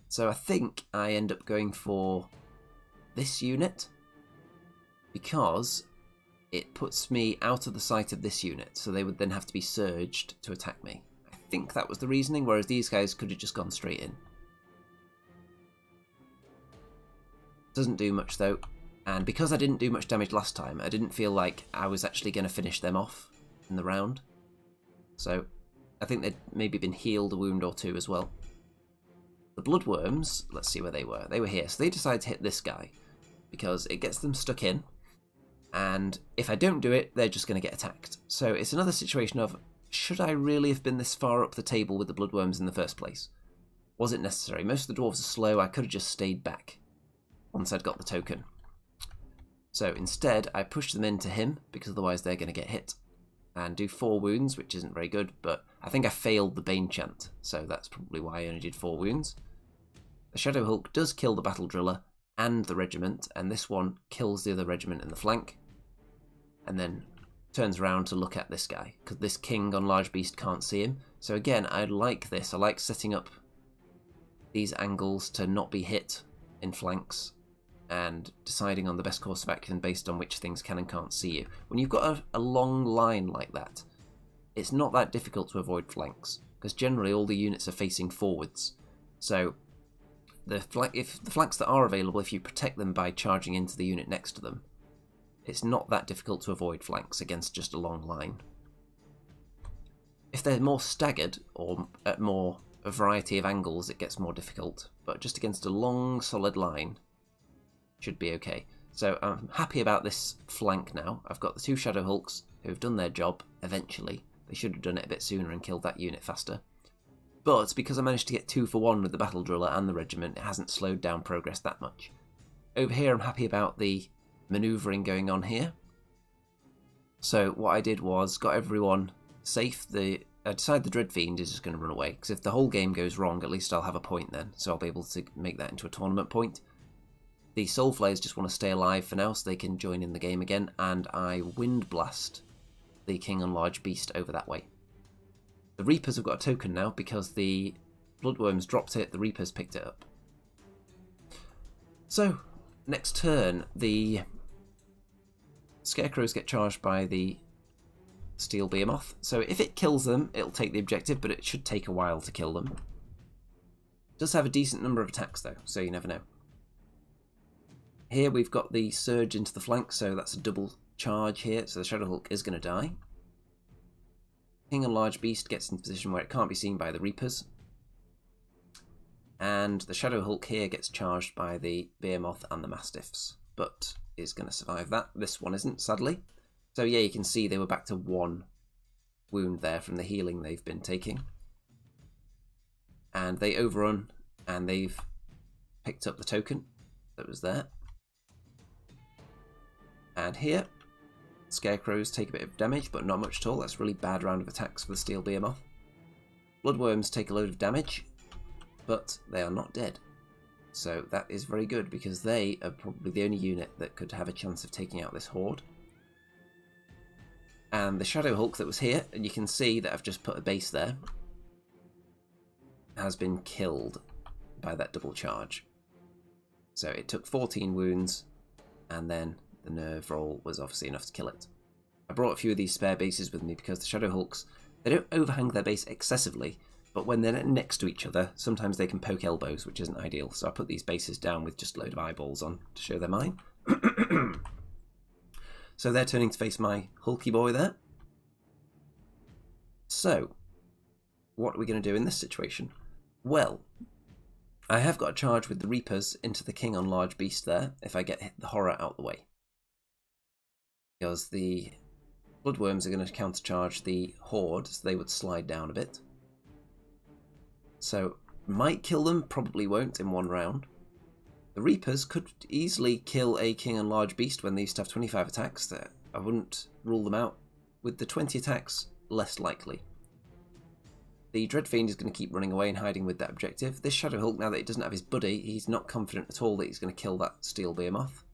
So I think I end up going for this unit, because it puts me out of the sight of this unit, so they would then have to be surged to attack me. I think that was the reasoning, whereas these guys could have just gone straight in. Doesn't do much though, and because I didn't do much damage last time, I didn't feel like I was actually going to finish them off in the round. So I think they'd maybe been healed a wound or two as well. The Bloodworms, let's see where they were. They were here, so they decided to hit this guy, because it gets them stuck in, and if I don't do it, they're just going to get attacked. So it's another situation of, should I really have been this far up the table with the Bloodworms in the first place? Was it necessary? Most of the dwarves are slow, I could have just stayed back once I'd got the token. So instead, I pushed them into him, because otherwise they're going to get hit, and do 4 wounds, which isn't very good, but I think I failed the Bane Chant, so that's probably why I only did 4 wounds. The Shadow Hulk does kill the Battle Driller and the regiment, and this one kills the other regiment in the flank, and then turns around to look at this guy, because this King on Large Beast can't see him. So again, I like this. I like setting up these angles to not be hit in flanks, and deciding on the best course of action based on which things can and can't see you. When you've got a long line like that, it's not that difficult to avoid flanks, because generally all the units are facing forwards. So if the flanks that are available, if you protect them by charging into the unit next to them, it's not that difficult to avoid flanks against just a long line. If they're more staggered or at a variety of angles, it gets more difficult. But just against a long, solid line, should be okay. So I'm happy about this flank now. I've got the 2 Shadow Hulks who have done their job eventually. They should have done it a bit sooner and killed that unit faster. But because I managed to get 2 for 1 with the Battle Driller and the regiment, it hasn't slowed down progress that much. Over here I'm happy about the manoeuvring going on here. So what I did was got everyone safe. I decided the Dreadfiend is just going to run away, because if the whole game goes wrong, at least I'll have a point then, so I'll be able to make that into a tournament point. The Soul Flayers just want to stay alive for now so they can join in the game again, and I Wind Blast the King and Large Beast over that way. The Reapers have got a token now because the Bloodworms dropped it, the Reapers picked it up. So, next turn, the Scarecrows get charged by the Steel Behemoth. So if it kills them, it'll take the objective, but it should take a while to kill them. It does have a decent number of attacks though, so you never know. Here we've got the Surge into the flank, so that's a double charge here, so the Shadow Hulk is going to die. King and Large Beast gets into a position where it can't be seen by the Reapers. And the Shadow Hulk here gets charged by the Behemoth and the Mastiffs, but is going to survive that. This one isn't, sadly. So yeah, you can see they were back to 1 wound there from the healing they've been taking. And they overrun, and they've picked up the token that was there. And here, Scarecrows take a bit of damage, but not much at all. That's a really bad round of attacks for the Steel Behemoth. Bloodworms take a load of damage, but they are not dead. So that is very good, because they are probably the only unit that could have a chance of taking out this horde. And the Shadow Hulk that was here, and you can see that I've just put a base there, has been killed by that double charge. So it took 14 wounds, and then the nerve roll was obviously enough to kill it. I brought a few of these spare bases with me because the Shadow Hulks, they don't overhang their base excessively, but when they're next to each other, sometimes they can poke elbows, which isn't ideal. So I put these bases down with just a load of eyeballs on to show they're mine. So they're turning to face my hulky boy there. So, what are we going to do in this situation? Well, I have got a charge with the Reapers into the King on Large Beast there, if I get the Horror out the way. Because the Bloodworms are going to countercharge the Horde, so they would slide down a bit. So, might kill them, probably won't in 1 round. The Reapers could easily kill a King and Large Beast when they used to have 25 attacks. I wouldn't rule them out. With the 20 attacks, less likely. The Dreadfiend is going to keep running away and hiding with that objective. This Shadow Hulk, now that he doesn't have his buddy, he's not confident at all that he's going to kill that Steel Behemoth.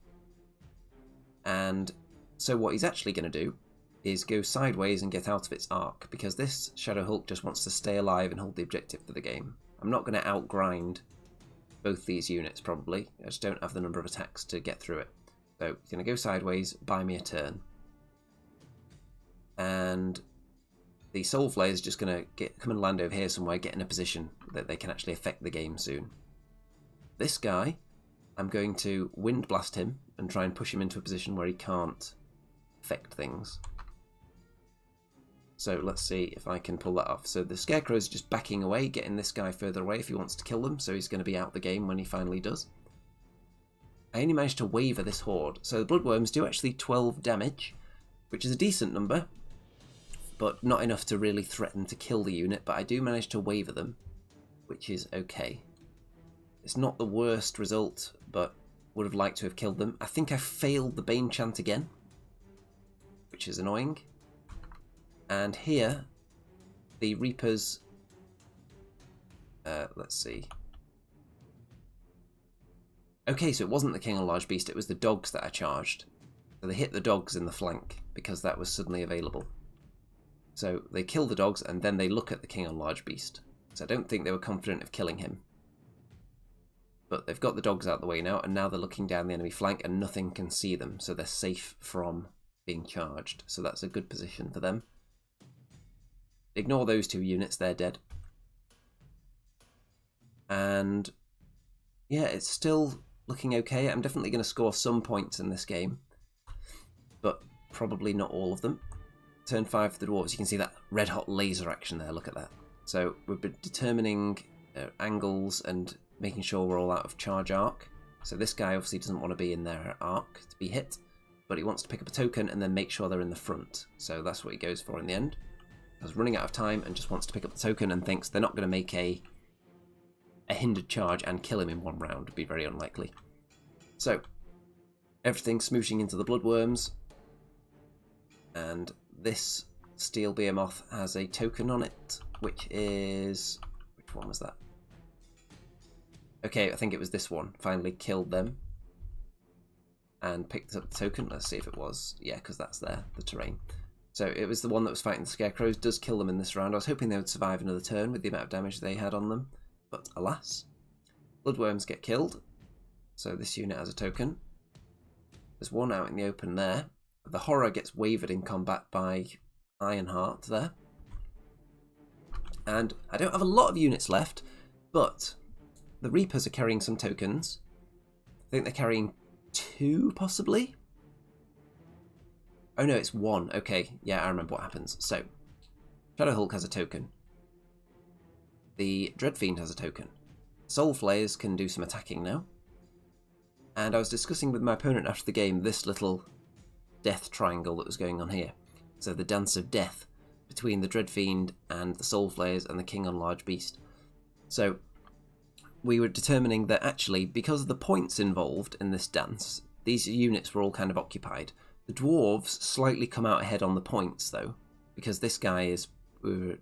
And so what he's actually going to do is go sideways and get out of its arc, because this Shadow Hulk just wants to stay alive and hold the objective for the game. I'm not going to outgrind both these units, probably. I just don't have the number of attacks to get through it. So he's going to go sideways, buy me a turn. And the Soul Flayer is just going to come and land over here somewhere, get in a position that they can actually affect the game soon. This guy, I'm going to Wind Blast him and try and push him into a position where he can't affect things. So let's see if I can pull that off. So the Scarecrow is just backing away, getting this guy further away if he wants to kill them, so he's going to be out the game when he finally does. I only managed to waver this horde. So the Bloodworms do actually 12 damage, which is a decent number, but not enough to really threaten to kill the unit, but I do manage to waver them, which is okay. It's not the worst result, but would have liked to have killed them. I think I failed the Bane Chant again, which is annoying. And here, the Reapers, let's see. Okay, so it wasn't the King on Large Beast, it was the dogs that I charged. So they hit the dogs in the flank, because that was suddenly available. So they kill the dogs, and then they look at the King on Large Beast. So I don't think they were confident of killing him. But they've got the dogs out the way now, and now they're looking down the enemy flank, and nothing can see them, so they're safe from being charged. So that's a good position for them. Ignore those 2 units, they're dead. And yeah, it's still looking okay. I'm definitely going to score some points in this game, but probably not all of them. Turn 5 for the dwarves. You can see that red hot laser action there. Look at that. So we've been determining angles and making sure we're all out of charge arc. So this guy obviously doesn't want to be in their arc to be hit, but he wants to pick up a token and then make sure they're in the front. So that's what he goes for in the end. He's running out of time and just wants to pick up the token and thinks they're not going to make a hindered charge and kill him in one round. Would be very unlikely. So everything smooshing into the bloodworms, and this steel behemoth has a token on it, which is... which one was that? Okay, I think it was this one. Finally killed them and picked up the token. Let's see if it was. Yeah, because that's there, the terrain. So it was the one that was fighting the scarecrows. Does kill them in this round. I was hoping they would survive another turn with the amount of damage they had on them, but alas. Bloodworms get killed. So this unit has a token. There's one out in the open there. The horror gets wavered in combat by Ironheart there. And I don't have a lot of units left, but the Reapers are carrying some tokens. I think they're carrying 2, possibly? Oh no, it's 1. Okay, yeah, I remember what happens. So, Shadow Hulk has a token. The Dreadfiend has a token. Soul Flayers can do some attacking now. And I was discussing with my opponent after the game this little death triangle that was going on here. So the dance of death between the Dreadfiend and the Soul Flayers and the King on Large Beast. So we were determining that actually, because of the points involved in this dance, these units were all kind of occupied. The dwarves slightly come out ahead on the points though, because this guy is, we were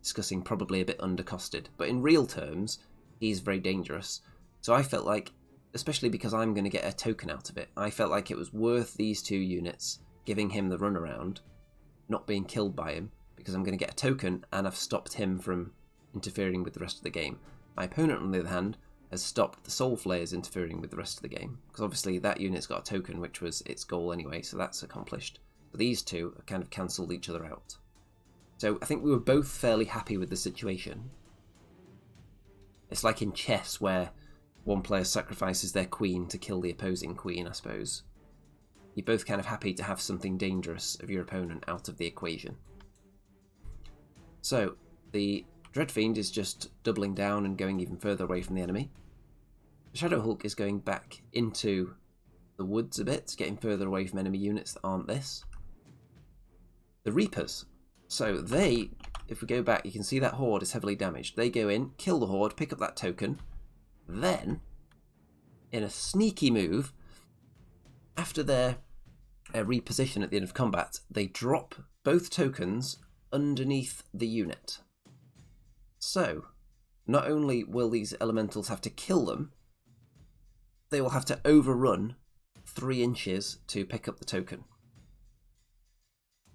discussing, probably a bit undercosted. But in real terms, he's very dangerous. So I felt like, especially because I'm going to get a token out of it, I felt like it was worth these 2 units giving him the runaround, not being killed by him, because I'm going to get a token and I've stopped him from interfering with the rest of the game. My opponent, on the other hand, has stopped the Soul Flayers interfering with the rest of the game, because obviously that unit's got a token, which was its goal anyway, so that's accomplished. But these 2 have kind of cancelled each other out. So I think we were both fairly happy with the situation. It's like in chess where one player sacrifices their queen to kill the opposing queen, I suppose. You're both kind of happy to have something dangerous of your opponent out of the equation. So, the Dreadfiend is just doubling down and going even further away from the enemy. The Shadow Hulk is going back into the woods a bit, getting further away from enemy units that aren't this. The Reapers. So they, if we go back, you can see that horde is heavily damaged. They go in, kill the horde, pick up that token. Then, in a sneaky move, after their reposition at the end of combat, they drop both tokens underneath the unit. So, not only will these elementals have to kill them, they will have to overrun 3 inches to pick up the token.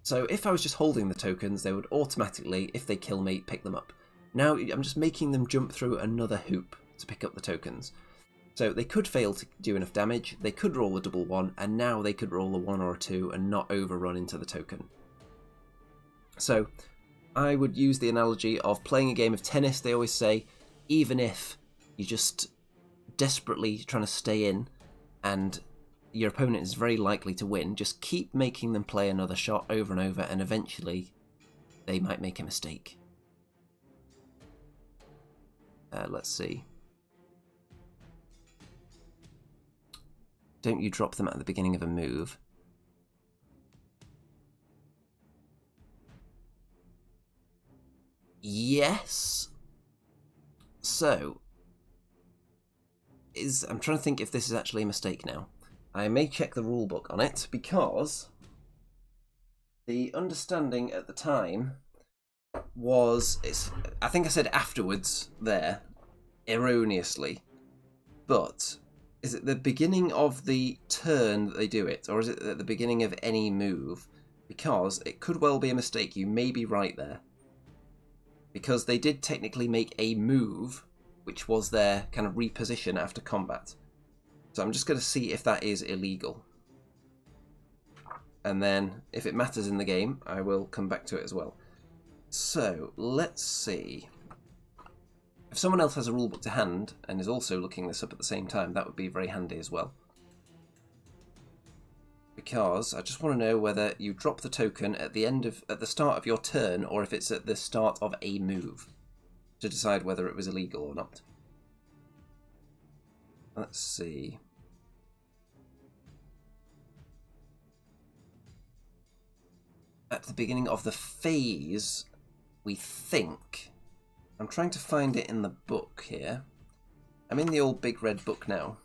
So if I was just holding the tokens, they would automatically, if they kill me, pick them up. Now I'm just making them jump through another hoop to pick up the tokens. So they could fail to do enough damage, they could roll a double 1, and now they could roll a 1 or a 2 and not overrun into the token. So I would use the analogy of playing a game of tennis. They always say, even if you're just desperately trying to stay in and your opponent is very likely to win, just keep making them play another shot over and over, and eventually they might make a mistake. Let's see. Don't you drop them at the beginning of a move. Yes. So, I'm trying to think if this is actually a mistake now. I may check the rulebook on it, because the understanding at the time was, I think I said afterwards there, erroneously, but is it the beginning of the turn that they do it, or is it at the beginning of any move? Because it could well be a mistake, you may be right there. Because they did technically make a move, which was their kind of reposition after combat. So I'm just going to see if that is illegal. And then, if it matters in the game, I will come back to it as well. So, let's see. If someone else has a rulebook to hand and is also looking this up at the same time, that would be very handy as well. Because I just want to know whether you drop the token at the start of your turn, or if it's at the start of a move, to decide whether it was illegal or not. Let's see. At the beginning of the phase, we think. I'm trying to find it in the book here. I'm in the old big red book now.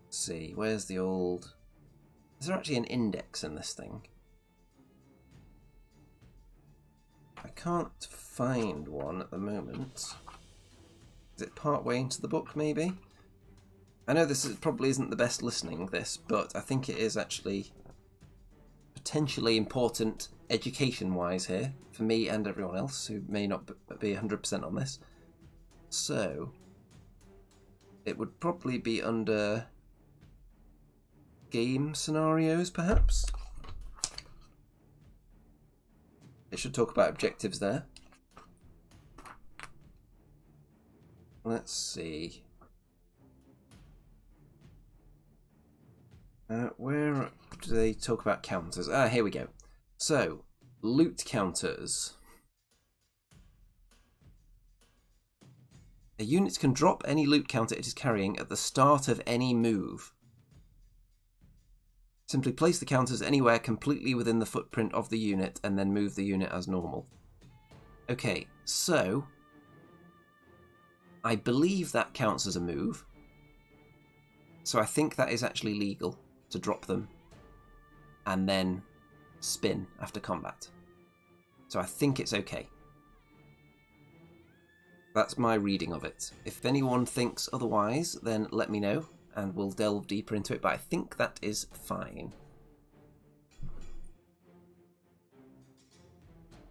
Let's see, where's the old... Is there actually an index in this thing? I can't find one at the moment. Is it part way into the book, maybe? I know probably isn't the best listening, this, but I think it is actually potentially important education-wise here, for me and everyone else who may not be 100% on this. So, it would probably be under game scenarios, perhaps? It should talk about objectives there. Let's see. Where do they talk about counters? Ah, here we go. So, loot counters. A unit can drop any loot counter it is carrying at the start of any move. Simply place the counters anywhere completely within the footprint of the unit and then move the unit as normal. Okay, so I believe that counts as a move. So I think that is actually legal to drop them and then spin after combat. So I think it's okay. That's my reading of it. If anyone thinks otherwise, then let me know and we'll delve deeper into it, but I think that is fine.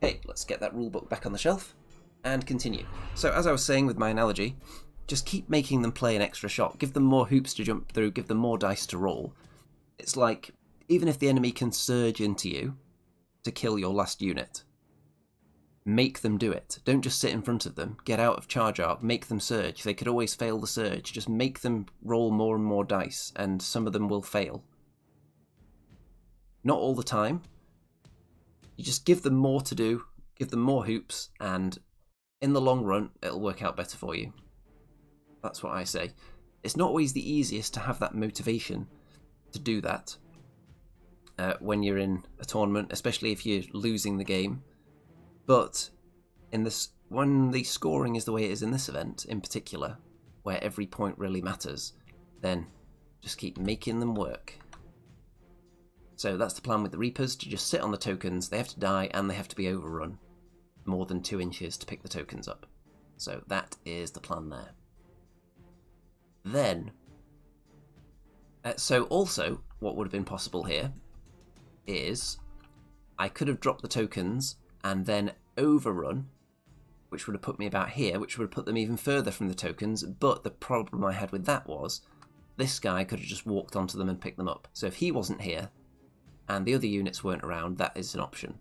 Okay, let's get that rulebook back on the shelf and continue. So as I was saying with my analogy, just keep making them play an extra shot. Give them more hoops to jump through, give them more dice to roll. It's like, even if the enemy can surge into you to kill your last unit, make them do it. Don't just sit in front of them. Get out of charge arc, make them surge. They could always fail the surge. Just make them roll more and more dice, and some of them will fail. Not all the time. You just give them more to do, give them more hoops, and in the long run, it'll work out better for you. That's what I say. It's not always the easiest to have that motivation to do that when you're in a tournament, especially if you're losing the game. But in this, when the scoring is the way it is in this event in particular, where every point really matters, then just keep making them work. So that's the plan with the Reapers, to just sit on the tokens. They have to die and they have to be overrun more than 2 inches to pick the tokens up. So that is the plan there. Then, so also what would have been possible here is I could have dropped the tokens and then overrun, which would have put me about here, which would have put them even further from the tokens, but the problem I had with that was this guy could have just walked onto them and picked them up. So if he wasn't here and the other units weren't around, that is an option.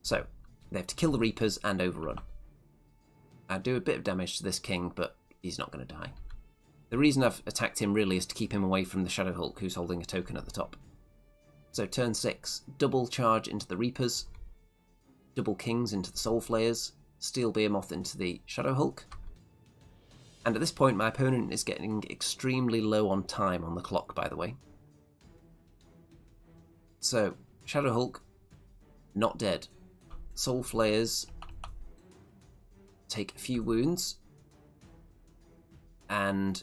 So they have to kill the Reapers and overrun. I do a bit of damage to this king, but he's not going to die. The reason I've attacked him really is to keep him away from the Shadow Hulk, who's holding a token at the top. So turn 6, double charge into the Reapers, double Kings into the Soul Flayers, Steel Behemoth into the Shadow Hulk. And at this point my opponent is getting extremely low on time on the clock, by the way. So, Shadow Hulk, not dead. Soul Flayers take a few wounds, and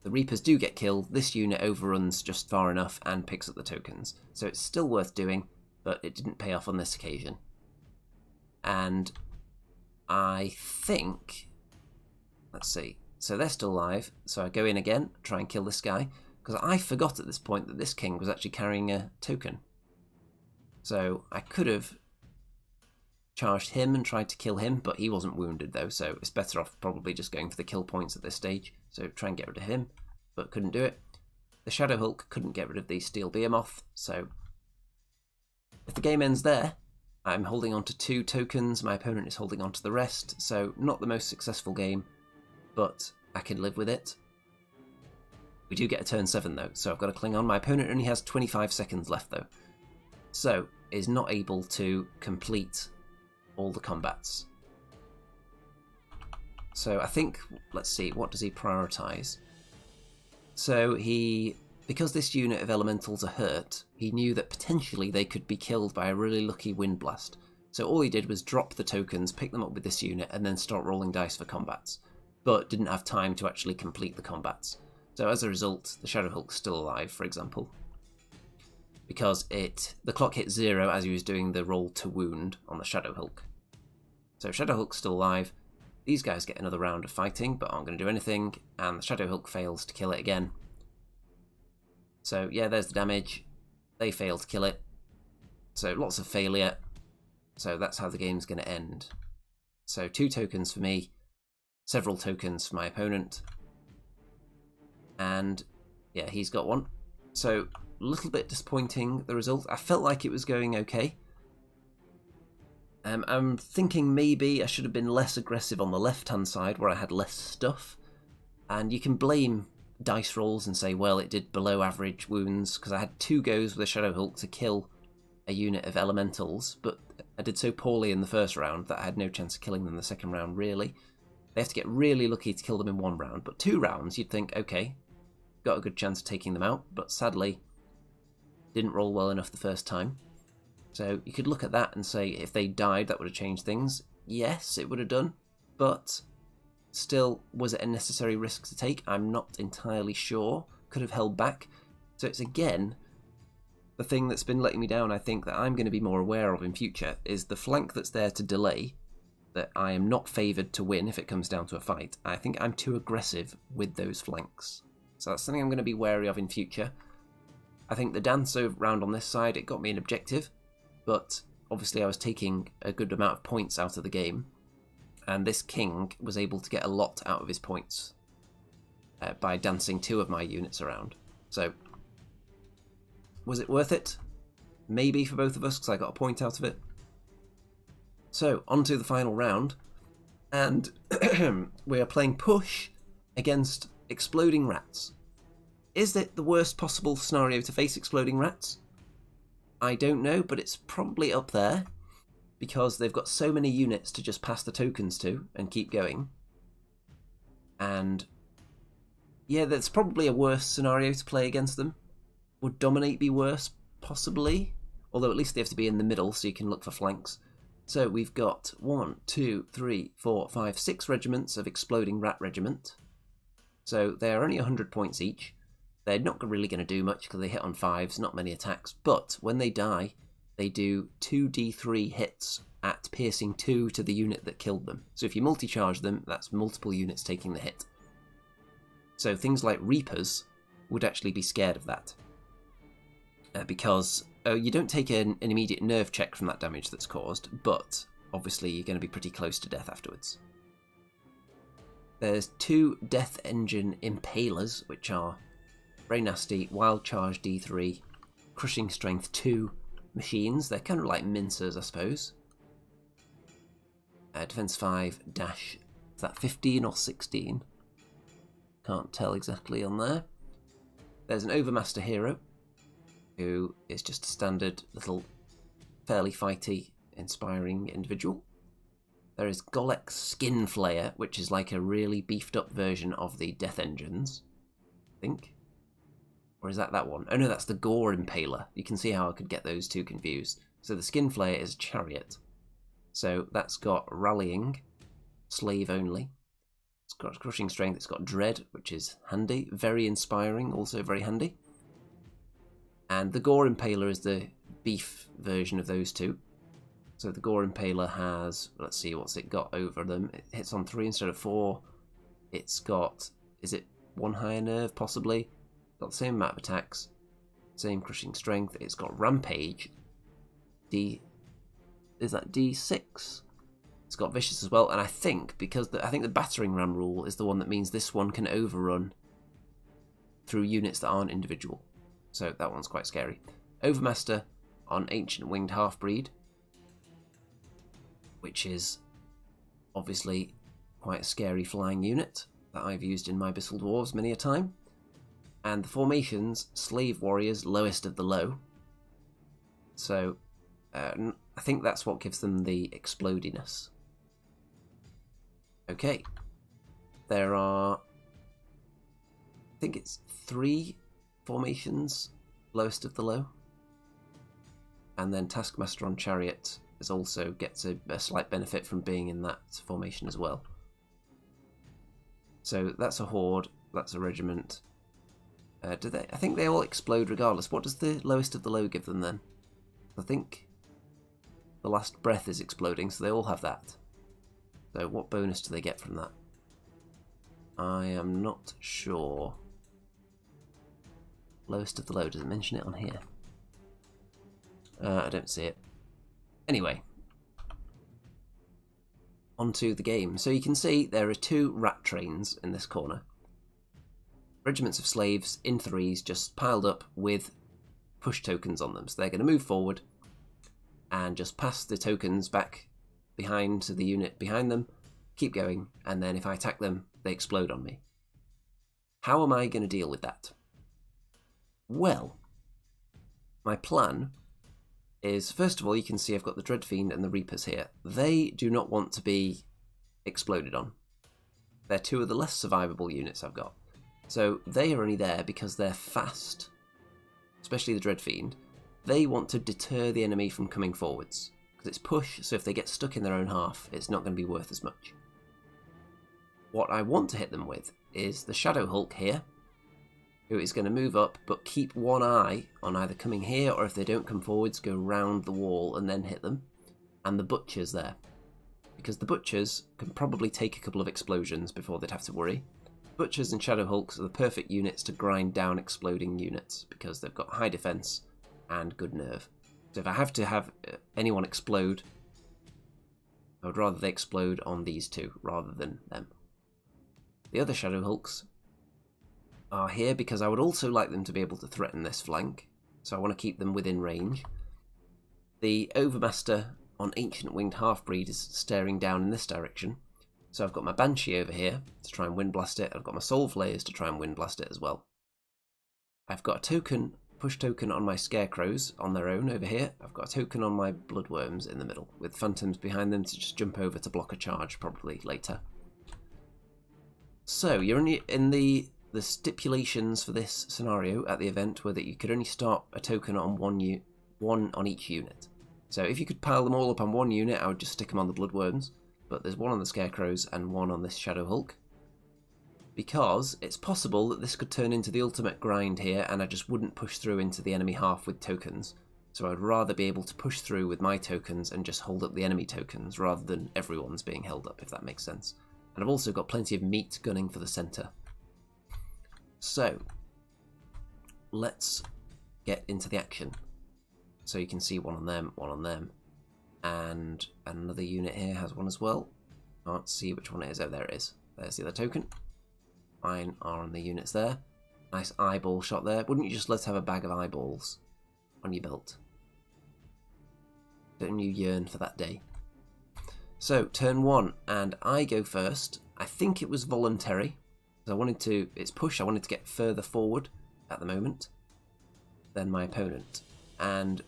the Reapers do get killed. This unit overruns just far enough and picks up the tokens. So it's still worth doing, but it didn't pay off on this occasion. And I think, let's see, so they're still alive. So I go in again, try and kill this guy, because I forgot at this point that this king was actually carrying a token. So I could have charged him and tried to kill him, but he wasn't wounded though, so it's better off probably just going for the kill points at this stage. So try and get rid of him, but couldn't do it. The Shadow Hulk couldn't get rid of the Steel Behemoth, so if the game ends there, I'm holding on to 2 tokens, my opponent is holding on to the rest, so not the most successful game, but I can live with it. We do get a turn 7 though, so I've got to cling on. My opponent only has 25 seconds left though, so is not able to complete all the combats. So I think, let's see, what does he prioritise? So because this unit of elementals are hurt, he knew that potentially they could be killed by a really lucky wind blast. So all he did was drop the tokens, pick them up with this unit, and then start rolling dice for combats. But didn't have time to actually complete the combats. So as a result, the Shadow Hulk's still alive, for example. Because the clock hit 0 as he was doing the roll to wound on the Shadow Hulk. So Shadow Hulk's still alive. These guys get another round of fighting, but aren't going to do anything, and the Shadow Hulk fails to kill it again. So yeah, there's the damage. They fail to kill it. So lots of failure. So that's how the game's going to end. So 2 tokens for me, several tokens for my opponent. And yeah, he's got 1. So a little bit disappointing, the result. I felt like it was going okay. I'm thinking maybe I should have been less aggressive on the left-hand side where I had less stuff. And you can blame dice rolls and say, well, it did below average wounds, because I had 2 goes with a Shadow Hulk to kill a unit of elementals, but I did so poorly in the first round that I had no chance of killing them the second round, really. They have to get really lucky to kill them in 1 round, but 2 rounds you'd think, okay, got a good chance of taking them out, but sadly didn't roll well enough the first time. So you could look at that and say if they died that would have changed things. Yes, it would have done, but still, was it a necessary risk to take? I'm not entirely sure. Could have held back. So it's again, the thing that's been letting me down, I think, that I'm going to be more aware of in future, is the flank that's there to delay, that I am not favoured to win if it comes down to a fight. I think I'm too aggressive with those flanks. So that's something I'm going to be wary of in future. I think the dance round on this side, it got me an objective, but obviously I was taking a good amount of points out of the game, and this king was able to get a lot out of his points by dancing 2 of my units around. So, was it worth it? Maybe for both of us, because I got a point out of it. So, on to the final round, and we are playing push against exploding rats. Is it the worst possible scenario to face exploding rats? I don't know, but it's probably up there, because they've got so many units to just pass the tokens to and keep going. And yeah, that's probably a worse scenario to play against them. Would Dominate be worse? Possibly. Although at least they have to be in the middle so you can look for flanks. So we've got 1, 2, 3, 4, 5, 6 regiments of Exploding Rat Regiment. So they are only 100 points each. They're not really going to do much because they hit on 5s, not many attacks. But when they die, they do 2d3 hits at piercing 2 to the unit that killed them. So if you multi-charge them, that's multiple units taking the hit. So things like Reapers would actually be scared of that. Because you don't take an immediate nerve check from that damage that's caused, but obviously you're going to be pretty close to death afterwards. There's 2 Death Engine Impalers, which are very nasty, Wild Charge D3, Crushing Strength 2 machines. They're kind of like mincers, I suppose. Defense 5 dash, is that 15 or 16? Can't tell exactly on there. There's an Overmaster hero, who is just a standard little, fairly fighty, inspiring individual. There is Golek's Skin Flayer, which is like a really beefed up version of the Death Engines, I think. Or is that one? Oh no, that's the Gore Impaler. You can see how I could get those 2 confused. So the Skin Flayer is a chariot. So that's got Rallying, Slave Only. It's got Crushing Strength, it's got Dread, which is handy. Very inspiring, also very handy. And the Gore Impaler is the beef version of those 2. So the Gore Impaler has, let's see, what's it got over them? It hits on 3 instead of 4. It's got, is it 1 higher nerve, possibly? Got the same amount of attacks, same Crushing Strength. It's got Rampage. Is that D6? It's got Vicious as well, and I think, because I think the Battering Ram rule is the one that means this one can overrun through units that aren't individual. So that one's quite scary. Overmaster on Ancient Winged Half-Breed. which is obviously quite a scary flying unit that I've used in my Abyssal Dwarves many a time. And the formations, Slave Warriors, lowest of the low. So I think that's what gives them the explodiness. Okay. There are, I think it's 3 formations, lowest of the low. And then Taskmaster on Chariot is also gets a slight benefit from being in that formation as well. So that's a horde, that's a regiment. Do they? I think they all explode regardless. What does the lowest of the low give them then? I think the last breath is exploding, so they all have that. So what bonus do they get from that? I am not sure. Lowest of the low, does it mention it on here? I don't see it. Anyway, onto the game. So you can see there are 2 rat trains in this corner. Regiments of slaves in 3s just piled up with push tokens on them. So they're going to move forward and just pass the tokens back behind to the unit behind them, keep going, and then if I attack them, they explode on me. How am I going to deal with that? Well, my plan is, first of all, you can see I've got the Dreadfiend and the Reapers here. They do not want to be exploded on. They're 2 of the less survivable units I've got. So they are only there because they're fast, especially the Dreadfiend. They want to deter the enemy from coming forwards, because it's push, so if they get stuck in their own half, it's not going to be worth as much. What I want to hit them with is the Shadow Hulk here, who is going to move up, but keep one eye on either coming here, or if they don't come forwards, go round the wall and then hit them, and the Butchers there. Because the Butchers can probably take a couple of explosions before they'd have to worry. Butchers and Shadow Hulks are the perfect units to grind down exploding units, because they've got high defense and good nerve. So if I have to have anyone explode, I would rather they explode on these 2 rather than them. The other Shadow Hulks are here because I would also like them to be able to threaten this flank, so I want to keep them within range. The Overmaster on Ancient Winged Half-Breed is staring down in this direction, so I've got my Banshee over here to try and Wind Blast it. I've got my Soul Flayers to try and Wind Blast it as well. I've got a token, push token on my Scarecrows on their own over here. I've got a token on my Bloodworms in the middle, with Phantoms behind them to just jump over to block a charge probably later. So you're only in the stipulations for this scenario at the event were that you could only start a token on one on each unit. So if you could pile them all up on one unit, I would just stick them on the Bloodworms. But there's 1 on the Scarecrows and 1 on this Shadow Hulk. Because it's possible that this could turn into the ultimate grind here, and I just wouldn't push through into the enemy half with tokens. So I'd rather be able to push through with my tokens and just hold up the enemy tokens, rather than everyone's being held up, if that makes sense. And I've also got plenty of meat gunning for the centre. So, let's get into the action. So you can see 1 on them, 1 on them. And another unit here has 1 as well. Can't see which one it is. Oh, there it is. There's the other token. Mine are on the units there. Nice eyeball shot there. Wouldn't you just love to have a bag of eyeballs on your belt? Don't you yearn for that day? So, turn 1, and I go first. I think it was voluntary. I wanted to, it's push, I wanted to get further forward at the moment than my opponent. And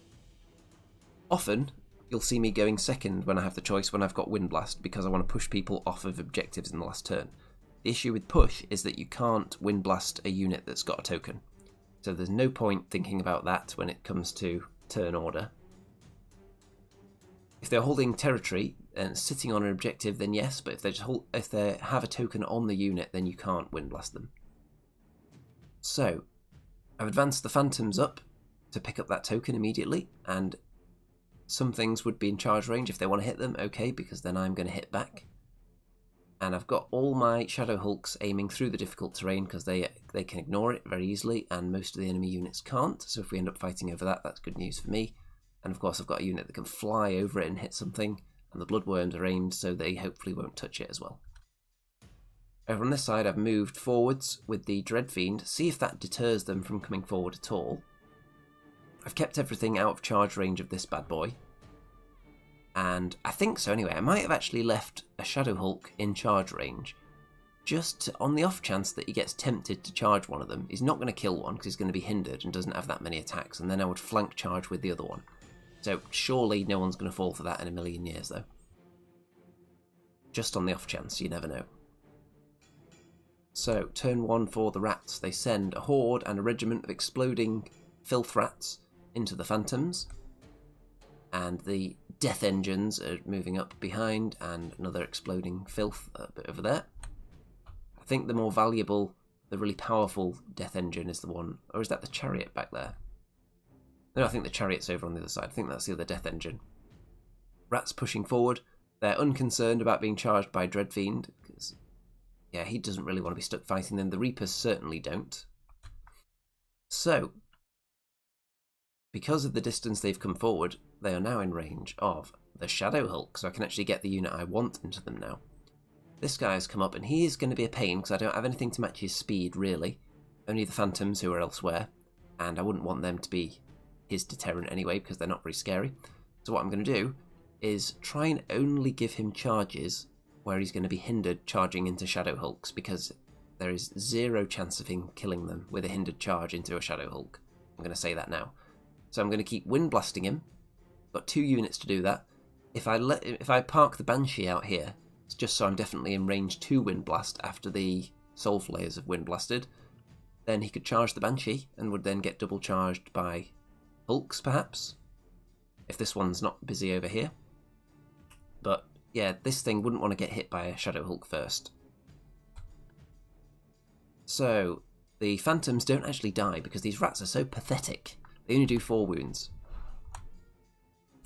often, you'll see me going second when I have the choice when I've got Wind Blast, because I want to push people off of objectives in the last turn. The issue with push is that you can't Wind Blast a unit that's got a token. So there's no point thinking about that when it comes to turn order. If they're holding territory and sitting on an objective, then yes, but if they have a token on the unit, then you can't Wind Blast them. So, I've advanced the Phantoms up to pick up that token immediately, and some things would be in charge range if they want to hit them, okay, because then I'm going to hit back. And I've got all my Shadow Hulks aiming through the difficult terrain because they can ignore it very easily, and most of the enemy units can't, so if we end up fighting over that, that's good news for me. And of course I've got a unit that can fly over it and hit something, and the Bloodworms are aimed so they hopefully won't touch it as well. Over on this side I've moved forwards with the Dreadfiend, see if that deters them from coming forward at all. I've kept everything out of charge range of this bad boy. And I think so anyway. I might have actually left a Shadow Hulk in charge range, just on the off chance that he gets tempted to charge one of them. He's not going to kill one because he's going to be hindered and doesn't have that many attacks, and then I would flank charge with the other one. So surely no one's going to fall for that in a million years, though. Just on the off chance, you never know. So, turn 1 for the rats. They send a horde and a regiment of exploding filth rats into the phantoms. And the death engines are moving up behind, and another exploding filth a bit over there. I think the more valuable, the really powerful death engine is the one, or is that the chariot back there? No, I think the chariot's over on the other side. I think that's the other death engine. Rats pushing forward. They're unconcerned about being charged by Dreadfiend, because, yeah, he doesn't really want to be stuck fighting them. The Reapers certainly don't. So, because of the distance they've come forward, they are now in range of the Shadow Hulk, so I can actually get the unit I want into them now. This guy has come up, and he is going to be a pain, because I don't have anything to match his speed, really. Only the Phantoms, who are elsewhere, and I wouldn't want them to be his deterrent anyway, because they're not very scary. So what I'm going to do is try and only give him charges where he's going to be hindered charging into Shadow Hulks, because there is zero chance of him killing them with a hindered charge into a Shadow Hulk. I'm going to say that now. So I'm going to keep wind blasting him. Got 2 units to do that. If I park the Banshee out here, it's just so I'm definitely in range 2 wind blast after the Soul Flayers have wind blasted, then he could charge the Banshee and would then get double charged by Hulks, perhaps, if this one's not busy over here. But yeah, this thing wouldn't want to get hit by a Shadow Hulk first. So the Phantoms don't actually die because these rats are so pathetic. They only do 4 wounds.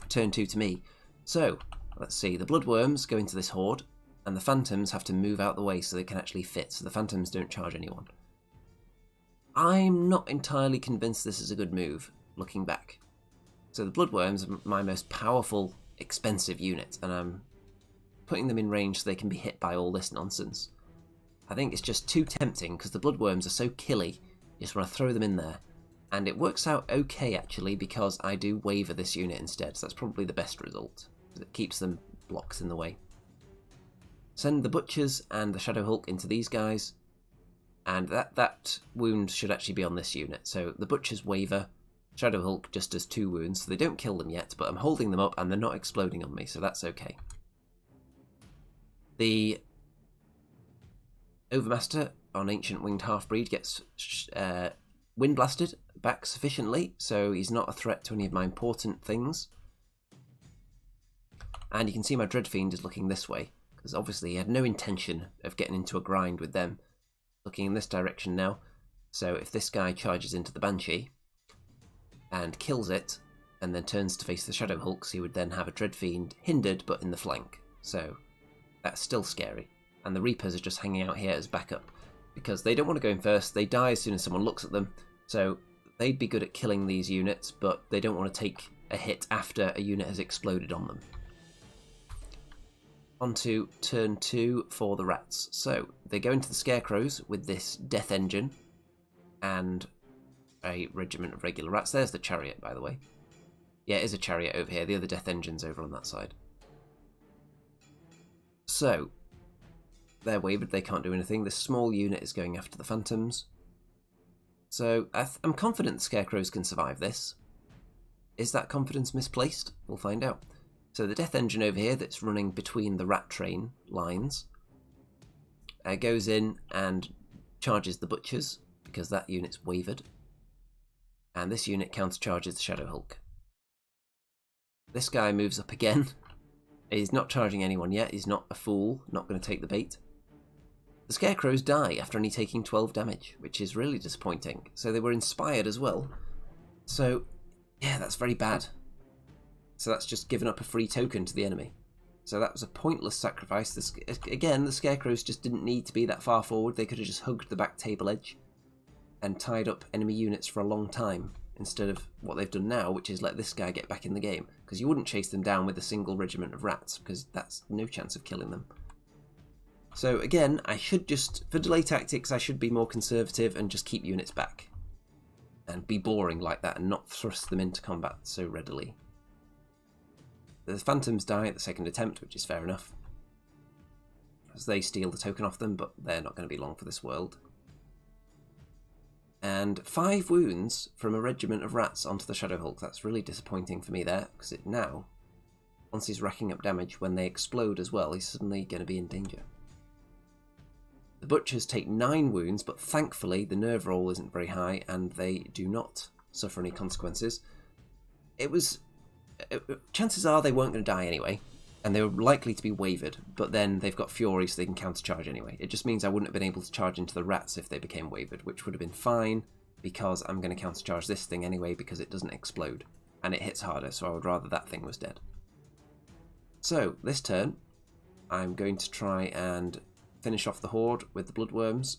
Turn 2 to me. So let's see, the Bloodworms go into this horde, and the Phantoms have to move out the way so they can actually fit, so the Phantoms don't charge anyone. I'm not entirely convinced this is a good move, looking back. So the Bloodworms are my most powerful, expensive unit, and I'm putting them in range so they can be hit by all this nonsense. I think it's just too tempting, because the Bloodworms are so killy, you just want to throw them in there. And it works out okay, actually, because I do waver this unit instead, so that's probably the best result. It keeps them blocks in the way. Send the Butchers and the Shadow Hulk into these guys, and that wound should actually be on this unit. So the Butchers waver, Shadow Hulk just does 2 wounds, so they don't kill them yet, but I'm holding them up and they're not exploding on me, so that's okay. The Overmaster on Ancient Winged Half-Breed gets wind blasted back sufficiently, so he's not a threat to any of my important things. And you can see my Dreadfiend is looking this way, because obviously he had no intention of getting into a grind with them. Looking in this direction now, so if this guy charges into the Banshee and kills it, and then turns to face the Shadow Hulks, he would then have a Dreadfiend hindered but in the flank. So that's still scary. And the Reapers are just hanging out here as backup, because they don't want to go in first, they die as soon as someone looks at them, so they'd be good at killing these units, but they don't want to take a hit after a unit has exploded on them. On to turn 2 for the rats. So they go into the Scarecrows with this death engine and a regiment of regular rats. There's the chariot, by the way. Yeah, it is a chariot over here. The other death engine's over on that side. So they're wavered, they can't do anything. This small unit is going after the Phantoms. So I'm confident the Scarecrows can survive this. Is that confidence misplaced? We'll find out. So the death engine over here that's running between the rat train lines goes in and charges the Butchers, because that unit's wavered. And this unit countercharges the Shadow Hulk. This guy moves up again. He's not charging anyone yet, he's not a fool, not going to take the bait. The Scarecrows die after only taking 12 damage, which is really disappointing. So they were inspired as well. So, yeah, that's very bad. So that's just given up a free token to the enemy. So that was a pointless sacrifice. Again, the Scarecrows just didn't need to be that far forward. They could have just hugged the back table edge and tied up enemy units for a long time, instead of what they've done now, which is let this guy get back in the game. Because you wouldn't chase them down with a single regiment of rats, because that's no chance of killing them. So again, I should just, for delay tactics, I should be more conservative and just keep units back. And be boring like that and not thrust them into combat so readily. The Phantoms die at the second attempt, which is fair enough, as they steal the token off them, but they're not going to be long for this world. And 5 wounds from a regiment of rats onto the Shadow Hulk. That's really disappointing for me there, because it now, once he's racking up damage, when they explode as well, he's suddenly going to be in danger. The Butchers take 9 wounds, but thankfully the nerve roll isn't very high, and they do not suffer any consequences. Chances are they weren't going to die anyway, and they were likely to be wavered, but then they've got Fury so they can countercharge anyway. It just means I wouldn't have been able to charge into the rats if they became wavered, which would have been fine, because I'm going to countercharge this thing anyway because it doesn't explode, and it hits harder, so I would rather that thing was dead. So, this turn, I'm going to try and finish off the Horde with the Bloodworms.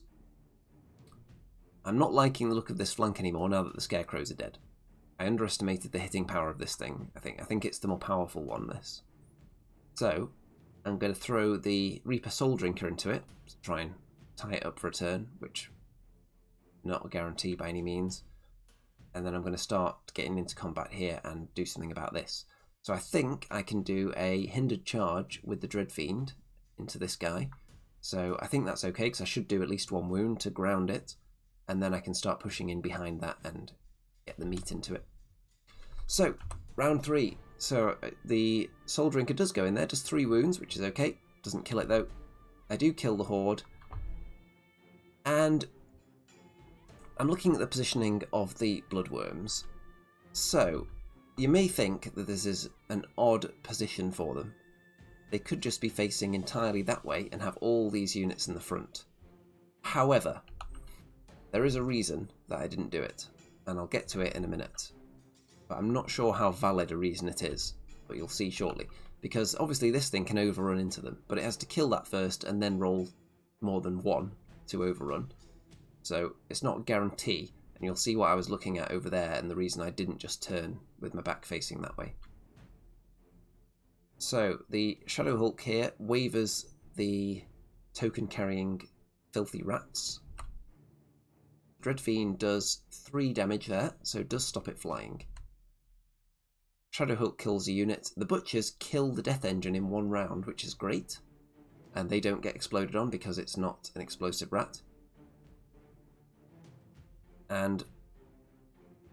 I'm not liking the look of this flank anymore now that the Scarecrows are dead. I underestimated the hitting power of this thing. I think it's the more powerful one, this. So, I'm going to throw the Reaper Soul Drinker into it, to try and tie it up for a turn, which not a guarantee by any means. And then I'm going to start getting into combat here and do something about this. So I think I can do a hindered charge with the Dread Fiend into this guy. So I think that's okay, because I should do at least 1 wound to ground it, and then I can start pushing in behind that and get the meat into it. So, round 3. So the Soul Drinker does go in there, does 3 wounds, which is okay. Doesn't kill it though. I do kill the Horde. And I'm looking at the positioning of the Bloodworms. So, you may think that this is an odd position for them. They could just be facing entirely that way and have all these units in the front. However, there is a reason that I didn't do it, and I'll get to it in a minute. But I'm not sure how valid a reason it is, but you'll see shortly. Because obviously this thing can overrun into them, but it has to kill that first and then roll more than 1 to overrun. So it's not a guarantee, and you'll see what I was looking at over there and the reason I didn't just turn with my back facing that way. So the Shadow Hulk here wavers the token carrying Filthy Rats. Dread Fiend does 3 damage there, so it does stop it flying. Shadow Hulk kills a unit. The Butchers kill the Death Engine in 1 round, which is great. And they don't get exploded on because it's not an explosive rat. And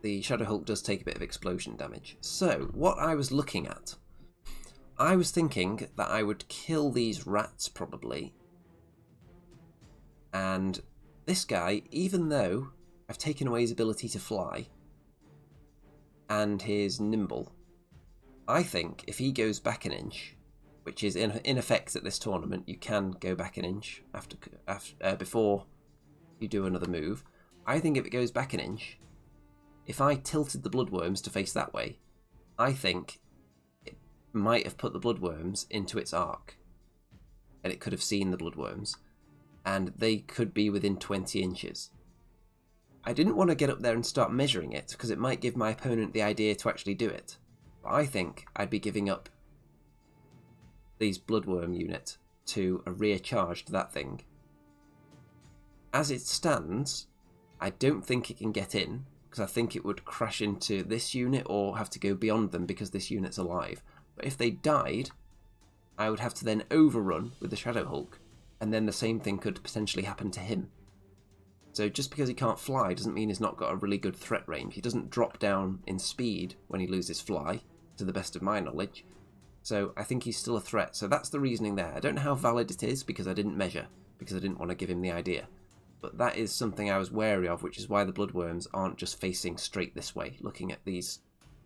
the Shadow Hulk does take a bit of explosion damage. So, what I was looking at, I was thinking that I would kill these rats probably. And this guy, even though I've taken away his ability to fly and his nimble, I think if he goes back an inch, which is in effect at this tournament, you can go back an inch before you do another move. I think if it goes back an inch, if I tilted the Bloodworms to face that way, I think it might have put the Bloodworms into its arc, and it could have seen the Bloodworms, and they could be within 20 inches. I didn't want to get up there and start measuring it, because it might give my opponent the idea to actually do it. But I think I'd be giving up these Bloodworm unit to a rear charge to that thing. As it stands, I don't think it can get in, because I think it would crash into this unit or have to go beyond them because this unit's alive. But if they died, I would have to then overrun with the Shadow Hulk, and then the same thing could potentially happen to him. So just because he can't fly doesn't mean he's not got a really good threat range. He doesn't drop down in speed when he loses fly, to the best of my knowledge. So I think he's still a threat. So that's the reasoning there. I don't know how valid it is because I didn't measure, because I didn't want to give him the idea. But that is something I was wary of, which is why the Bloodworms aren't just facing straight this way, looking at these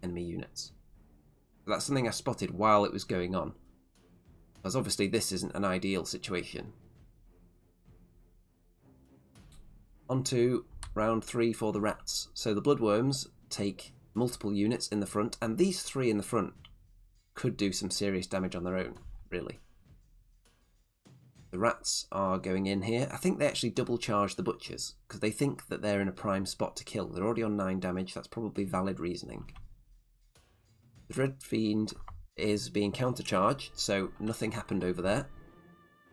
enemy units. So that's something I spotted while it was going on, because obviously this isn't an ideal situation. On to round 3 for the rats. So the Bloodworms take multiple units in the front, and these 3 in the front could do some serious damage on their own, really. The rats are going in here. I think they actually double charge the Butchers, because they think that they're in a prime spot to kill. They're already on 9 damage, that's probably valid reasoning. The Dread Fiend is being countercharged, so nothing happened over there.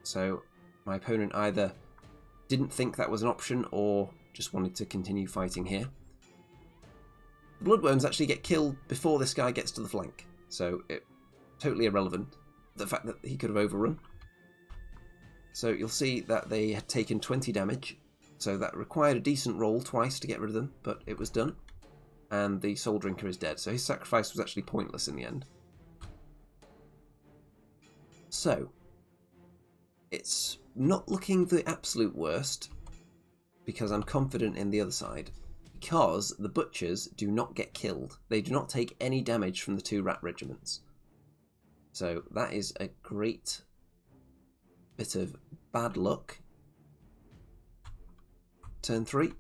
So my opponent either didn't think that was an option or just wanted to continue fighting here. The Bloodworms actually get killed before this guy gets to the flank, so it totally irrelevant, the fact that he could have overrun. So you'll see that they had taken 20 damage, so that required a decent roll twice to get rid of them, but it was done. And the Soul Drinker is dead, so his sacrifice was actually pointless in the end. So, it's not looking the absolute worst, because I'm confident in the other side, because the Butchers do not get killed. They do not take any damage from the 2 rat regiments. So that is a great bit of bad luck. Turn 3.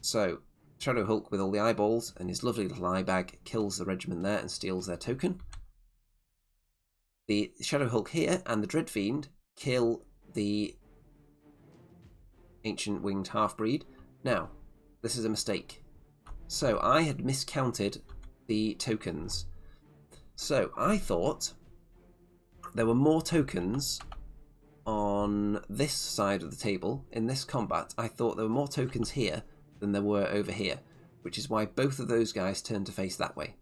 So, Shadow Hulk with all the eyeballs and his lovely little eye bag kills the regiment there and steals their token. The Shadow Hulk here and the Dread Fiend kill the Ancient Winged Half-Breed. Now, this is a mistake. So, I had miscounted the tokens. So, I thought there were more tokens on this side of the table. In this combat, I thought there were more tokens here than there were over here, which is why both of those guys turned to face that way.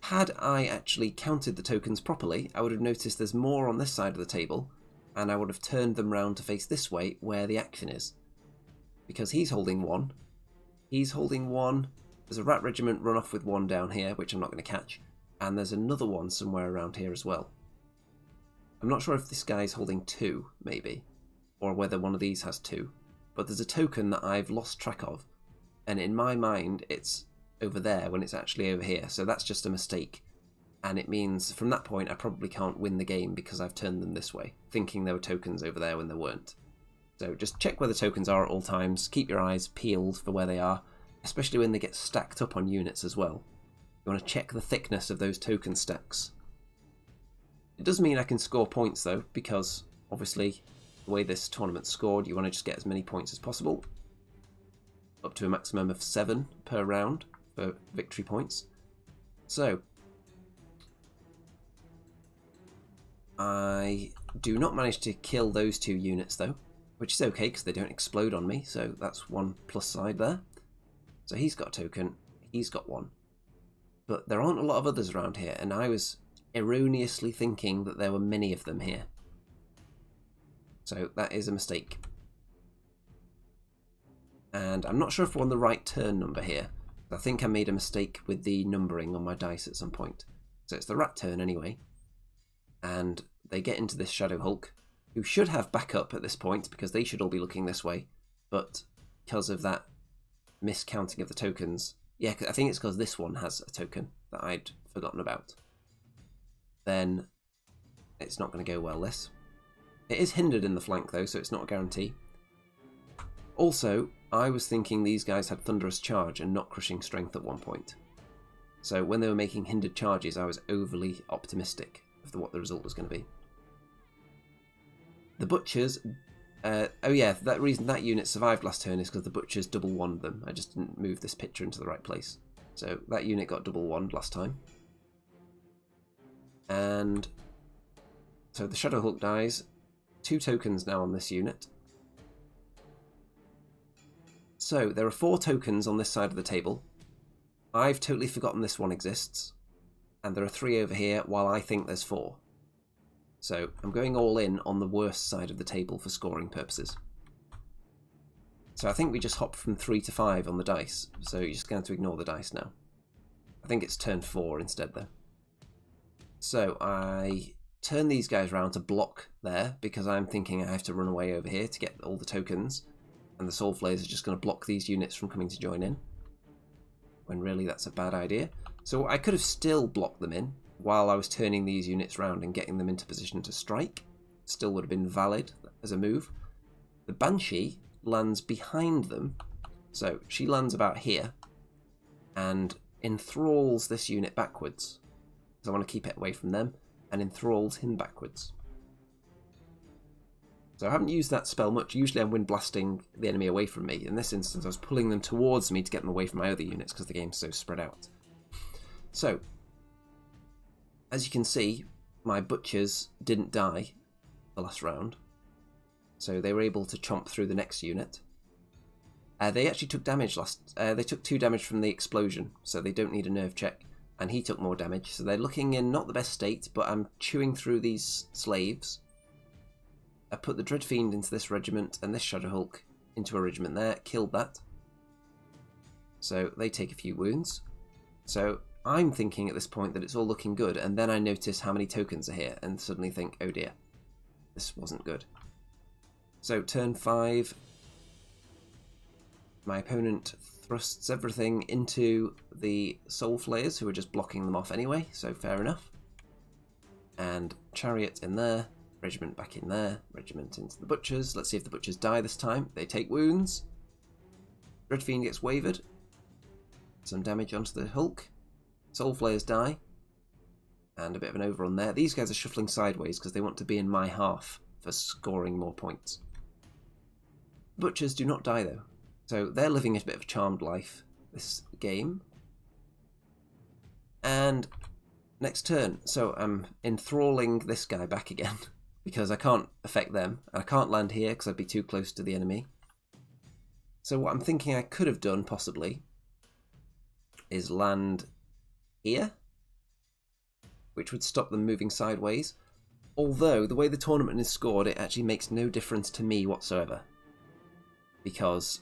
Had I actually counted the tokens properly, I would have noticed there's more on this side of the table, and I would have turned them round to face this way where the action is. Because he's holding 1. He's holding 1. There's a rat regiment run off with 1 down here, which I'm not going to catch. And there's another one somewhere around here as well. I'm not sure if this guy's holding 2, maybe. Or whether one of these has 2. But there's a token that I've lost track of. And in my mind, it's over there when it's actually over here. So that's just a mistake. And it means from that point, I probably can't win the game because I've turned them this way, thinking there were tokens over there when there weren't. So just check where the tokens are at all times. Keep your eyes peeled for where they are, especially when they get stacked up on units as well. You want to check the thickness of those token stacks. It does mean I can score points though, because obviously the way this tournament's scored, you want to just get as many points as possible. Up to a maximum of 7 per round for victory points. So, I do not manage to kill those 2 units though, which is okay because they don't explode on me, so that's one plus side there. So he's got a token, he's got 1. But there aren't a lot of others around here, and I was erroneously thinking that there were many of them here. So that is a mistake. And I'm not sure if we're on the right turn number here. I think I made a mistake with the numbering on my dice at some point. So it's the rat turn anyway. And they get into this Shadow Hulk, who should have backup at this point because they should all be looking this way. But because of that miscounting of the tokens, yeah, I think it's because this one has a token that I'd forgotten about. Then it's not going to go well, this. It is hindered in the flank though, so it's not a guarantee. Also, I was thinking these guys had Thunderous Charge and not Crushing Strength at one point. So when they were making hindered charges, I was overly optimistic of what the result was going to be. The Butchers... oh yeah, that reason that unit survived last turn is because the Butchers double wand them. I just didn't move this picture into the right place. So that unit got double wand last time. And so the Shadow Hulk dies. 2 tokens now on this unit. So there are 4 tokens on this side of the table. I've totally forgotten this one exists. And there are 3 over here while I think there's 4. So I'm going all in on the worst side of the table for scoring purposes. So I think we just hop from 3 to 5 on the dice. So you're just going to ignore the dice now. I think it's turn 4 instead though. So I turn these guys around to block there because I'm thinking I have to run away over here to get all the tokens. And the Soul Flayers are just going to block these units from coming to join in. When really that's a bad idea. So I could have still blocked them in while I was turning these units round and getting them into position to strike. Still would have been valid as a move. The Banshee lands behind them. So she lands about here and enthralls this unit backwards. Because I want to keep it away from them, and enthralls him backwards. So I haven't used that spell much. Usually I'm wind blasting the enemy away from me. In this instance I was pulling them towards me to get them away from my other units because the game's so spread out. So, as you can see, my Butchers didn't die the last round. So they were able to chomp through the next unit. They actually took damage they took 2 damage from the explosion, so they don't need a nerve check. and he took more damage. So they're looking in not the best state, but I'm chewing through these slaves. I put the Dread Fiend into this regiment and this Shadow Hulk into a regiment there, killed that. So they take a few wounds. So I'm thinking at this point that it's all looking good, and then I notice how many tokens are here and suddenly think, oh dear, this wasn't good. So turn 5, my opponent thrusts everything into the Soul Flayers, who are just blocking them off anyway, so fair enough. And Chariot in there, Regiment back in there, Regiment into the Butchers. Let's see if the Butchers die this time. They take wounds. Dread Fiend gets wavered. Some damage onto the Hulk. Soul Flayers die. And a bit of an overrun there. These guys are shuffling sideways because they want to be in my half for scoring more points. Butchers do not die though. So they're living a bit of a charmed life this game. And next turn, so I'm enthralling this guy back again because I can't affect them. I can't land here because I'd be too close to the enemy. So what I'm thinking I could have done possibly is land here, which would stop them moving sideways. Although the way the tournament is scored, it actually makes no difference to me whatsoever, because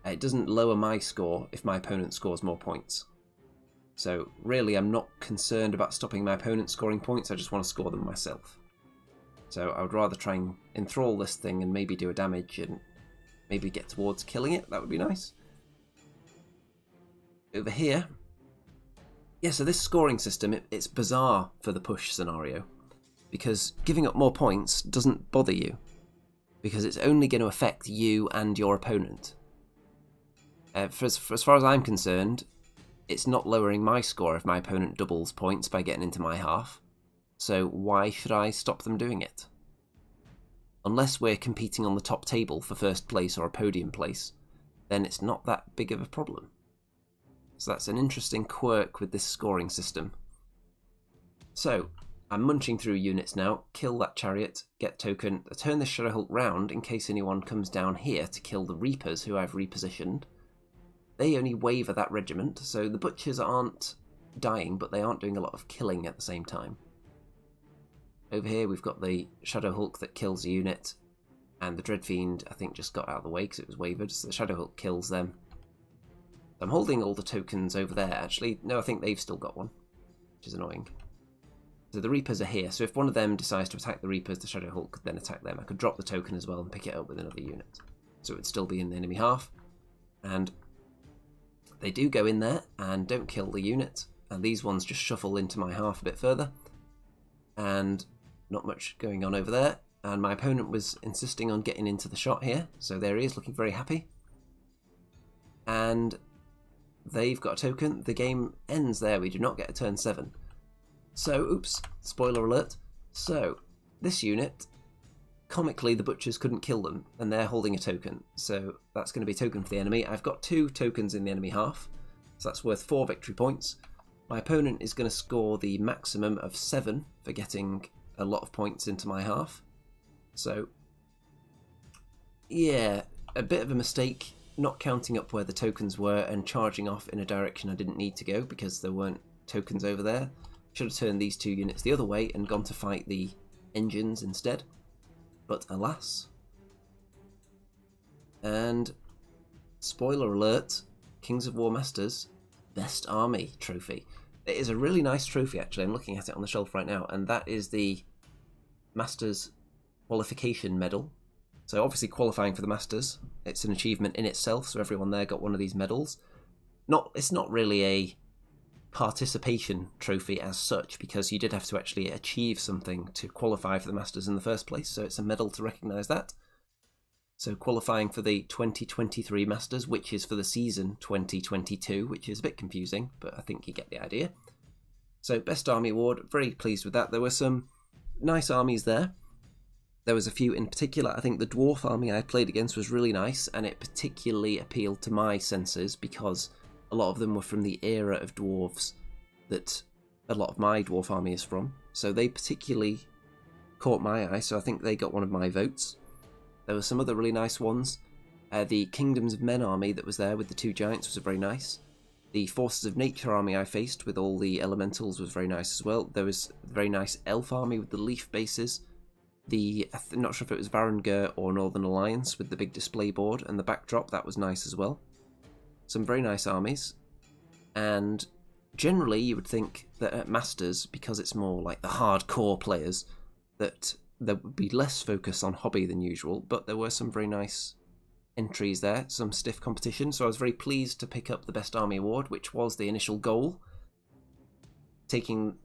it doesn't lower my score if my opponent scores more points. So really I'm not concerned about stopping my opponent scoring points, I just want to score them myself. So I would rather try and enthrall this thing and maybe do a damage and maybe get towards killing it. That would be nice. Over here, yeah, so this scoring system, it's bizarre for the push scenario, because giving up more points doesn't bother you, because it's only going to affect you and your opponent. For as far as I'm concerned, it's not lowering my score if my opponent doubles points by getting into my half, so why should I stop them doing it? Unless we're competing on the top table for first place or a podium place, then it's not that big of a problem. So that's an interesting quirk with this scoring system. So I'm munching through units now, kill that Chariot, get token, I turn this Shadow Hulk round in case anyone comes down here to kill the Reapers who I've repositioned. They only waver that regiment, so the Butchers aren't dying, but they aren't doing a lot of killing at the same time. Over here we've got the Shadow Hulk that kills a unit, and the Dread Fiend I think just got out of the way because it was wavered, so the Shadow Hulk kills them. I'm holding all the tokens over there. Actually, no, I think they've still got one, which is annoying. So the Reapers are here, so if one of them decides to attack the Reapers, the Shadow Hulk could then attack them. I could drop the token as well and pick it up with another unit. So it would still be in the enemy half. And they do go in there and don't kill the unit, and these ones just shuffle into my half a bit further. And not much going on over there. And my opponent was insisting on getting into the shot here, so there he is, looking very happy. And they've got a token. The game ends there. We do not get a turn 7. So, oops, spoiler alert. So, this unit, comically the Butchers couldn't kill them, and they're holding a token. So that's going to be a token for the enemy. I've got 2 tokens in the enemy half, so that's worth 4 victory points. My opponent is going to score the maximum of 7 for getting a lot of points into my half. So, yeah, a bit of a mistake not counting up where the tokens were and charging off in a direction I didn't need to go because there weren't tokens over there. Should have turned these 2 units the other way and gone to fight the engines instead. But alas. And spoiler alert, Kings of War Masters Best Army trophy. It is a really nice trophy actually. I'm looking at it on the shelf right now, and that is the Masters Qualification Medal. So obviously qualifying for the Masters, it's an achievement in itself, so everyone there got one of these medals. It's not really a participation trophy as such, because you did have to actually achieve something to qualify for the Masters in the first place, so it's a medal to recognise that. So qualifying for the 2023 Masters, which is for the season 2022, which is a bit confusing, but I think you get the idea. So Best Army Award, very pleased with that. There were some nice armies there. There was a few in particular. I think the Dwarf army I played against was really nice, and it particularly appealed to my senses because a lot of them were from the era of dwarves that a lot of my Dwarf army is from. So they particularly caught my eye, so I think they got one of my votes. There were some other really nice ones. The Kingdoms of Men army that was there with the 2 giants was very nice. The Forces of Nature army I faced with all the elementals was very nice as well. There was a very nice elf army with the leaf bases. I'm not sure if it was Varangur or Northern Alliance with the big display board and the backdrop. That was nice as well. Some very nice armies. And generally you would think that at Masters, because it's more like the hardcore players, that there would be less focus on hobby than usual, but there were some very nice entries there, some stiff competition, so I was very pleased to pick up the Best Army Award, which was the initial goal. Taking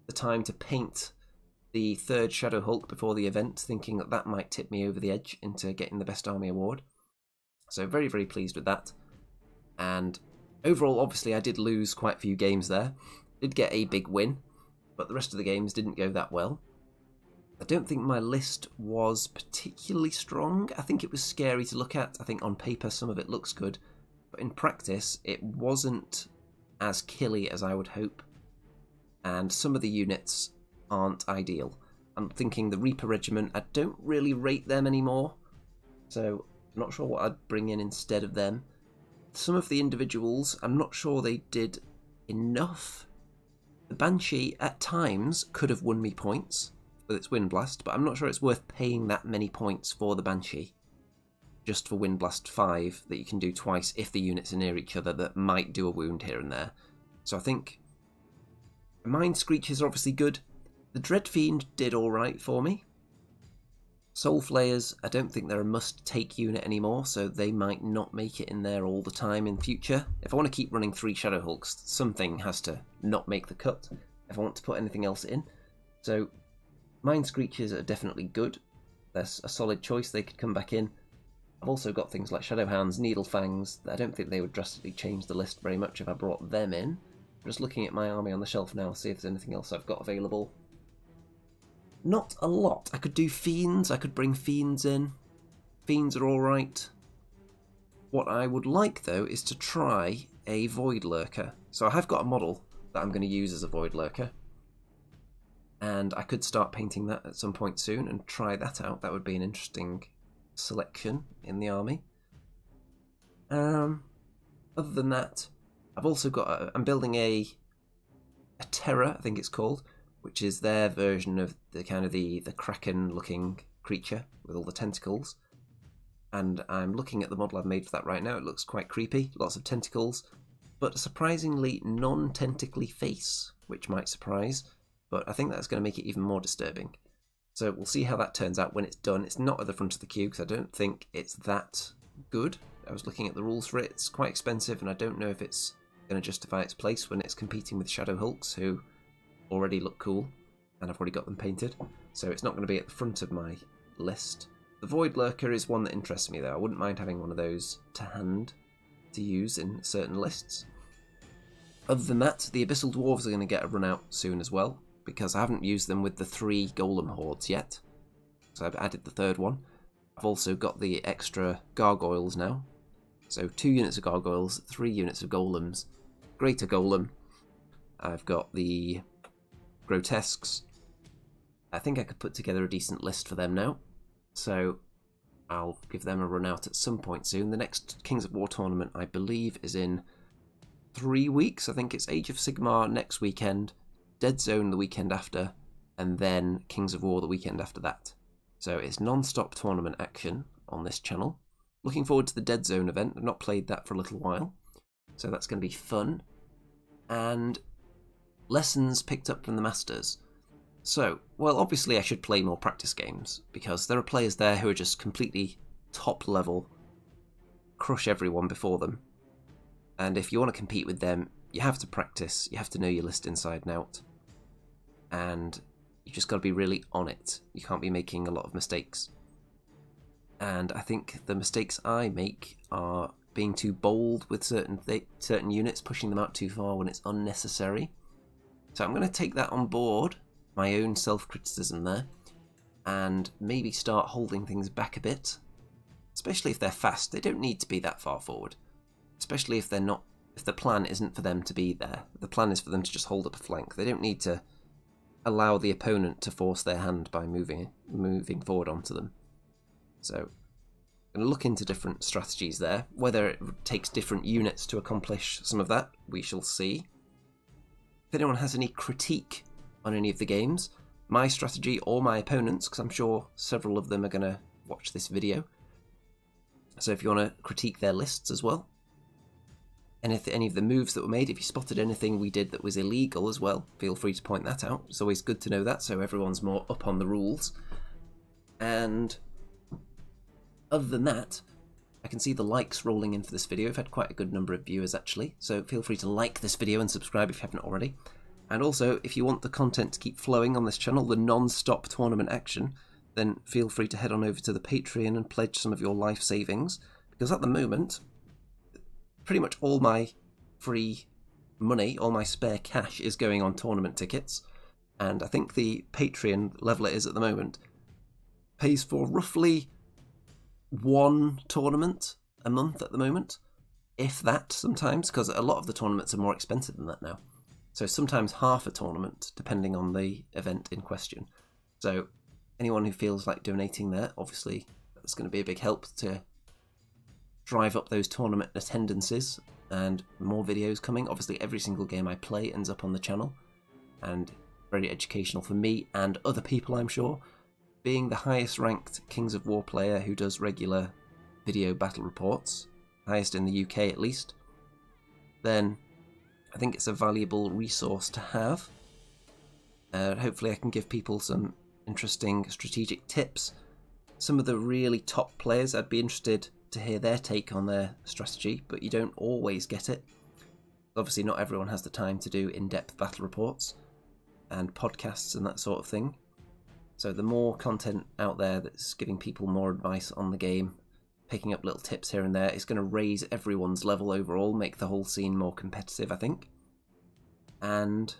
the time to paint the third Shadow Hulk before the event, thinking that that might tip me over the edge into getting the Best Army Award. So very, very pleased with that. And overall, obviously, I did lose quite a few games there. Did get a big win, but the rest of the games didn't go that well. I don't think my list was particularly strong. I think it was scary to look at. I think on paper some of it looks good, but in practice it wasn't as killy as I would hope, and some of the units aren't ideal. I'm thinking the Reaper Regiment, I don't really rate them anymore, so I'm not sure what I'd bring in instead of them. Some of the individuals, I'm not sure they did enough. The Banshee at times could have won me points with its Wind Blast, but I'm not sure it's worth paying that many points for the Banshee just for Wind Blast 5 that you can do twice if the units are near each other that might do a wound here and there. So I think Mind Screechers are obviously good. The Dread Fiend did alright for me. Soul Flayers, I don't think they're a must-take unit anymore, so they might not make it in there all the time in future. If I want to keep running 3 Shadow Hulks, something has to not make the cut if I want to put anything else in. So Mind Screechers are definitely good. There's a solid choice, they could come back in. I've also got things like Shadowhounds, Needlefangs. I don't think they would drastically change the list very much if I brought them in. I'm just looking at my army on the shelf now, see if there's anything else I've got available. Not a lot. I could do Fiends, I could bring Fiends in. Fiends are alright. What I would like, though, is to try a Void Lurker. So I have got a model that I'm going to use as a Void Lurker. And I could start painting that at some point soon and try that out. That would be an interesting selection in the army. Other than that, I've also got I'm building a Terror, I think it's called, which is their version of the kind of the Kraken-looking creature with all the tentacles. And I'm looking at the model I've made for that right now. It looks quite creepy, lots of tentacles, but a surprisingly non-tentacly face, which might surprise. But I think that's going to make it even more disturbing. So we'll see how that turns out when it's done. It's not at the front of the queue because I don't think it's that good. I was looking at the rules for it. It's quite expensive and I don't know if it's going to justify its place when it's competing with Shadow Hulks, who already look cool and I've already got them painted. So it's not going to be at the front of my list. The Void Lurker is one that interests me though. I wouldn't mind having one of those to hand to use in certain lists. Other than that, the Abyssal Dwarves are going to get a run out soon as well, because I haven't used them with the 3 Golem Hordes yet. So I've added the 3rd one. I've also got the extra Gargoyles now. So 2 units of Gargoyles, 3 units of Golems, Greater Golem. I've got the Grotesques. I think I could put together a decent list for them now. So I'll give them a run out at some point soon. The next Kings of War tournament, I believe, is in 3 weeks. I think it's Age of Sigmar next weekend, Dead Zone the weekend after, and then Kings of War the weekend after that. So it's non-stop tournament action on this channel. Looking forward to the Dead Zone event. I've not played that for a little while, so that's going to be fun. And lessons picked up from the Masters. So, well, obviously I should play more practice games, because there are players there who are just completely top level, crush everyone before them. And if you want to compete with them, you have to practice, you have to know your list inside and out. And you just got to be really on it. You can't be making a lot of mistakes. And I think the mistakes I make are being too bold with certain units, pushing them out too far when it's unnecessary. So I'm going to take that on board, my own self-criticism there, and maybe start holding things back a bit. Especially if they're fast, they don't need to be that far forward. Especially if they're not, if the plan isn't for them to be there. The plan is for them to just hold up a flank. They don't need to allow the opponent to force their hand by moving forward onto them. So going to look into different strategies there. Whether it takes different units to accomplish some of that, we shall see. If anyone has any critique on any of the games, my strategy or my opponents, because I'm sure several of them are going to watch this video. So if you want to critique their lists as well, and if any of the moves that were made, if you spotted anything we did that was illegal as well, feel free to point that out. It's always good to know that, so everyone's more up on the rules. And other than that, I can see the likes rolling in for this video. I've had quite a good number of viewers actually, so feel free to like this video and subscribe if you haven't already. And also, if you want the content to keep flowing on this channel, the non-stop tournament action, then feel free to head on over to the Patreon and pledge some of your life savings, because at the moment, pretty much all my free money, all my spare cash is going on tournament tickets, and I think the Patreon level it is at the moment pays for roughly one tournament a month at the moment, if that sometimes, because a lot of the tournaments are more expensive than that now. So sometimes half a tournament, depending on the event in question. So anyone who feels like donating there, obviously that's going to be a big help to drive up those tournament attendances, and more videos coming. Obviously every single game I play ends up on the channel, and very educational for me and other people, I'm sure. Being the highest ranked Kings of War player who does regular video battle reports, highest in the UK at least, then I think it's a valuable resource to have. Hopefully I can give people some interesting strategic tips. Some of the really top players, I'd be interested to hear their take on their strategy, but you don't always get it. Obviously not everyone has the time to do in-depth battle reports and podcasts and that sort of thing. So the more content out there that's giving people more advice on the game, picking up little tips here and there, is going to raise everyone's level overall, make the whole scene more competitive, I think. And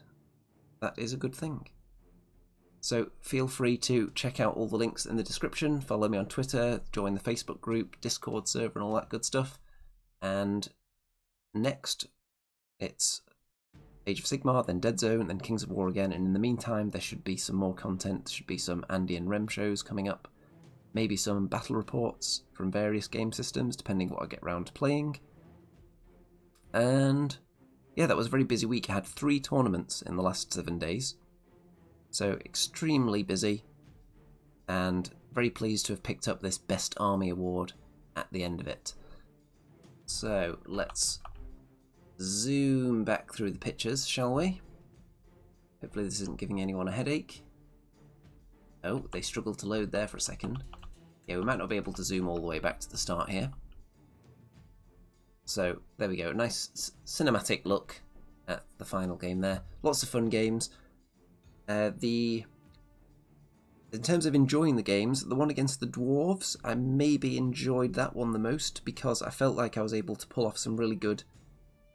that is a good thing. So feel free to check out all the links in the description, follow me on Twitter, join the Facebook group, Discord server and all that good stuff. And next, it's Age of Sigmar, then Dead Zone, then Kings of War again, and in the meantime there should be some more content. There should be some Andy and Rem shows coming up, maybe some battle reports from various game systems, depending what I get round to playing. And yeah, that was a very busy week. I had 3 tournaments in the last 7 days, so extremely busy, and very pleased to have picked up this Best Army Award at the end of it. So let's zoom back through the pictures, shall we? Hopefully this isn't giving anyone a headache. Oh, they struggled to load there for a second. Yeah, we might not be able to zoom all the way back to the start here. So there we go, nice cinematic look at the final game there. Lots of fun games. In terms of enjoying the games, the one against the Dwarves, I maybe enjoyed that one the most, because I felt like I was able to pull off some really good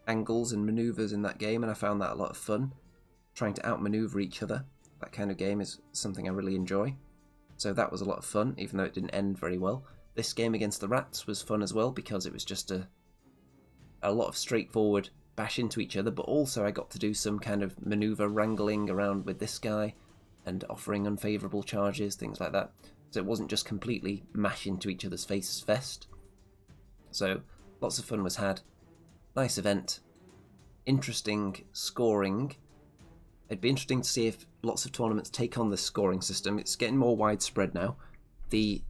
angles and maneuvers in that game, and I found that a lot of fun, trying to outmaneuver each other. That kind of game is something I really enjoy, so that was a lot of fun, even though it didn't end very well. This game against the Rats was fun as well, because it was just a lot of straightforward bash into each other, but also I got to do some kind of maneuver wrangling around with this guy and offering unfavourable charges, things like that. So it wasn't just completely mash into each other's faces fest. So lots of fun was had. Nice event. Interesting scoring. It'd be interesting to see if lots of tournaments take on this scoring system. It's getting more widespread now. The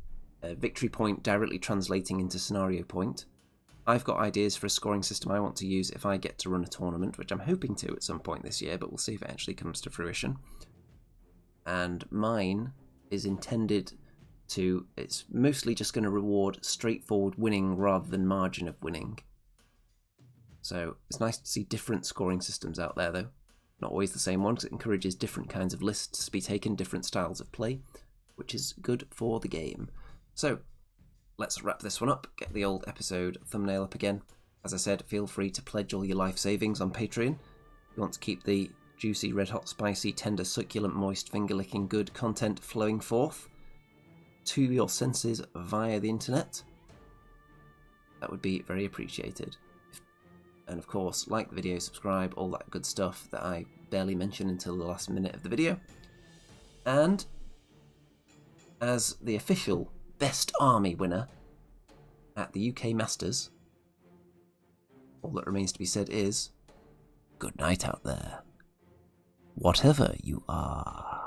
victory point directly translating into scenario point. I've got ideas for a scoring system I want to use if I get to run a tournament, which I'm hoping to at some point this year, but we'll see if it actually comes to fruition. And mine is intended to, it's mostly just going to reward straightforward winning rather than margin of winning. So it's nice to see different scoring systems out there though. Not always the same one, because it encourages different kinds of lists to be taken, different styles of play, which is good for the game. So let's wrap this one up, get the old episode thumbnail up again. As I said, feel free to pledge all your life savings on Patreon. If you want to keep the juicy, red hot, spicy, tender, succulent, moist, finger-licking good content flowing forth to your senses via the internet, that would be very appreciated. And of course, like the video, subscribe, all that good stuff that I barely mention until the last minute of the video. And as the official Best Army winner, at the UK Masters, all that remains to be said is, good night out there, whatever you are.